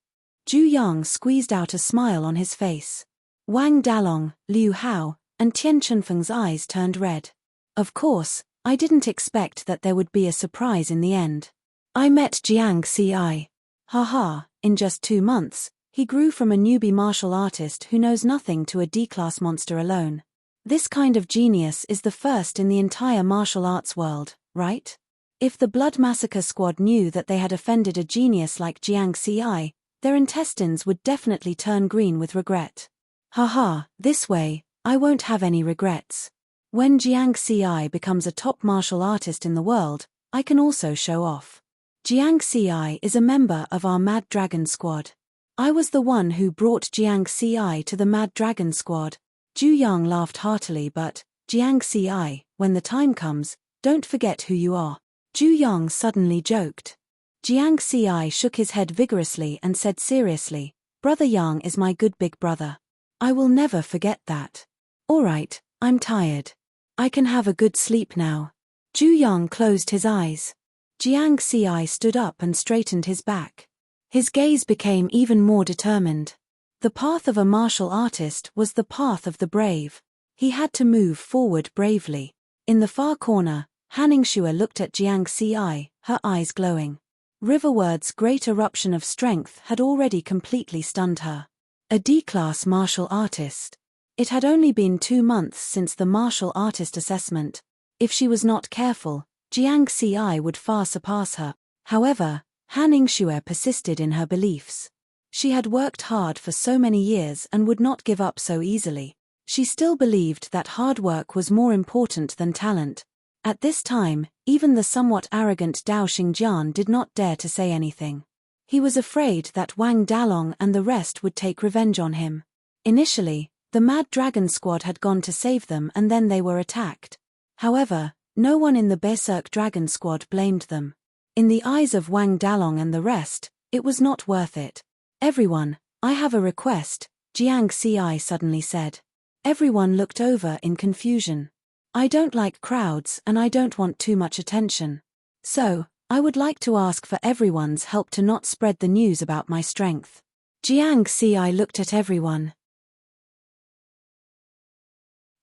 Zhu Yang squeezed out a smile on his face. Wang Dalong, Liu Hao, and Tian Chunfeng's eyes turned red. Of course, I didn't expect that there would be a surprise in the end. I met Jiang Ci. Haha, in just 2 months, he grew from a newbie martial artist who knows nothing to a D-class monster alone. This kind of genius is the first in the entire martial arts world, right? If the Blood Massacre Squad knew that they had offended a genius like Jiang Ci, their intestines would definitely turn green with regret. Haha, this way, I won't have any regrets. When Jiang Ci becomes a top martial artist in the world, I can also show off. Jiang Ci is a member of our Mad Dragon Squad. I was the one who brought Jiang Ci to the Mad Dragon Squad. Zhu Yang laughed heartily, but, Jiang Ci, when the time comes, don't forget who you are. Zhu Yang suddenly joked. Jiang Ci shook his head vigorously and said seriously, Brother Yang is my good big brother. I will never forget that. Alright, I'm tired. I can have a good sleep now. Zhu Yang closed his eyes. Jiang Ci stood up and straightened his back. His gaze became even more determined. The path of a martial artist was the path of the brave. He had to move forward bravely. In the far corner, Han Yingxue looked at Jiang Ci, her eyes glowing. Riverward's great eruption of strength had already completely stunned her. A D-class martial artist. It had only been 2 months since the martial artist assessment. If she was not careful, Jiang Ci would far surpass her. However, Han Yingxue persisted in her beliefs. She had worked hard for so many years and would not give up so easily. She still believed that hard work was more important than talent. At this time, even the somewhat arrogant Dao Xingjian did not dare to say anything. He was afraid that Wang Dalong and the rest would take revenge on him. Initially, the Mad Dragon Squad had gone to save them and then they were attacked. However, no one in the Berserk Dragon Squad blamed them. In the eyes of Wang Dalong and the rest, it was not worth it. "Everyone, I have a request," Jiang Ci suddenly said. Everyone looked over in confusion. "I don't like crowds and I don't want too much attention. So, I would like to ask for everyone's help to not spread the news about my strength." Jiang Ci looked at everyone.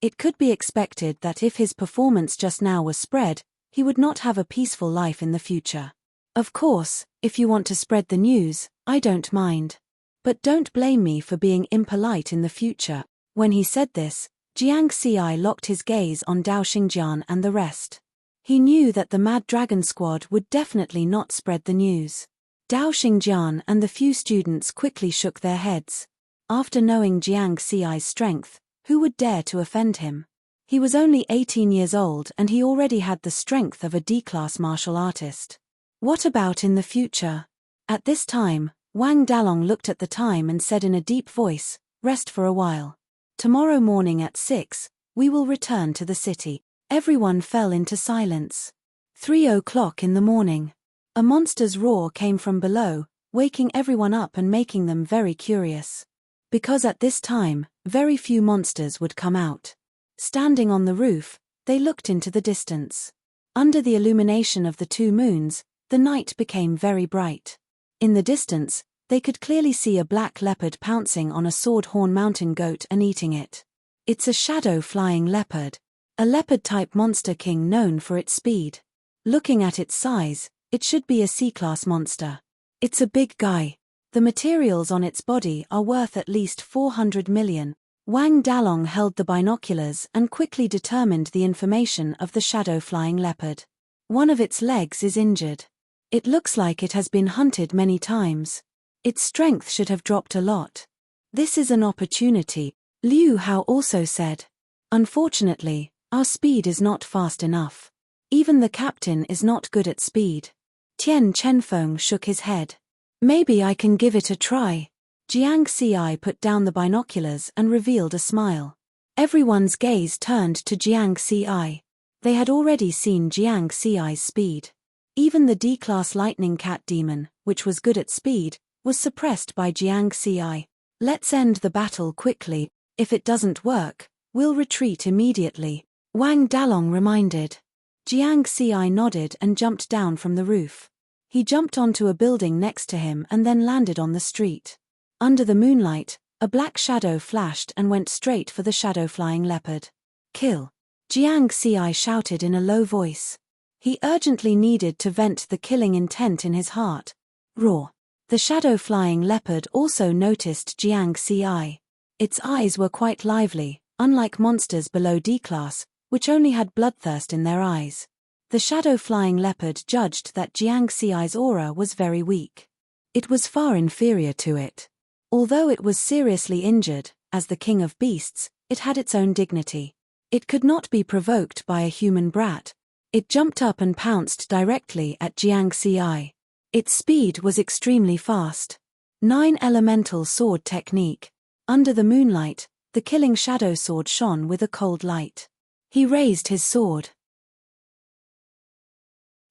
It could be expected that if his performance just now was spread, he would not have a peaceful life in the future. "Of course, if you want to spread the news, I don't mind. But don't blame me for being impolite in the future." When he said this, Jiang Ci locked his gaze on Dao Xingjian and the rest. He knew that the Mad Dragon Squad would definitely not spread the news. Dao Xingjian and the few students quickly shook their heads. After knowing Jiang Ci's strength, who would dare to offend him? He was only 18 years old and he already had the strength of a D-class martial artist. What about in the future? At this time, Wang Dalong looked at the time and said in a deep voice, "Rest for a while. Tomorrow morning at 6, we will return to the city." Everyone fell into silence. 3 o'clock in the morning. A monster's roar came from below, waking everyone up and making them very curious. Because at this time, very few monsters would come out. Standing on the roof, they looked into the distance. Under the illumination of the two moons, the night became very bright. In the distance, they could clearly see a black leopard pouncing on a sword-horn mountain goat and eating it. It's a shadow-flying leopard. A leopard-type monster king known for its speed. Looking at its size, it should be a C-class monster. It's a big guy. The materials on its body are worth at least 400 million. Wang Dalong held the binoculars and quickly determined the information of the shadow-flying leopard. One of its legs is injured. It looks like it has been hunted many times. Its strength should have dropped a lot. This is an opportunity, Liu Hao also said. Unfortunately, our speed is not fast enough. Even the captain is not good at speed. Tian Chenfeng shook his head. "Maybe I can give it a try." Jiang Ci put down the binoculars and revealed a smile. Everyone's gaze turned to Jiang Ci. They had already seen Jiang Ci's speed. Even the D-class lightning cat demon, which was good at speed, was suppressed by Jiang Ci. "Let's end the battle quickly. If it doesn't work, we'll retreat immediately," Wang Dalong reminded. Jiang Ci nodded and jumped down from the roof. He jumped onto a building next to him and then landed on the street. Under the moonlight, a black shadow flashed and went straight for the shadow-flying leopard. "Kill!" Jiang Ci shouted in a low voice. He urgently needed to vent the killing intent in his heart. Roar! The shadow-flying leopard also noticed Jiang Ci. Its eyes were quite lively, unlike monsters below D-class, which only had bloodthirst in their eyes. The shadow-flying leopard judged that Jiang Ci's aura was very weak. It was far inferior to it. Although it was seriously injured, as the king of beasts, it had its own dignity. It could not be provoked by a human brat. It jumped up and pounced directly at Jiang Ci. Its speed was extremely fast. 9 elemental sword technique. Under the moonlight, the killing shadow sword shone with a cold light. He raised his sword.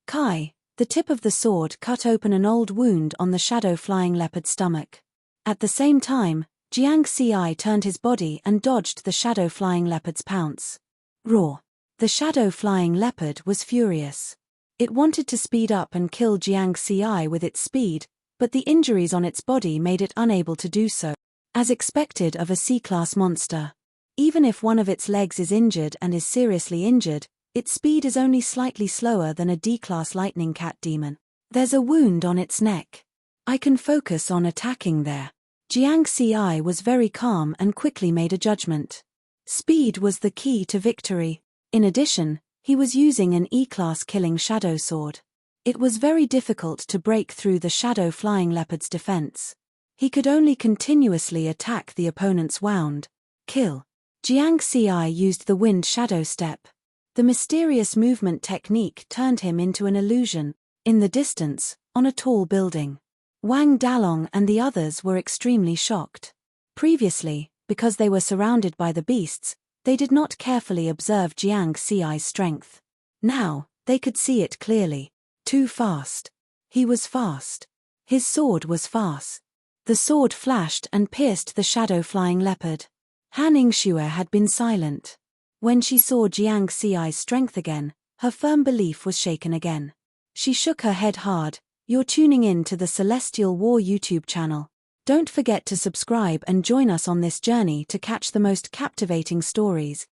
Kai, the tip of the sword cut open an old wound on the shadow-flying leopard's stomach. At the same time, Jiang Ci turned his body and dodged the shadow-flying leopard's pounce. Roar! The shadow-flying leopard was furious. It wanted to speed up and kill Jiang Ci with its speed, but the injuries on its body made it unable to do so. As expected of a C-class monster. Even if one of its legs is injured and is seriously injured, its speed is only slightly slower than a D-class lightning cat demon. There's a wound on its neck. I can focus on attacking there. Jiang Ci was very calm and quickly made a judgment. Speed was the key to victory. In addition, he was using an E-class killing shadow sword. It was very difficult to break through the shadow-flying leopard's defense. He could only continuously attack the opponent's wound. Kill. Jiang Ci used the wind shadow step. The mysterious movement technique turned him into an illusion. In the distance, on a tall building, Wang Dalong and the others were extremely shocked. Previously, because they were surrounded by the beasts, they did not carefully observe Jiang Xi's strength. Now, they could see it clearly. Too fast. He was fast. His sword was fast. The sword flashed and pierced the shadow-flying leopard. Han Yingxue had been silent. When she saw Jiang Xi's strength again, her firm belief was shaken again. She shook her head hard. You're tuning in to the Celestial War YouTube channel. Don't forget to subscribe and join us on this journey to catch the most captivating stories.